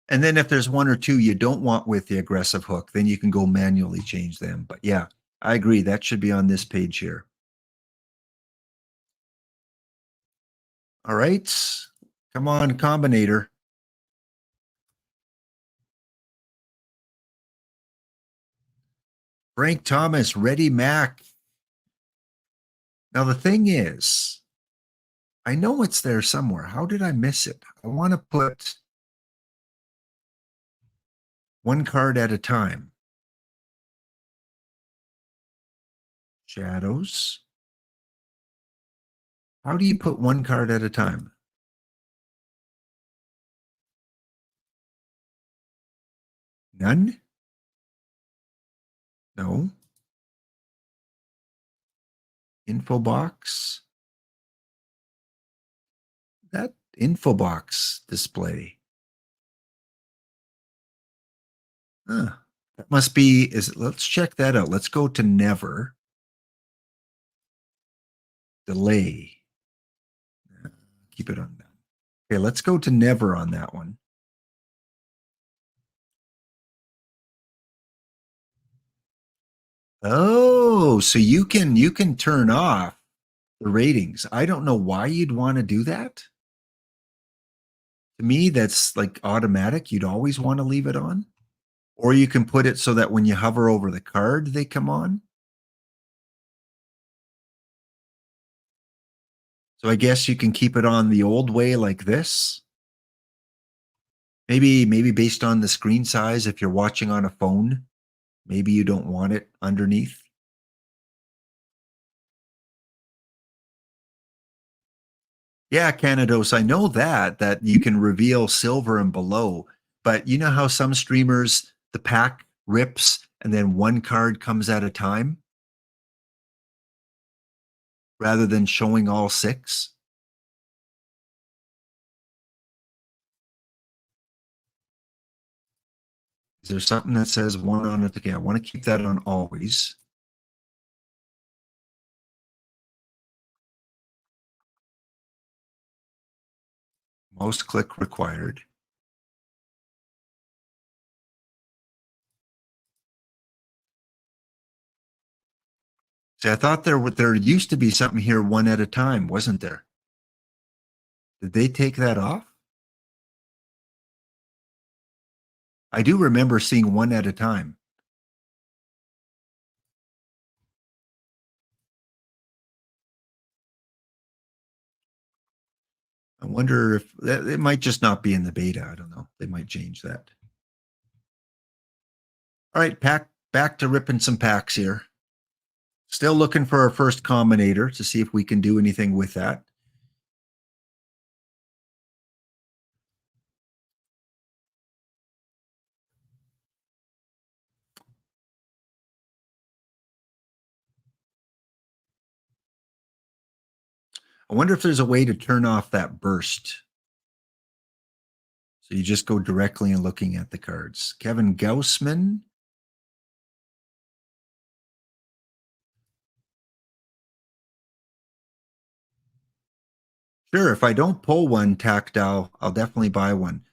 S2: And then if there's 1 or 2 you don't want with the aggressive hook, then you can go manually change them. But yeah, I agree. That should be on this page here. All right. Come on, combinator. Frank Thomas, Ready Mac. Now, the thing is, I know it's there somewhere. How did I miss it? I want to put one card at a time. Shadows. How do you put one card at a time? None? No. Info box. That info box display. Huh. That must be, let's check that out. Let's go to never. Delay. Keep it on that. Okay, let's go to never on that one. Oh, so you can turn off the ratings. I don't know why you'd want to do that. To me, that's like automatic. You'd always want to leave it on. Or you can put it so that when you hover over the card, they come on. So I guess you can keep it on the old way like this. Maybe based on the screen size, if you're watching on a phone, maybe you don't want it underneath. Yeah, Canados, I know that you can reveal silver and below, but you know how some streamers, the pack rips and then one card comes at a time rather than showing all 6? Is there something that says one on it? Okay, I want to keep that on always. Most click required. See, I thought there used to be something here one at a time, wasn't there? Did they take that off? I do remember seeing one at a time. I wonder if it might just not be in the beta. I don't know. They might change that. All right, back to ripping some packs here. Still looking for our first combinator to see if we can do anything with that. I wonder if there's a way to turn off that burst. So you just go directly and looking at the cards. Kevin Gaussman. Sure, if I don't pull one tactile, I'll definitely buy one.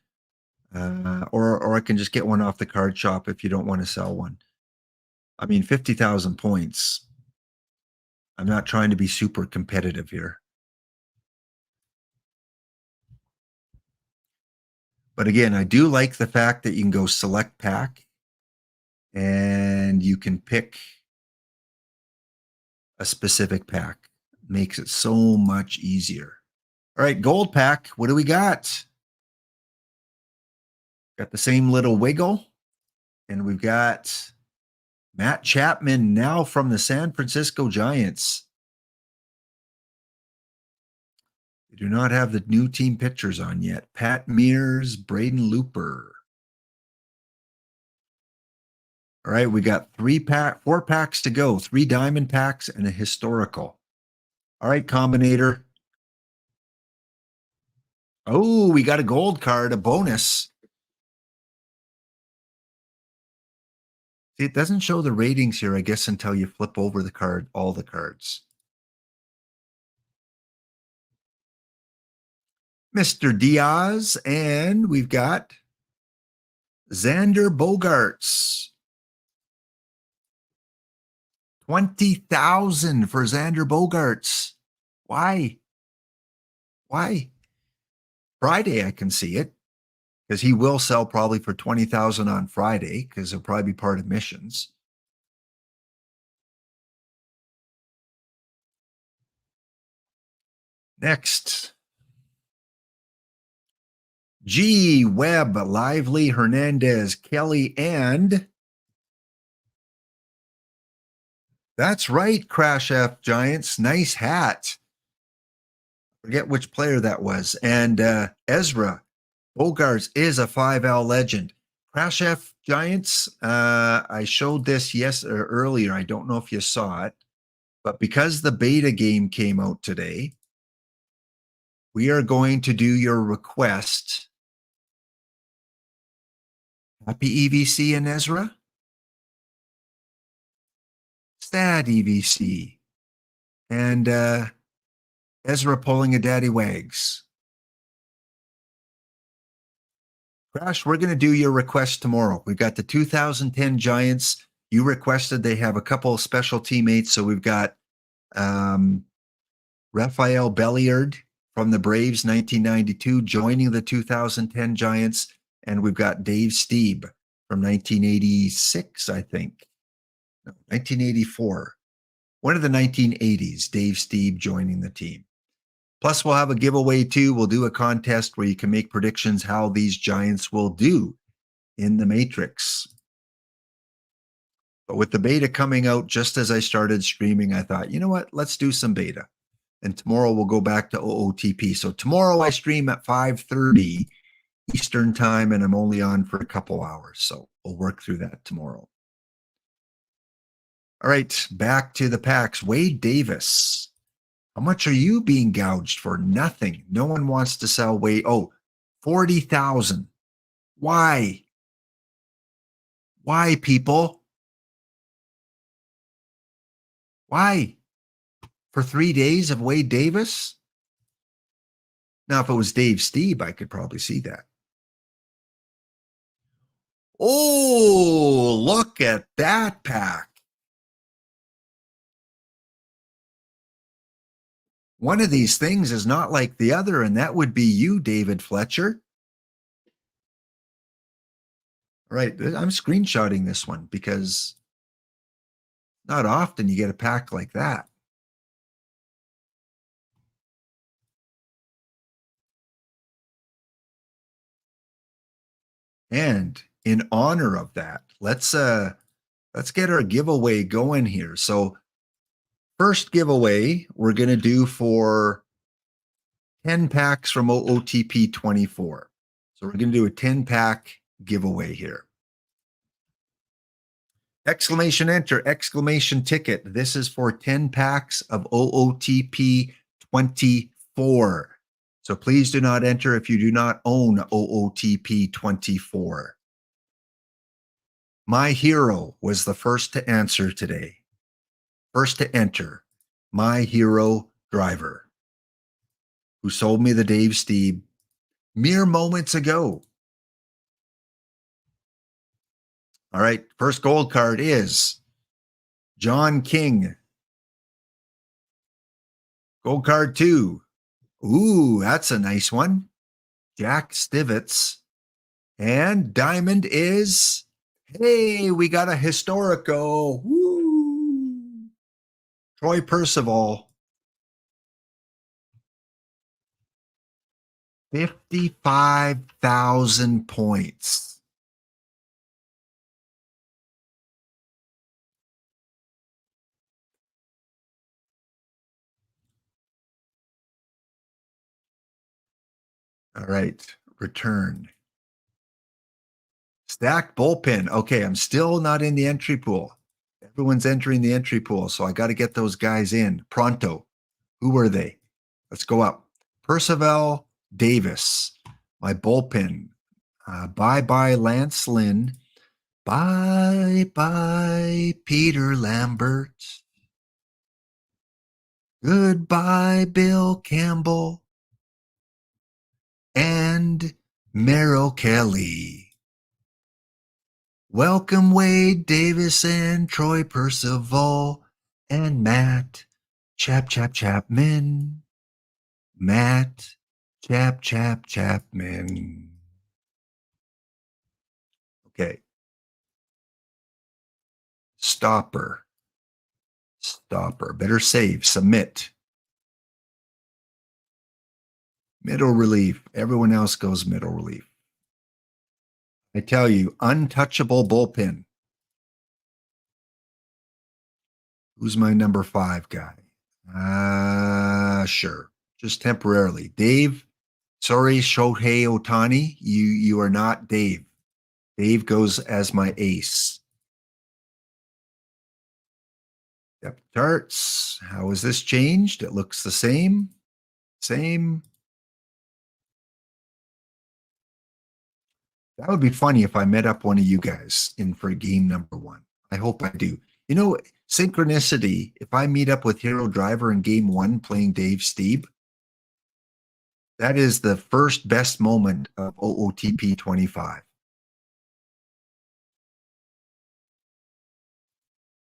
S2: Or I can just get one off the card shop if you don't want to sell one. I mean, 50,000 points. I'm not trying to be super competitive here. But again, I do like the fact that you can go select pack and you can pick a specific pack. Makes it so much easier. All right, gold pack. What do we got? Got the same little wiggle. And we've got Matt Chapman now from the San Francisco Giants. They do not have the new team pictures on yet. Pat Mears, Braden Looper. All right, we got 4 packs to go. 3 diamond packs and a historical. All right, combinator. Oh, we got a gold card, a bonus. See, it doesn't show the ratings here, I guess, until you flip over the card, all the cards. Mr. Diaz, and we've got Xander Bogaerts. 20,000 for Xander Bogaerts. Why? Friday, I can see it because he will sell probably for 20,000 on Friday because he'll probably be part of missions. Next. G. Webb, Lively, Hernandez, Kelly, and that's right, Crash F Giants. Nice hat. Forget which player that was. And Ezra Bogarts is a 5L legend. Crash F Giants, I showed this earlier. I don't know if you saw it, but because the beta game came out today, we are going to do your request. Happy EVC and Ezra? Sad EVC. And Ezra pulling a daddy wags. Crash, we're going to do your request tomorrow. We've got the 2010 Giants. You requested they have a couple of special teammates. So we've got Raphael Belliard from the Braves, 1992, joining the 2010 Giants. And we've got Dave Stieb from 1986, I think. No, 1984. One of the 1980s, Dave Stieb joining the team. Plus, we'll have a giveaway too. We'll do a contest where you can make predictions how these Giants will do in the Matrix. But with the beta coming out just as I started streaming, I thought, you know what? Let's do some beta. And tomorrow we'll go back to OOTP. So tomorrow I stream at 5:30 Eastern time, and I'm only on for a couple hours. So we'll work through that tomorrow. All right, back to the packs. Wade Davis. How much are you being gouged for? Nothing. No one wants to sell Wade. Oh, 40,000. Why? Why, people? Why? For 3 days of Wade Davis? Now, if it was Dave Stieb, I could probably see that. Oh, look at that pack. One of these things is not like the other, and that would be you, David Fletcher. All right, I'm screenshotting this one because not often you get a pack like that. And in honor of that, let's get our giveaway going here. So first giveaway we're going to do for 10 packs from OOTP 24. So we're going to do a 10-pack giveaway here. Exclamation enter, exclamation ticket. This is for 10 packs of OOTP 24. So please do not enter if you do not own OOTP 24. My hero was the first to answer today. First to enter. My hero driver, who sold me the Dave Stieb mere moments ago. All right, first gold card is John King. Gold card 2. Ooh, that's a nice one. Jack Stivitz. And diamond is, hey, we got a historico. Woo! Troy Percival. 55,000 points. All right, return. Stacked bullpen. Okay, I'm still not in the entry pool. Everyone's entering the entry pool, so I got to get those guys in pronto. Who were they? Let's go up. Percival Davis, my bullpen. Bye-bye Lance Lynn. Bye-bye Peter Lambert. Goodbye Bill Campbell. And Merrill Kelly. Welcome Wade Davis and Troy Percival and Matt Chapman. Matt Chapman. Okay. Stopper. Better save. Submit. Middle relief. Everyone else goes middle relief. I tell you, untouchable bullpen. Who's my number 5 guy? Sure. Just temporarily. Dave. Sorry, Shohei Ohtani. You are not Dave. Dave goes as my ace. Depth charts. How has this changed? It looks the same. Same. That would be funny if I met up one of you guys in for game number 1. I hope I do. You know, synchronicity, if I meet up with Hero Driver in game 1 playing Dave Steeb, that is the first best moment of OOTP 25.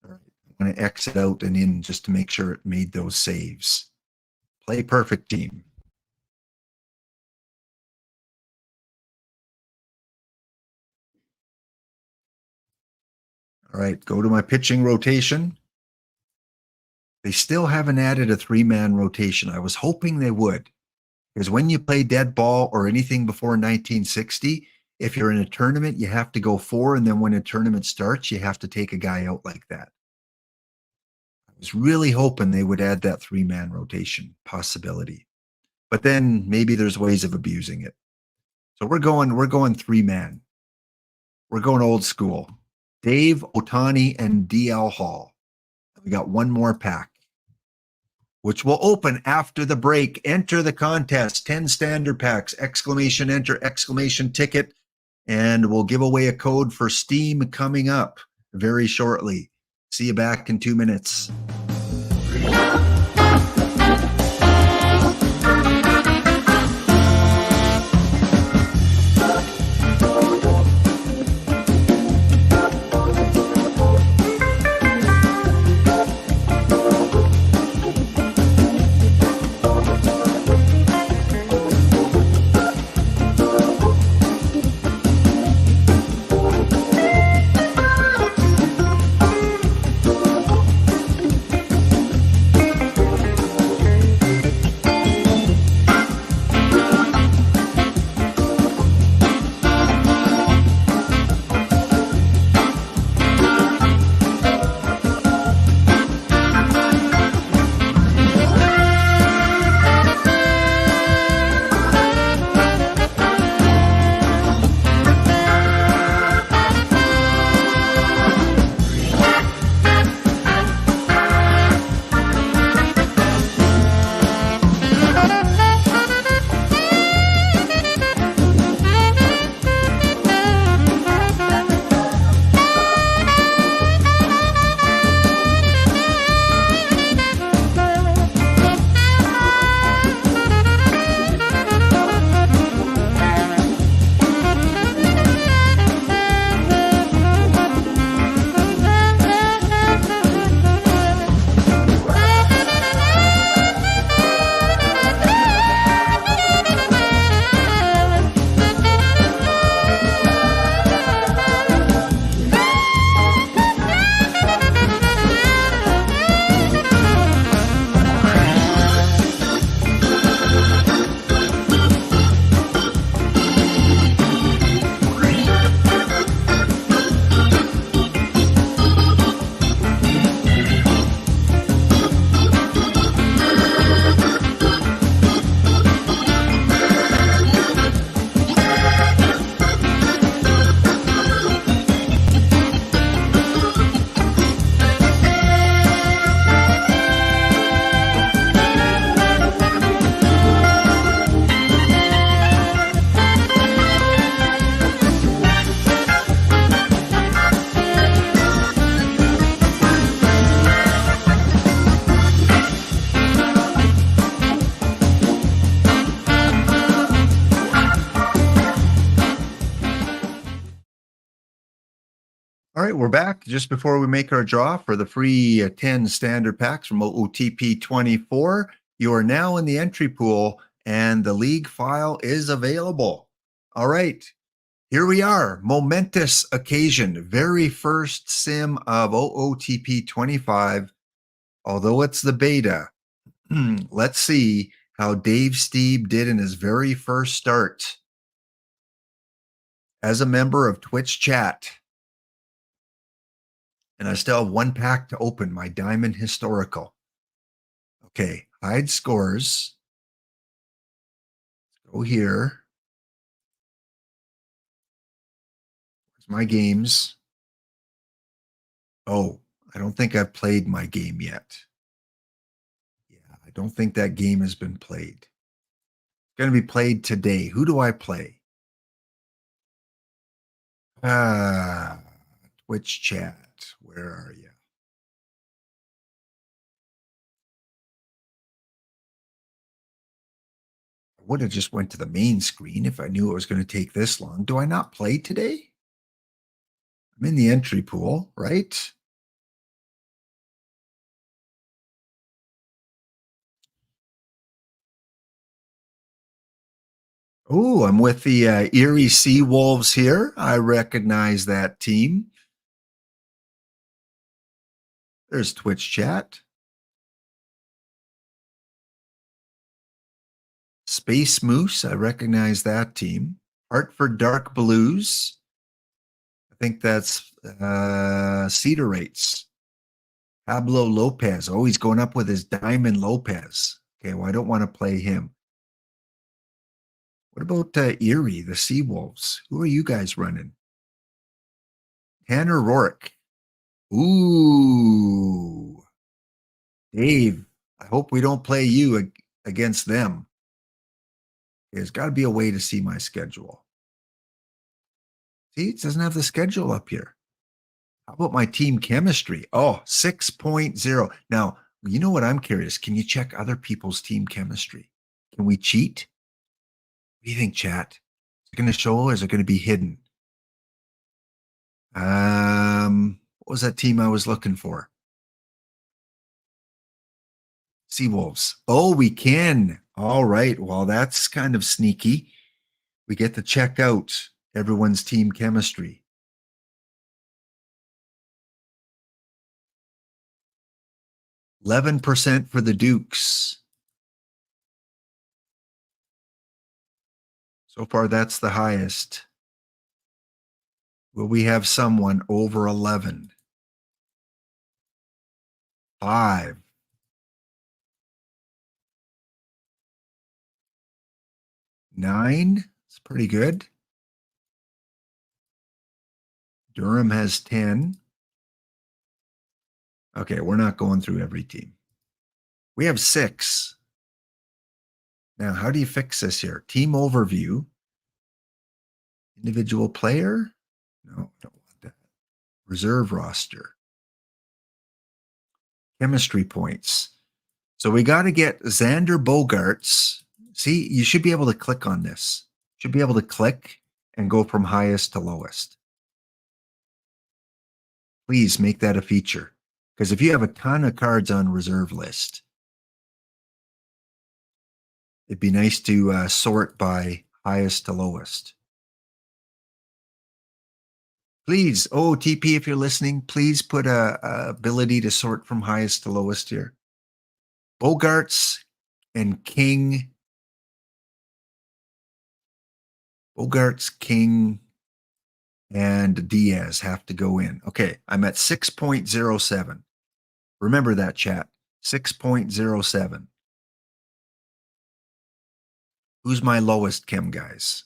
S2: All right, I'm going to exit out and in just to make sure it made those saves. Play perfect team. All right, go to my pitching rotation. They still haven't added a 3-man rotation. I was hoping they would. Because when you play dead ball or anything before 1960, if you're in a tournament, you have to go 4, and then when a tournament starts, you have to take a guy out like that. I was really hoping they would add that 3-man rotation possibility. But then maybe there's ways of abusing it. So we're going 3-man. We're going old school. Dave, Ohtani, and DL Hall. We got one more pack, which will open after the break. Enter the contest, 10 standard packs, exclamation enter, exclamation ticket, and we'll give away a code for Steam coming up very shortly. See you back in 2 minutes. All right, we're back just before we make our draw for the free 10 standard packs from OOTP 24. You are now in the entry pool and the league file is available. All right, here we are. Momentous occasion. Very first sim of OOTP 25. Although it's the beta, let's see how Dave Steeb did in his very first start as a member of Twitch chat. And I still have one pack to open, my Diamond Historical. Okay, hide scores. Let's go here. Where's my games? Oh, I don't think I've played my game yet. Yeah, I don't think that game has been played. It's going to be played today. Who do I play? Twitch chat. Where are you? I would have just went to the main screen if I knew it was going to take this long. Do I not play today? I'm in the entry pool, right? Oh, I'm with the Erie Sea Wolves here. I recognize that team. There's Twitch chat. Space Moose, I recognize that team. Hartford Dark Blues. I think that's Cedar Rates. Pablo Lopez. Oh, he's going up with his Diamond Lopez. Okay, well, I don't want to play him. What about Erie, the Seawolves? Who are you guys running? Tanner Rourke. Ooh. Dave, I hope we don't play you against them. There's got to be a way to see my schedule. See, it doesn't have the schedule up here. How about my team chemistry? Oh, 6.0. Now, you know what I'm curious? Can you check other people's team chemistry? Can we cheat? What do you think, chat? Is it going to show or is it going to be hidden? What was that team I was looking for? Seawolves. Oh, we can. All right. Well, that's kind of sneaky. We get to check out everyone's team chemistry. 11% for the Dukes. So far, that's the highest. Will we have someone over 11? 5. 9. It's pretty good. Durham has 10. Okay, we're not going through every team. We have 6. Now, how do you fix this here? Team overview. Individual player? No, I don't want that. Reserve roster. Chemistry points. So we got to get Xander Bogaerts. See, you should be able to click on this. Should be able to click and go from highest to lowest. Please make that a feature. Because if you have a ton of cards on reserve list, it'd be nice to sort by highest to lowest. Please, OOTP, if you're listening, please put a ability to sort from highest to lowest here. Bogaerts and King. Bogaerts, King, and Diaz have to go in. Okay, I'm at 6.07. Remember that, chat. 6.07. Who's my lowest chem, guys?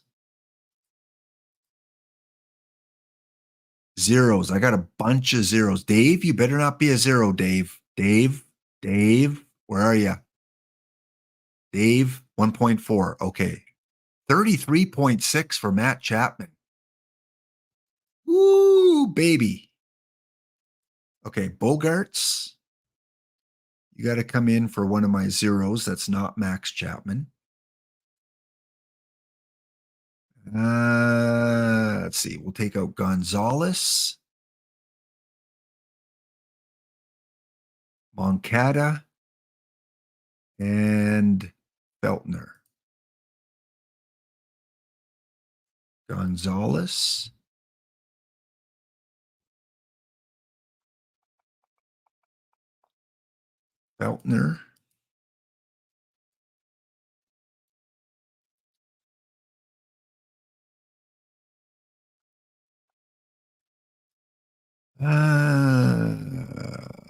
S2: Zeros. I got a bunch of zeros. Dave, you better not be a zero, Dave. Dave, where are you? Dave, 1.4. Okay. 33.6 for Matt Chapman. Woo, baby. Okay, Bogaerts. You got to come in for one of my zeros. That's not Max Chapman. Let's see. We'll take out Gonzalez, Moncada, and Feltner. Gonzalez. Feltner.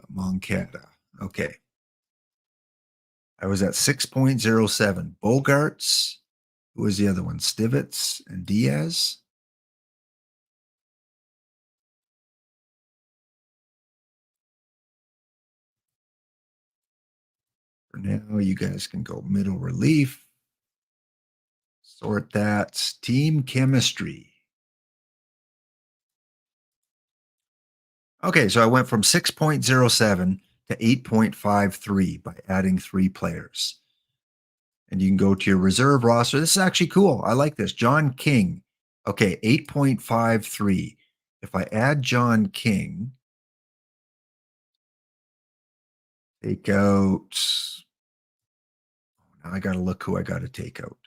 S2: Moncada. Okay. I was at 6.07. Bogarts. Who was the other one? Stivitz and Diaz. For now, you guys can go middle relief. Sort that. Team chemistry. Okay, so I went from 6.07 to 8.53 by adding 3 players. And you can go to your reserve roster. This is actually cool. I like this. John King. Okay, 8.53. If I add John King, take out. Now I got to look who I got to take out.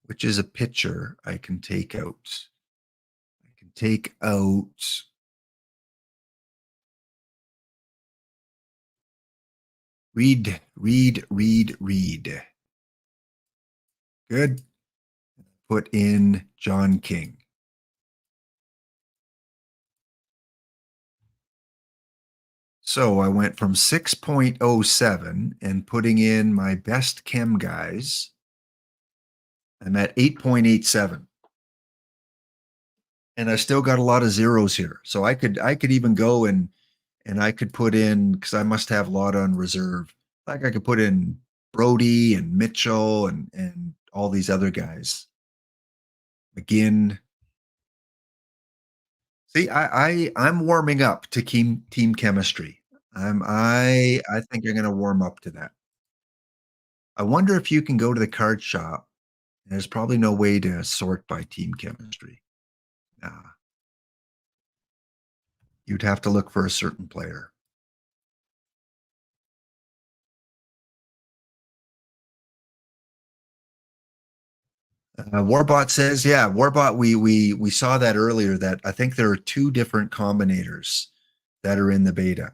S2: Which is a pitcher I can take out. I can take out. Read. Good. Put in John King. So I went from 6.07 and putting in my best chem guys. I'm at 8.87. And I still got a lot of zeros here. So I could even go and I could put in, because I must have a lot on reserve. Like I could put in Brody and Mitchell and all these other guys. McGinn. See, I'm warming up to team chemistry. I think I'm gonna warm up to that. I wonder if you can go to the card shop. There's probably no way to sort by team chemistry. Nah. You'd have to look for a certain player. Warbot says, yeah, Warbot, we saw that earlier, that I think there are 2 different combinators that are in the beta.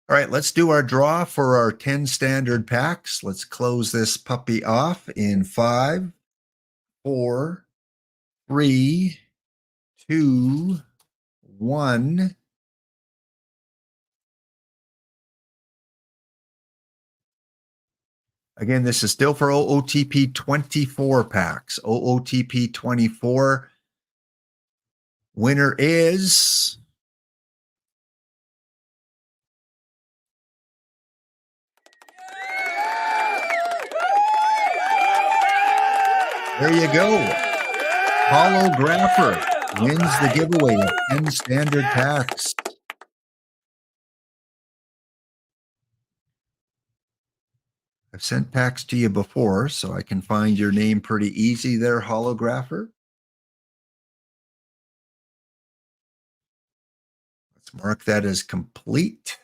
S2: All right, let's do our draw for our 10 standard packs. Let's close this puppy off in 5, 4, 3, 2, 1. Again, this is still for OOTP 24 packs. OOTP 24. Winner is there you go. Holographer wins the giveaway of 10 standard packs. I've sent packs to you before, so I can find your name pretty easy there, Holographer. Let's mark that as complete.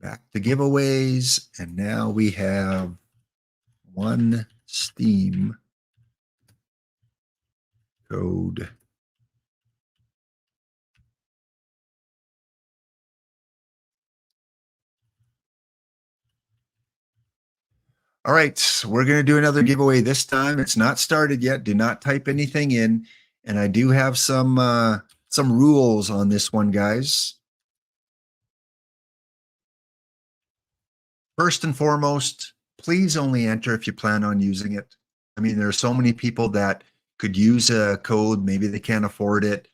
S2: Back to giveaways, and now we have 1 Steam code. All right, we're going to do another giveaway this time. It's not started yet. Do not type anything in. And I do have some rules on this one, guys. First and foremost, please only enter if you plan on using it. I mean, there are so many people that could use a code. Maybe they can't afford it.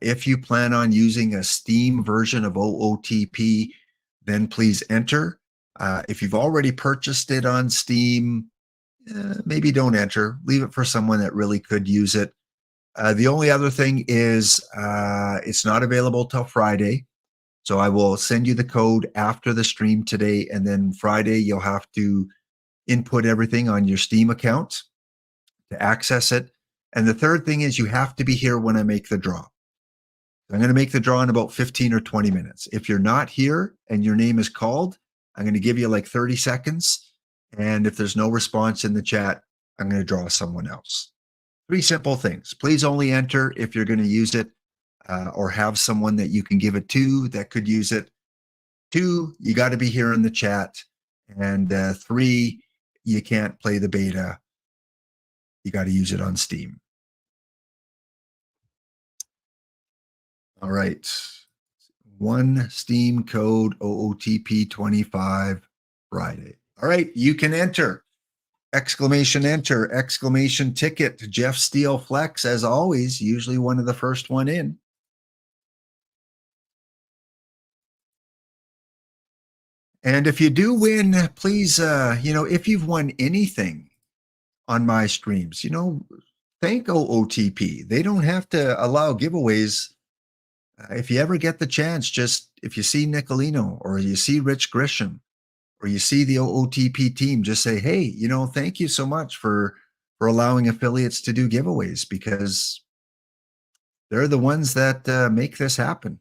S2: If you plan on using a Steam version of OOTP, then please enter. If you've already purchased it on Steam, maybe don't enter. Leave it for someone that really could use it. The only other thing is it's not available till Friday. So I will send you the code after the stream today, and then Friday you'll have to input everything on your Steam account to access it. And the third thing is you have to be here when I make the draw. I'm going to make the draw in about 15 or 20 minutes. If you're not here and your name is called, I'm going to give you like 30 seconds. And if there's no response in the chat, I'm going to draw someone else. 3 simple things. Please only enter if you're going to use it, or have someone that you can give it to that could use it. 2, you got to be here in the chat. And 3, you can't play the beta. You got to use it on Steam. All right. One Steam code OOTP 25 Friday. All right. You can enter. Enter, exclamation ticket, Jeff Steele Flex, as always, usually one of the first one in. And if you do win, please, if you've won anything on my streams, thank OOTP. They don't have to allow giveaways. If you ever get the chance, just if you see Nicolino or you see Rich Grisham or you see the OOTP team, just say, hey, thank you so much for allowing affiliates to do giveaways, because they're the ones that make this happen.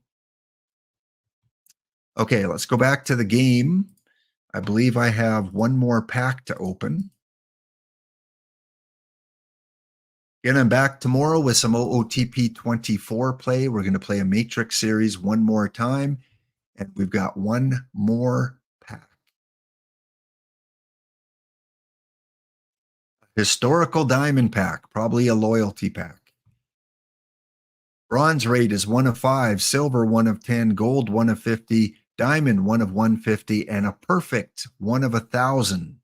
S2: Okay, let's go back to the game. I believe I have one more pack to open. Again, I'm back tomorrow with some OOTP 24 play. We're going to play a Matrix series one more time, and we've got one more pack. Historical Diamond Pack, probably a loyalty pack. Bronze rate is 1 of 5, silver 1 of 10, gold 1 of 50, diamond 1 of 150, and a perfect 1 of 1,000.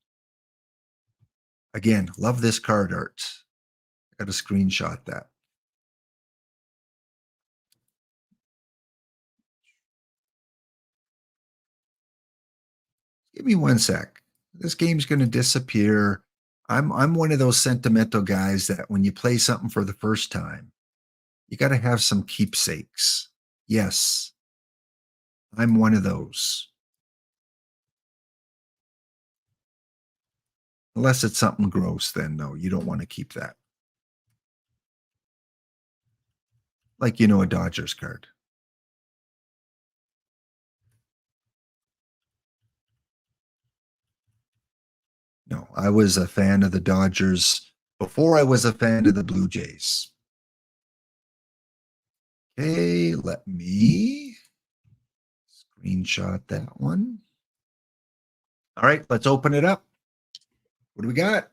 S2: Again, love this card art. Got to screenshot that. Give me one sec. This game's going to disappear. I'm one of those sentimental guys that when you play something for the first time, you got to have some keepsakes. Yes, I'm one of those. Unless it's something gross, then no, you don't want to keep that. Like, a Dodgers card. No, I was a fan of the Dodgers before I was a fan of the Blue Jays. Okay, let me screenshot that one. All right, let's open it up. What do we got?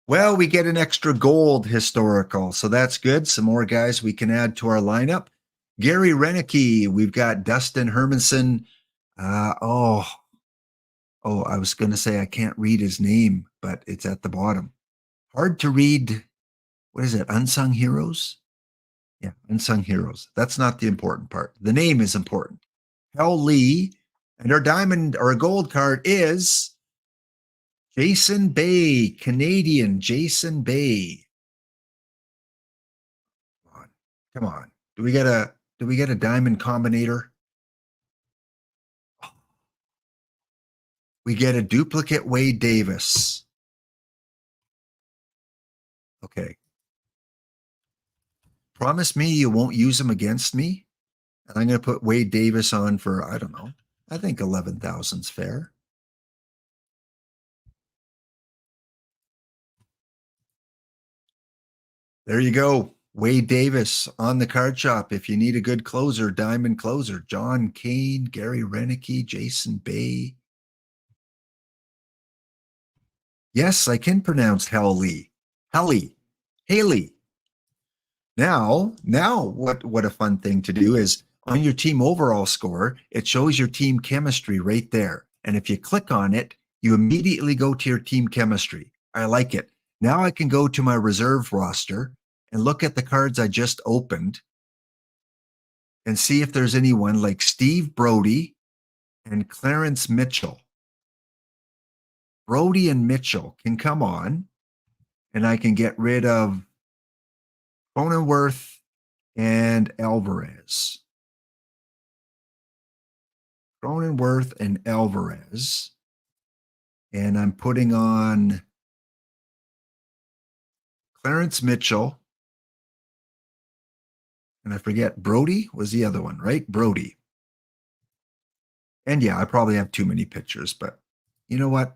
S2: Well, we get an extra gold historical, so that's good. Some more guys we can add to our lineup. Gary Renicky, we've got Dustin Hermanson. I was going to say I can't read his name, but it's at the bottom. Hard to read. What is it? Unsung Heroes? Yeah, Unsung Heroes. That's not the important part. The name is important. Hal Lee. And our diamond or gold card is Jason Bay, Canadian Jason Bay. Come on. Do we get a diamond combinator? We get a duplicate Wade Davis. Okay. Promise me you won't use him against me. And I'm going to put Wade Davis on for, I don't know. I think 11,000's fair. There you go. Wade Davis on the card shop. If you need a good closer, diamond closer, John Kane, Gary Renicky, Jason Bay. Yes, I can pronounce Haley. Haley. Now, what a fun thing to do is on your team overall score, it shows your team chemistry right there. And if you click on it, you immediately go to your team chemistry. I like it. Now I can go to my reserve roster and look at the cards I just opened and see if there's anyone like Steve Brody and Clarence Mitchell. Brody and Mitchell can come on, and I can get rid of Cronenworth and Alvarez. Cronenworth and Alvarez. And I'm putting on Clarence Mitchell. And I forget, Brody was the other one, right? Brody. And yeah, I probably have too many pictures, but you know what?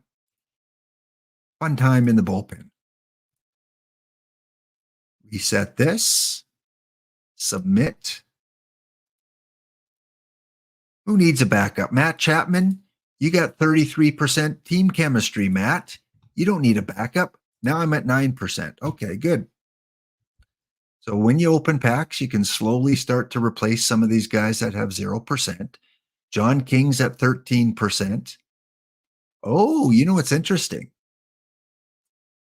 S2: Fun time in the bullpen. Reset this. Submit. Who needs a backup? Matt Chapman, you got 33% team chemistry, Matt. You don't need a backup. Now I'm at 9%. Okay, good. So when you open packs, you can slowly start to replace some of these guys that have 0%. John King's at 13%. Oh, you know what's interesting?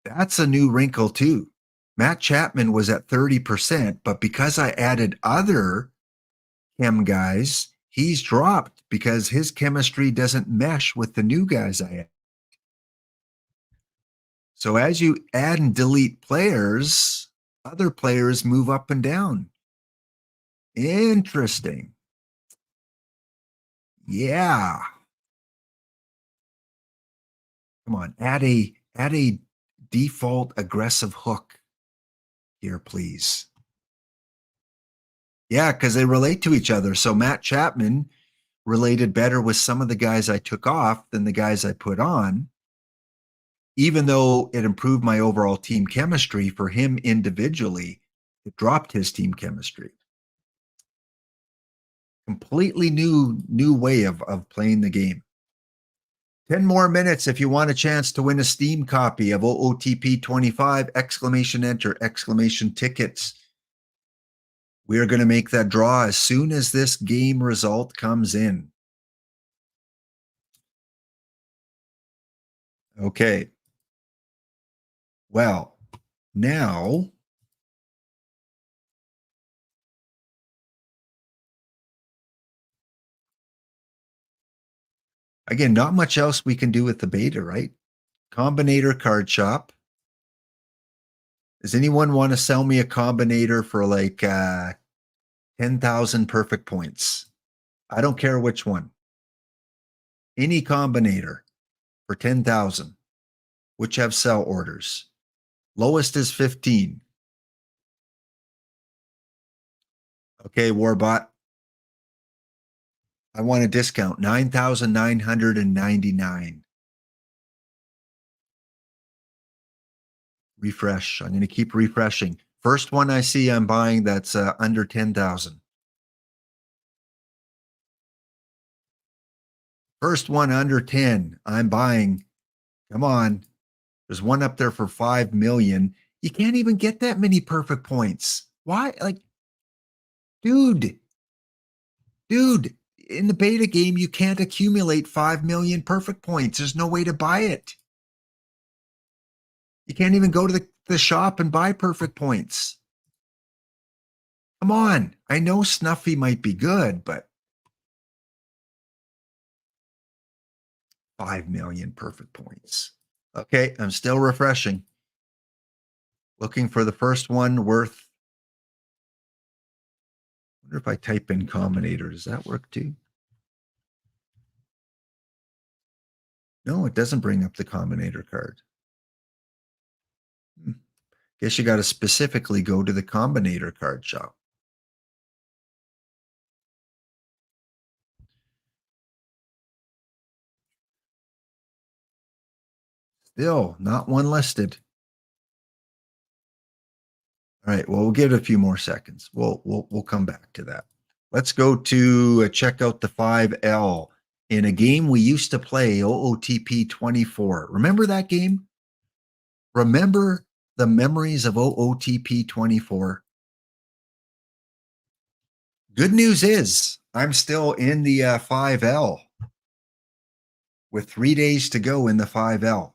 S2: That's a new wrinkle too. Matt Chapman was at 30%, but because I added other chem guys, he's dropped because his chemistry doesn't mesh with the new guys I add. So as you add and delete players, other players move up and down. Interesting. Yeah. Come on, add a default aggressive hook here, please. Yeah, because they relate to each other. So Matt Chapman related better with some of the guys I took off than the guys I put on, even though it improved my overall team chemistry for him individually. It dropped his team chemistry. Completely new way of playing the game. 10 more minutes if you want a chance to win a Steam copy of OOTP 25, !enter, tickets. We are going to make that draw as soon as this game result comes in. Okay. Well, now again, not much else we can do with the beta, right? Combinator card shop. Does anyone want to sell me a combinator for like 10,000 perfect points? I don't care which one. Any combinator for 10,000, which have sell orders. Lowest is 15. Okay, Warbot. I want a discount, 9,999. Refresh. I'm going to keep refreshing. First one I see I'm buying that's under 10,000. First one under 10, I'm buying. Come on. There's one up there for 5 million. You can't even get that many perfect points. Why? Like, dude, in the beta game, you can't accumulate 5 million perfect points. There's no way to buy it. You can't even go to the shop and buy perfect points. Come on. I know Snuffy might be good, but 5 million perfect points. Okay, I'm still refreshing. Looking for the first one worth. I wonder if I type in combinator, does that work too? No, it doesn't bring up the combinator card. Guess you got to specifically go to the combinator card shop. Still not one listed. All right, well, we'll give it a few more seconds. We'll come back to that. Let's go to check out the 5L in a game we used to play, OOTP 24. Remember that game? Remember the memories of OOTP 24? Good news is I'm still in the 5L with 3 days to go in the 5L.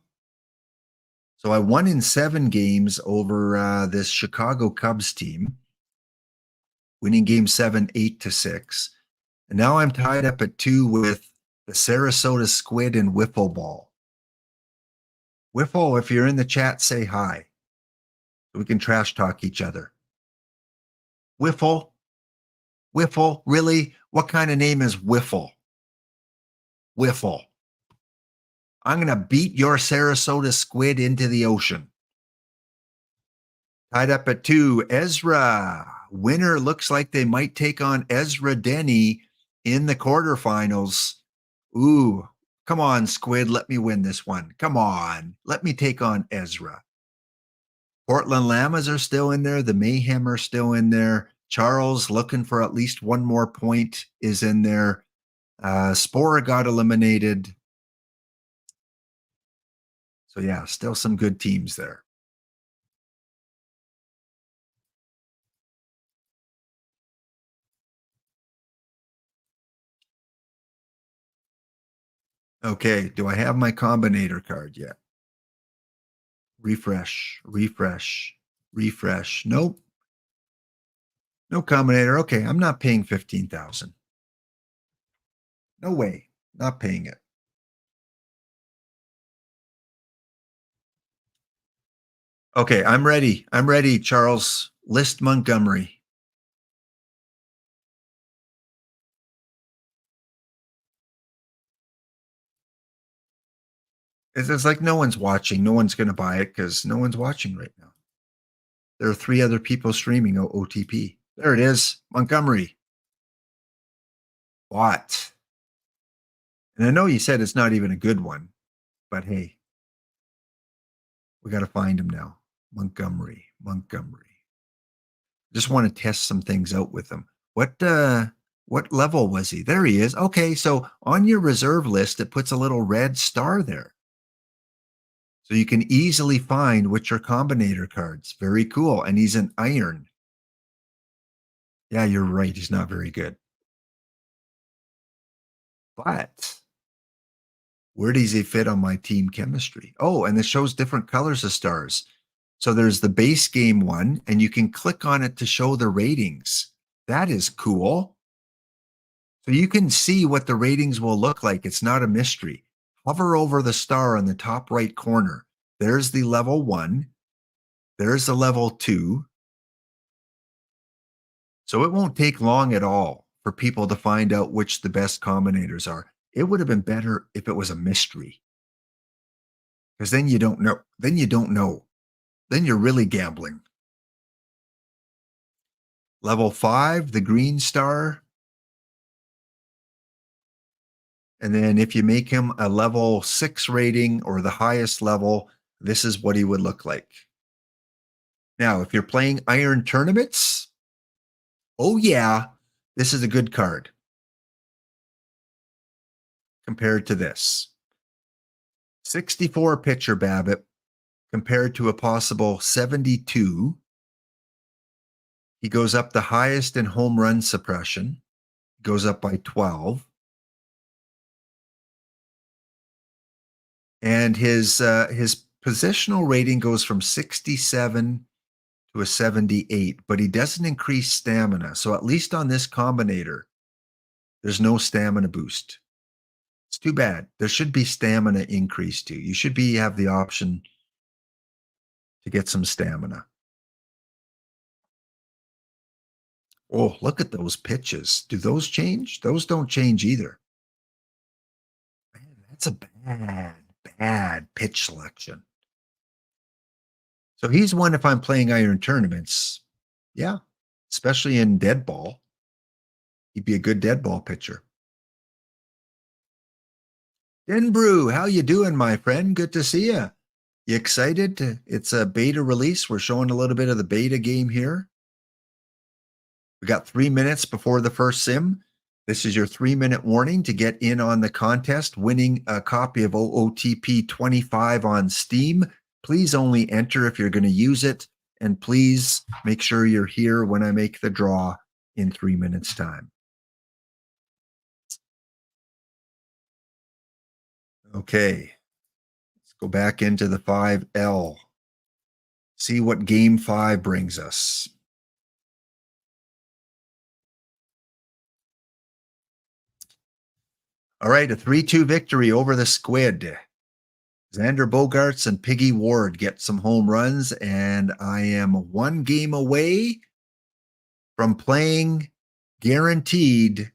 S2: So I won in 7 games over this Chicago Cubs team, winning game 7, 8-6. And now I'm tied up at 2 with the Sarasota Squid and Wiffle Ball. Wiffle, if you're in the chat, say hi. So we can trash talk each other. Wiffle? Wiffle? Really? What kind of name is Wiffle? Wiffle. I'm going to beat your Sarasota Squid into the ocean. Tied up at 2, Ezra. Winner looks like they might take on Ezra Denny in the quarterfinals. Ooh, come on, Squid. Let me win this one. Come on. Let me take on Ezra. Portland Llamas are still in there. The Mayhem are still in there. Charles, looking for at least one more point, is in there. Spora got eliminated. So yeah, still some good teams there. Okay, do I have my combinator card yet? Refresh, refresh, refresh. Nope. No combinator. Okay, I'm not paying 15,000. No way. Not paying it. Okay, I'm ready. I'm ready, Charles. List Montgomery. It's like no one's watching. No one's going to buy it because no one's watching right now. There are 3 other people streaming OTP. There it is. Montgomery. What? And I know you said it's not even a good one, but hey, we got to find him now. Montgomery. Just want to test some things out with him. What level was he? There he is. Okay, so on your reserve list, it puts a little red star there. So you can easily find which are combinator cards. Very cool. And he's an iron. Yeah, you're right. He's not very good. But where does he fit on my team chemistry? Oh, and it shows different colors of stars. So there's the base game one, and you can click on it to show the ratings. That is cool. So you can see what the ratings will look like. It's not a mystery. Hover over the star on the top right corner. There's the level 1. There's the level 2. So it won't take long at all for people to find out which the best combinators are. It would have been better if it was a mystery. Because then you don't know. Then you don't know. Then you're really gambling. Level 5, the green star. And then if you make him a level 6 rating or the highest level, this is what he would look like. Now, if you're playing iron tournaments, oh yeah, this is a good card compared to this. 64 pitcher BABIP compared to a possible 72. He goes up the highest in home run suppression. Goes up by 12. And his positional rating goes from 67 to a 78, but he doesn't increase stamina. So at least on this combinator, there's no stamina boost. It's too bad. There should be stamina increase too. You should have the option to get some stamina. Oh, look at those pitches. Do those change? Those don't change either. Man, that's a bad pitch selection. So he's one if I'm playing iron tournaments. Yeah, especially in dead ball. He'd be a good dead ball pitcher. Denbrew, how you doing, my friend? Good to see you. You excited? It's a beta release. We're showing a little bit of the beta game here. We got 3 minutes before the first sim. This is your 3-minute warning to get in on the contest, winning a copy of OOTP 25 on Steam. Please only enter if you're going to use it. And please make sure you're here when I make the draw in 3 minutes' time. Okay. Let's go back into the 5L. See what game 5 brings us. All right, a 3-2 victory over the Squid. Xander Bogaerts and Piggy Ward get some home runs, and I am 1 game away from playing guaranteed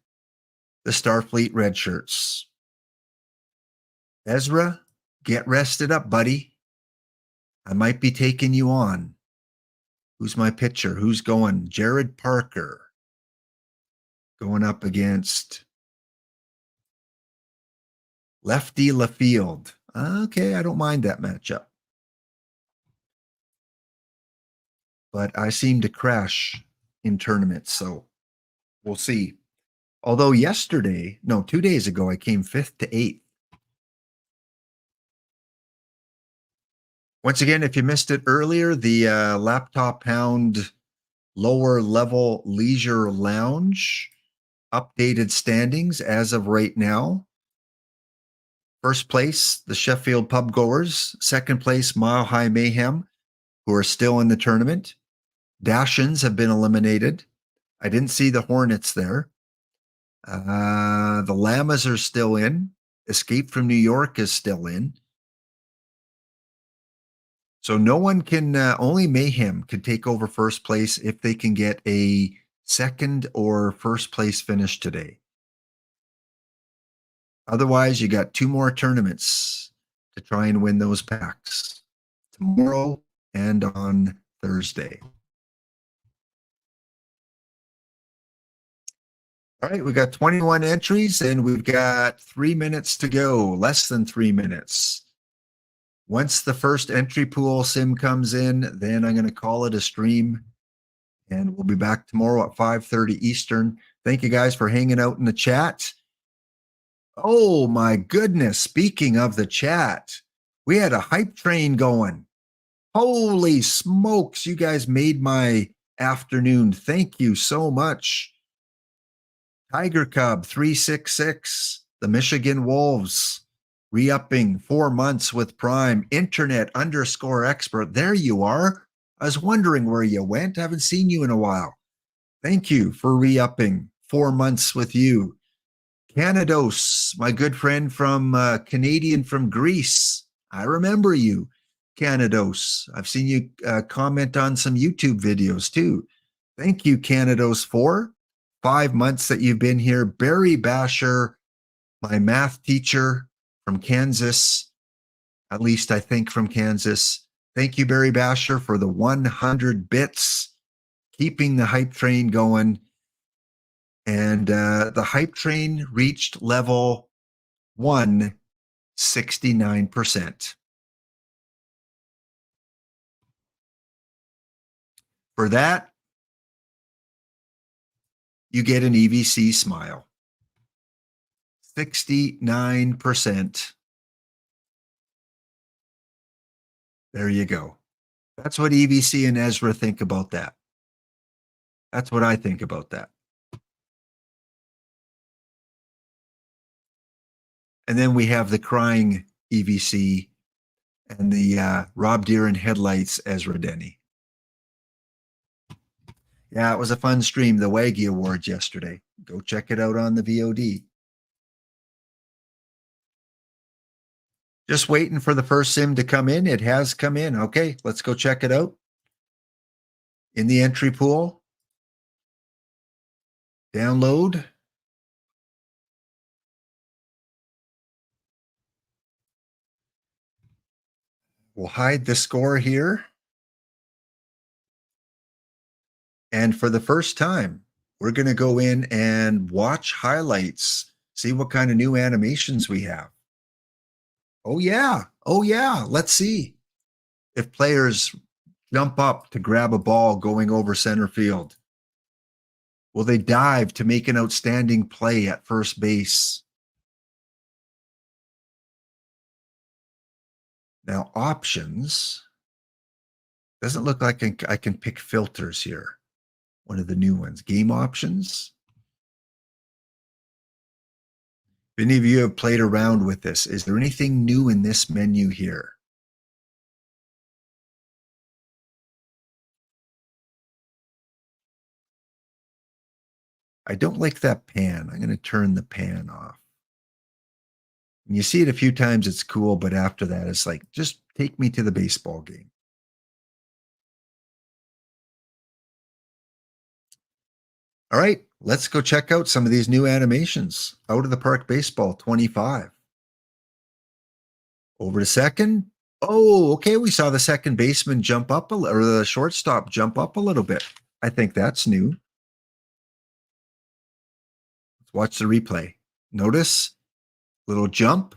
S2: the Starfleet Red Shirts. Ezra, get rested up, buddy. I might be taking you on. Who's my pitcher? Who's going? Jared Parker going up against Lefty LaField. Okay, I don't mind that matchup. But I seem to crash in tournaments, so we'll see. Although 2 days ago, I came 5th to 8th. Once again, if you missed it earlier, the Laptop Hound lower level leisure lounge updated standings as of right now. First place, the Sheffield Pub Goers. Second place, Mile High Mayhem, who are still in the tournament. Dashins have been eliminated. I didn't see the Hornets there. The Llamas are still in. Escape from New York is still in. So no one can, only Mayhem can take over first place if they can get a second or first place finish today. Otherwise, you got 2 more tournaments to try and win those packs tomorrow and on Thursday. All right, we got 21 entries and we've got 3 minutes to go, less than 3 minutes. Once the first entry pool sim comes in, then I'm going to call it a stream and we'll be back tomorrow at 5:30 Eastern. Thank you guys for hanging out in the chat. Oh my goodness. Speaking of the chat, we had a hype train going. Holy smokes. You guys made my afternoon. Thank you so much. Tiger Cub 366, the Michigan Wolves, re-upping 4 months with Prime, Internet_expert. There you are. I was wondering where you went. I haven't seen you in a while. Thank you for re-upping 4 months with you. Canados, my good friend from Canadian from Greece. I remember you, Canados. I've seen you comment on some YouTube videos too. Thank you, Canados, for 5 months that you've been here. Barry Basher, my math teacher from Kansas, at least I think from Kansas. Thank you, Barry Basher, for the 100 bits, keeping the hype train going. And the hype train reached level 169%. For that, you get an EVC smile. 69%. There you go. That's what EVC and Ezra think about that. That's what I think about that. And then we have the crying EVC and the Rob Deere and headlights Ezra Denny. Yeah, it was a fun stream, the Waggy Awards yesterday. Go check it out on the VOD. Just waiting for the first sim to come in. It has come in. Okay, let's go check it out. In the entry pool. Download. We'll hide the score here. And for the first time, we're going to go in and watch highlights, see what kind of new animations we have. Oh, yeah. Oh, yeah. Let's see if players jump up to grab a ball going over center field. Will they dive to make an outstanding play at first base? Now, options. Doesn't look like I can pick filters here. One of the new ones. Game options. If any of you have played around with this, is there anything new in this menu here? I don't like that pan. I'm going to turn the pan off. And you see it a few times, it's cool, but after that, it's like, just take me to the baseball game. All right, let's go check out some of these new animations. Out of the Park Baseball 25. Over to second. Oh, okay, we saw the second baseman jump up, or the shortstop jump up a little bit. I think that's new. Let's watch the replay. Notice, little jump.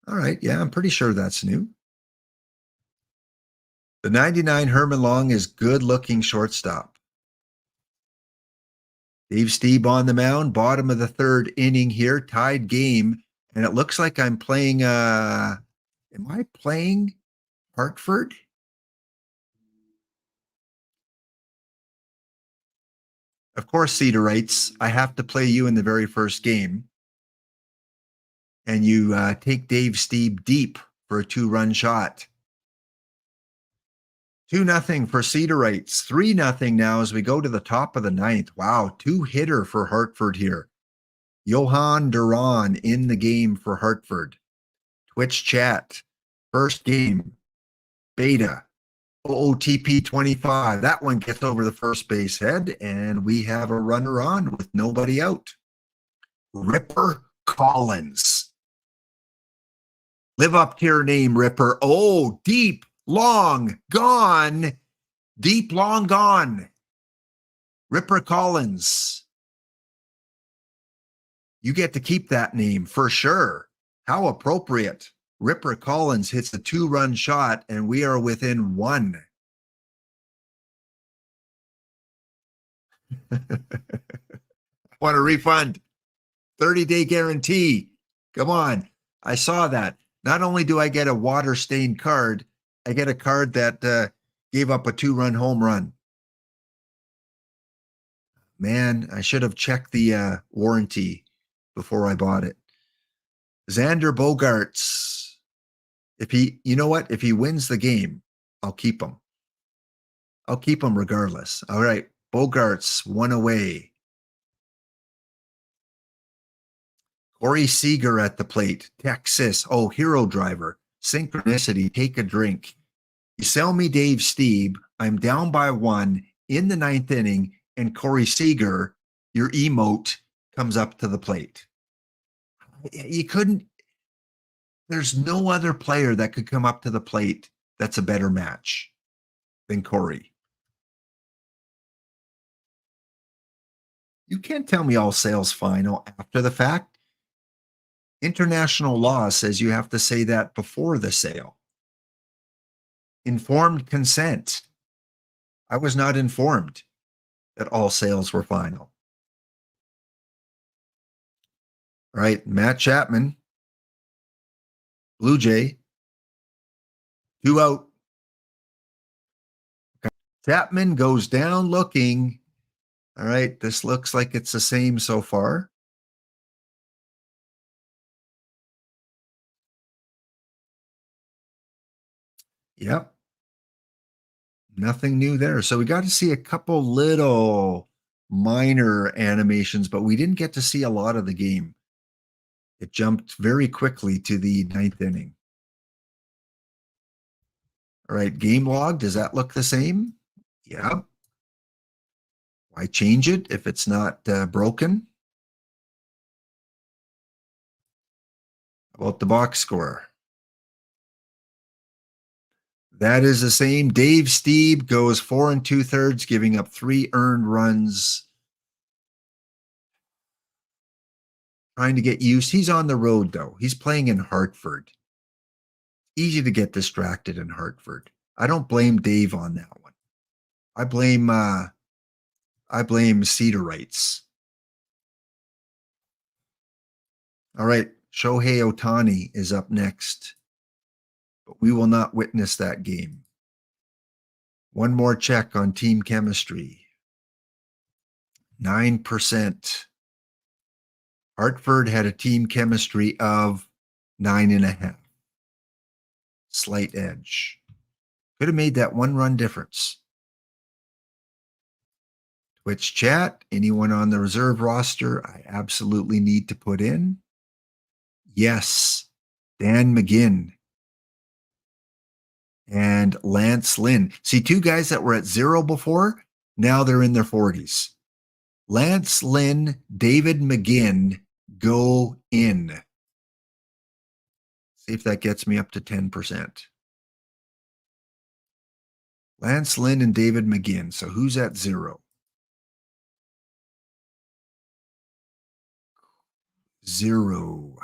S2: All right, yeah, I'm pretty sure that's new. The 99 Herman Long is good-looking shortstop. Dave Stieb on the mound, bottom of the third inning here, tied game. And it looks like I'm playing, am I playing Hartford? Of course, Cedar writes, I have to play you in the very first game. and you take Dave Steeb deep for a 2-run shot. 2-0 for Cedarites. 3-0 now as we go to the top of the 9th. Wow, 2-hitter for Hartford here. Johan Duran in the game for Hartford. Twitch chat. First game. Beta. OOTP 25. That one gets over the first base head, and we have a runner on with nobody out. Ripper Collins. Live up to your name, Ripper. Oh, deep, long, gone. Deep, long, gone. Ripper Collins. You get to keep that name for sure. How appropriate. Ripper Collins hits a 2-run shot, and we are within 1. Want a refund? 30-day guarantee. Come on. I saw that. Not only do I get a water-stained card, I get a card that gave up a 2-run home run. Man, I should have checked the warranty before I bought it. Xander Bogaerts. If he, you know what? If he wins the game, I'll keep him. I'll keep him regardless. All right. Bogaerts, 1 away. Corey Seager at the plate. Texas. Oh, hero driver. Synchronicity. Take a drink. You sell me Dave Steeb. I'm down by 1 in the 9th inning, and Corey Seager, your emote, comes up to the plate. You couldn't. There's no other player that could come up to the plate that's a better match than Corey. You can't tell me all sales final after the fact. International law says you have to say that before the sale. Informed consent. I was not informed that all sales were final. All right, Matt Chapman, Blue Jay, 2 out. Chapman goes down looking. All right, this looks like it's the same so far. Yep. Nothing new there. So we got to see a couple little minor animations, but we didn't get to see a lot of the game. It jumped very quickly to the 9th inning. All right, game log, does that look the same? Yep. Why change it if it's not broken? How about the box score? That is the same. Dave Steeb goes 4 2/3, giving up 3 earned runs. Trying to get used. He's on the road, though. He's playing in Hartford. Easy to get distracted in Hartford. I don't blame Dave on that one. I blame Cedarites. All right, Shohei Ohtani is up next, but we will not witness that game. One more check on team chemistry. 9%. Hartford had a team chemistry of 9.5. Slight edge. Could have made that 1-run difference. Twitch chat, anyone on the reserve roster I absolutely need to put in? Yes, Dan McGinn and Lance Lynn. See, 2 guys that were at 0 before, now they're in their 40s. Lance Lynn, David McGinn go in. See if that gets me up to 10%. Lance Lynn and David McGinn. So who's at 0? 0.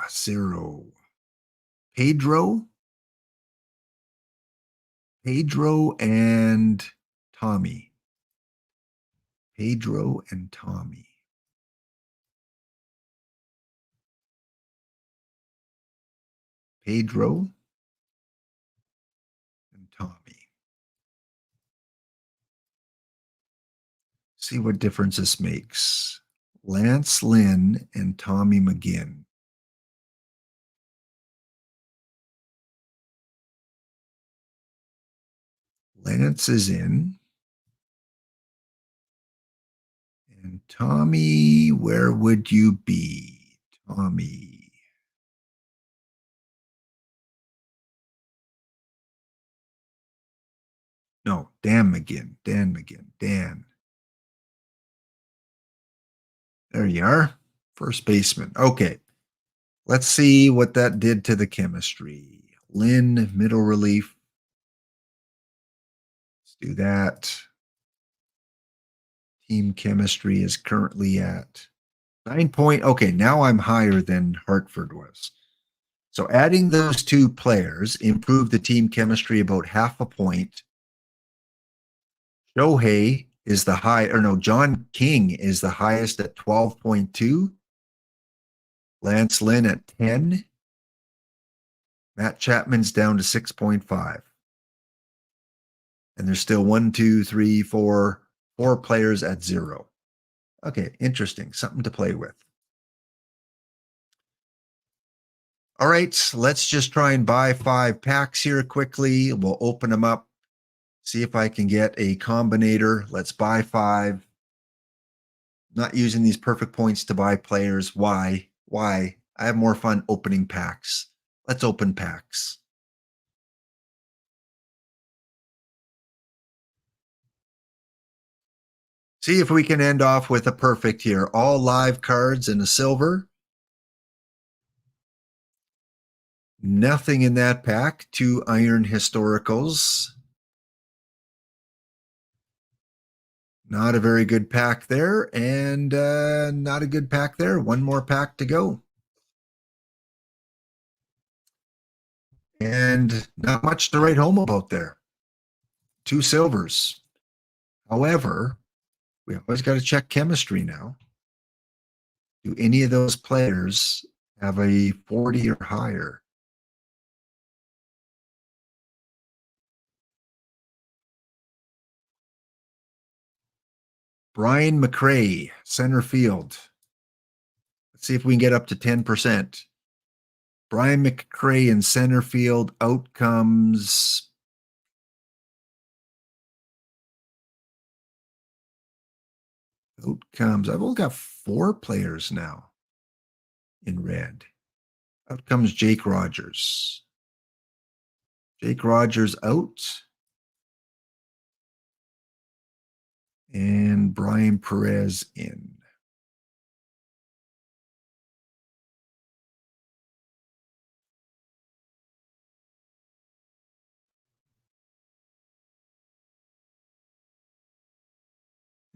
S2: Pedro and Tommy. Pedro and Tommy. Pedro and Tommy. See what difference this makes. Lance Lynn and Tommy McGinn. Lance is in. And Tommy, where would you be? Tommy. No, Dan McGinn. Dan. There you are. First baseman. Okay. Let's see what that did to the chemistry. Lynn, middle relief. Let's do that. Team chemistry is currently at 9 point. Okay, now I'm higher than Hartford was. So adding those two players improved the team chemistry about half a point. Shohei is the high, or no, John King is the highest at 12.2. Lance Lynn at 10. Matt Chapman's down to 6.5. And there's still 4 players at 0. Okay, interesting. Something to play with. All right, let's just try and buy 5 packs here quickly. We'll open them up, see if I can get a combinator. Let's buy 5. Not using these perfect points to buy players. Why? I have more fun opening packs. Let's open packs. See if we can end off with a perfect here. All live cards and a silver. Nothing in that pack. 2 iron historicals. Not a very good pack there. And not a good pack there. 1 more pack to go. And not much to write home about there. 2 silvers. However, we always got to check chemistry now. Do any of those players have a 40 or higher? Brian McRae, center field. Let's see if we can get up to 10%. Brian McRae in center field. Outcomes. I've only got 4 players now in red. Out comes Jake Rogers. Jake Rogers out. And Brian Perez in.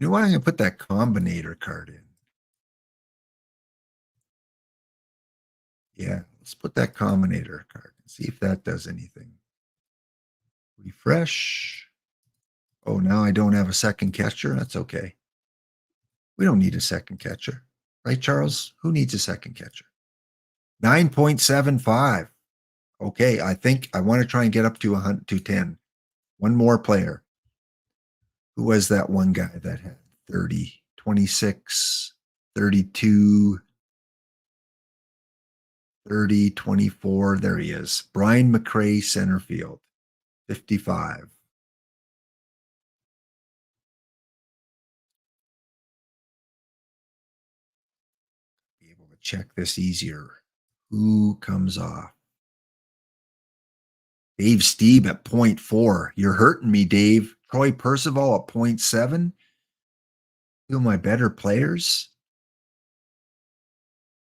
S2: You know what? I'm going to put that combinator card in. Yeah, let's put that combinator card and see if that does anything. Refresh. Oh, now I don't have a second catcher. That's okay. We don't need a second catcher. Right, Charles? Who needs a second catcher? 9.75. Okay, I think I want to try and get up to 10. 1 more player. Who was that one guy that had 30, 26, 32, 30, 24? There he is. Brian McRae, center field, 55. Be able to check this easier. Who comes off? Dave Steeb at 0.4. You're hurting me, Dave. Troy Percival at 0.7. 2 of my better players.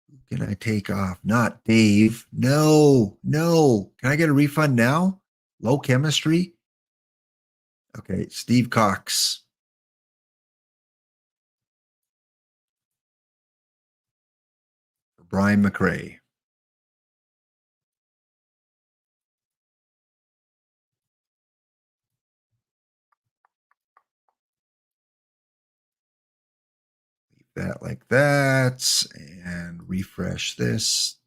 S2: Who can I take off? Not Dave. No. Can I get a refund now? Low chemistry. Okay, Steve Cox. Brian McRae. That like that and refresh this.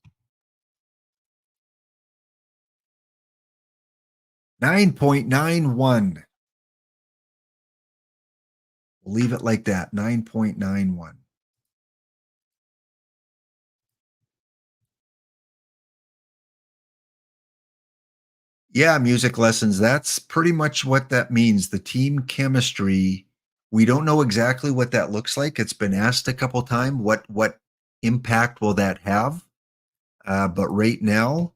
S2: 9.91. We'll leave it like that. 9.91. Yeah, music lessons. That's pretty much what that means. The team chemistry. We don't know exactly what that looks like. It's been asked a couple times. What impact will that have? But right now,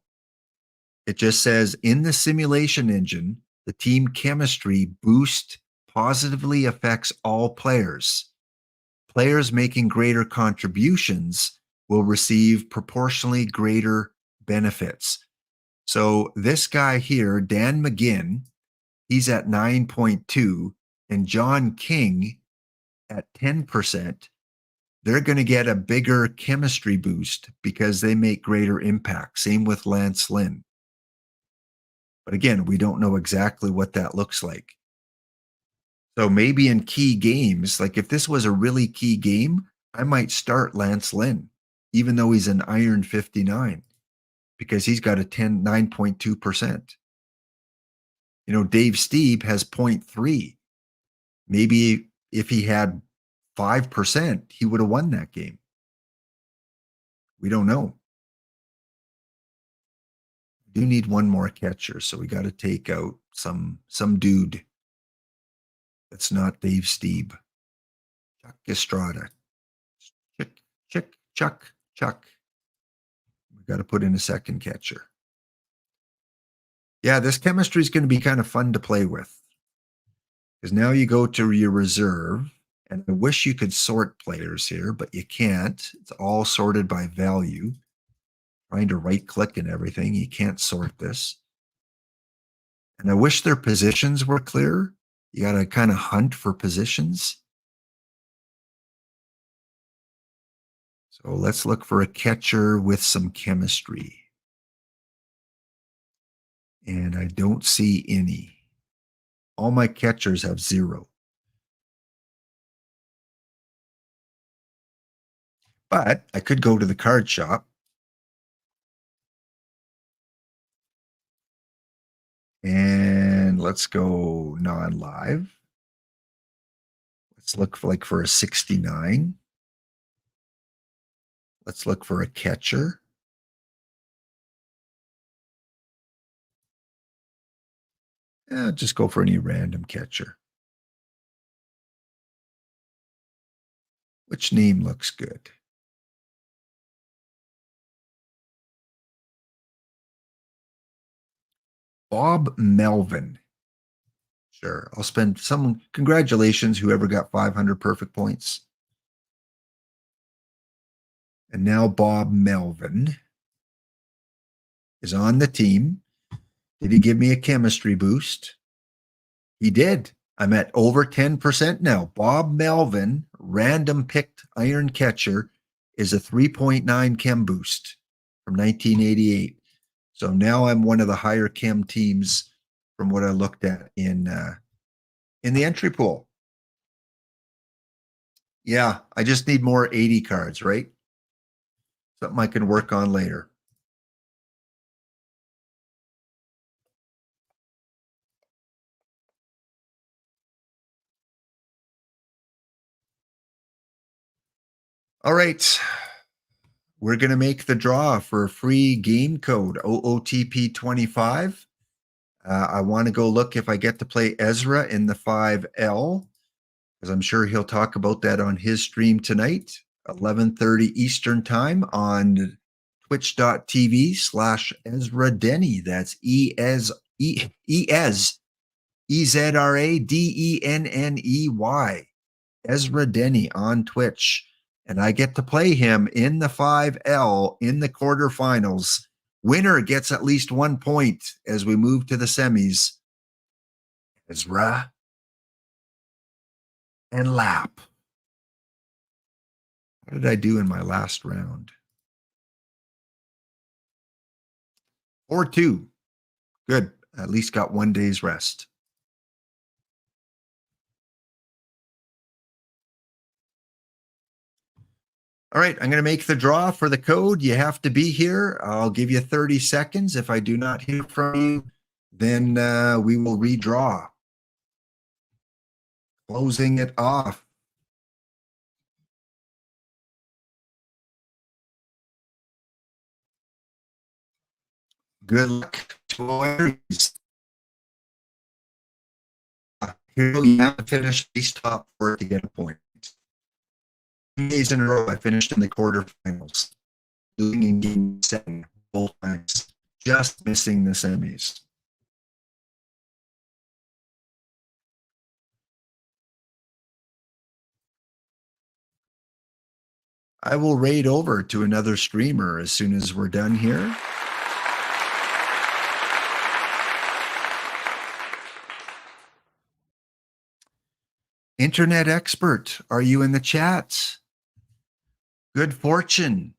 S2: it just says in the simulation engine, the team chemistry boost positively affects all players. Players making greater contributions will receive proportionally greater benefits. So this guy here, Dan McGinn, he's at 9.2, and John King at 10%. They're going to get a bigger chemistry boost because they make greater impact. Same with Lance Lynn. But again, we don't know exactly what that looks like. So maybe in key games, like if this was a really key game, I might start Lance Lynn, even though he's an iron 59, because he's got a 9.2%. You know, Dave Steeb has 0.3. Maybe if he had 5%, he would have won that game. We don't know. We do need one more catcher, so we got to take out some dude that's not Dave Steeb. Chuck Estrada. Chuck. We got to put in a second catcher. Yeah, this chemistry is going to be kind of fun to play with. Because now you go to your reserve, and I wish you could sort players here, but you can't. It's all sorted by value. Trying to right click and everything. You can't sort this. And I wish their positions were clear. You got to kind of hunt for positions. So let's look for a catcher with some chemistry. And I don't see any. All my catchers have 0. But I could go to the card shop. And let's go non-live. Let's look for a 69. Let's look for a catcher. Just go for any random catcher. Which name looks good? Bob Melvin. Sure, I'll spend some. Congratulations, whoever got 500 perfect points. And now Bob Melvin is on the team. Did he give me a chemistry boost? He did. I'm at over 10% now. Bob Melvin, random picked iron catcher, is a 3.9 chem boost from 1988. So now I'm one of the higher chem teams from what I looked at in the entry pool. Yeah, I just need more 80 cards, right? Something I can work on later. All right. We're going to make the draw for a free game code, OOTP 25. I want to go look if I get to play Ezra in the 5L, because I'm sure he'll talk about that on his stream tonight, 11:30 Eastern time on twitch.tv/Ezra Denny. That's EZRADENNEY. Ezra Denny on Twitch. And I get to play him in the 5L in the quarterfinals. Winner gets at least 1 point as we move to the semis. Ezra and Lap. What did I do in my last round? 4-2. Good. At least got 1 day's rest. All right, I'm going to make the draw for the code. You have to be here. I'll give you 30 seconds. If I do not hear from you, then we will redraw. Closing it off. Good luck to entries. Here you have to finish these top 4 to get a point. 2 days in a row, I finished in the quarterfinals, losing in game 7 both times, just missing the semis. I will raid over to another streamer as soon as we're done here. Internet expert, are you in the chat? Good fortune,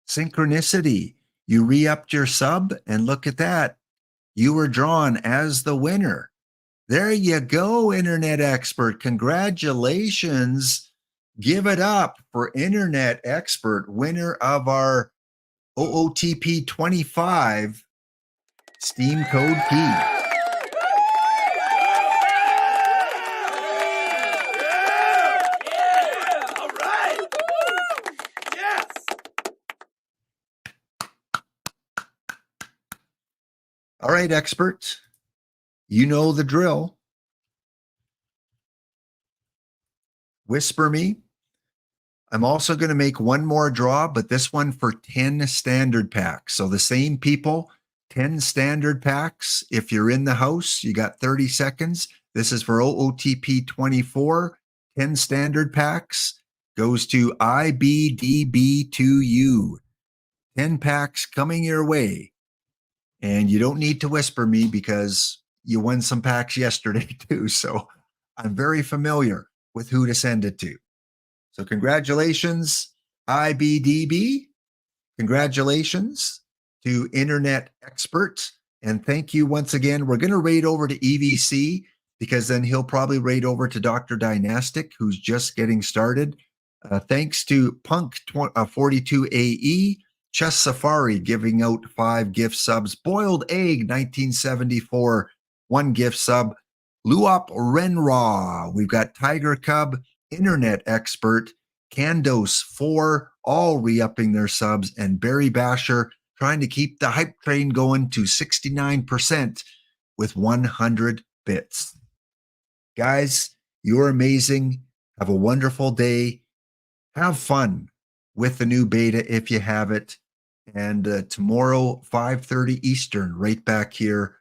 S2: synchronicity. You re-upped your sub, and look at that. You were drawn as the winner. There you go, internet expert. Congratulations. Give it up for internet expert, winner of our OOTP 25 Steam Code Key. All right, expert, you know the drill. Whisper me. I'm also going to make one more draw, but this one for 10 standard packs. So the same people, 10 standard packs. If you're in the house, you got 30 seconds. This is for OOTP 24, 10 standard packs. Goes to IBDB2U. 10 packs coming your way. And you don't need to whisper me because you won some packs yesterday too. So I'm very familiar with who to send it to. So congratulations, IBDB. Congratulations to Internet Expert. And thank you once again. We're going to raid over to EVC because then he'll probably raid over to Dr. Dynastic, who's just getting started. Thanks to Punk42AE. Chess Safari giving out 5 gift subs. Boiled Egg 1974, 1 gift sub. Luop Renraw. We've got Tiger Cub, Internet Expert, Candos 4, all re-upping their subs, and Barry Basher trying to keep the hype train going to 69% with 100 bits. Guys, you're amazing. Have a wonderful day. Have fun with the new beta if you have it. And tomorrow, 5:30 Eastern, right back here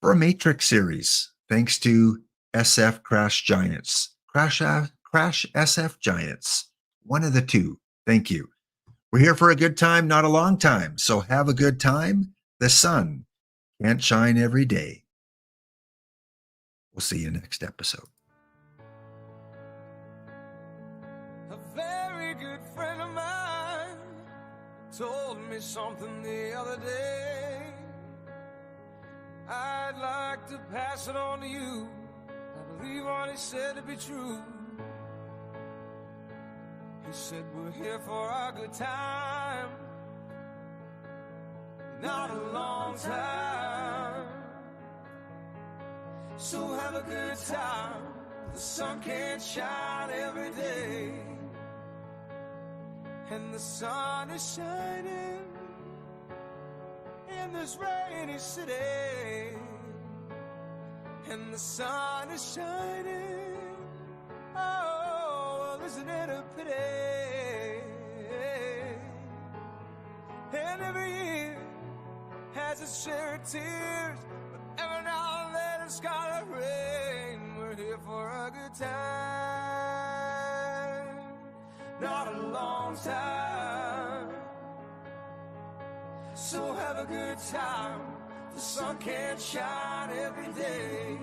S2: for a Matrix series. Thanks to SF Crash Giants. Crash SF Giants. One of the two. Thank you. We're here for a good time, not a long time. So have a good time. The sun can't shine every day. We'll see you next episode.
S4: A very good friend of mine told me something the other day. I'd like to pass it on to you. I believe what he said to be true. He said we're here for a good time, not a long time. So have a good time. The sun can't shine every day, and the sun is shining in this rainy city, and the sun is shining. Oh, well, isn't it a pity? And every year has its share of tears, but every now and then it's gonna rain. We're here for a good time, not a long time. So have a good time. The sun can't shine every day.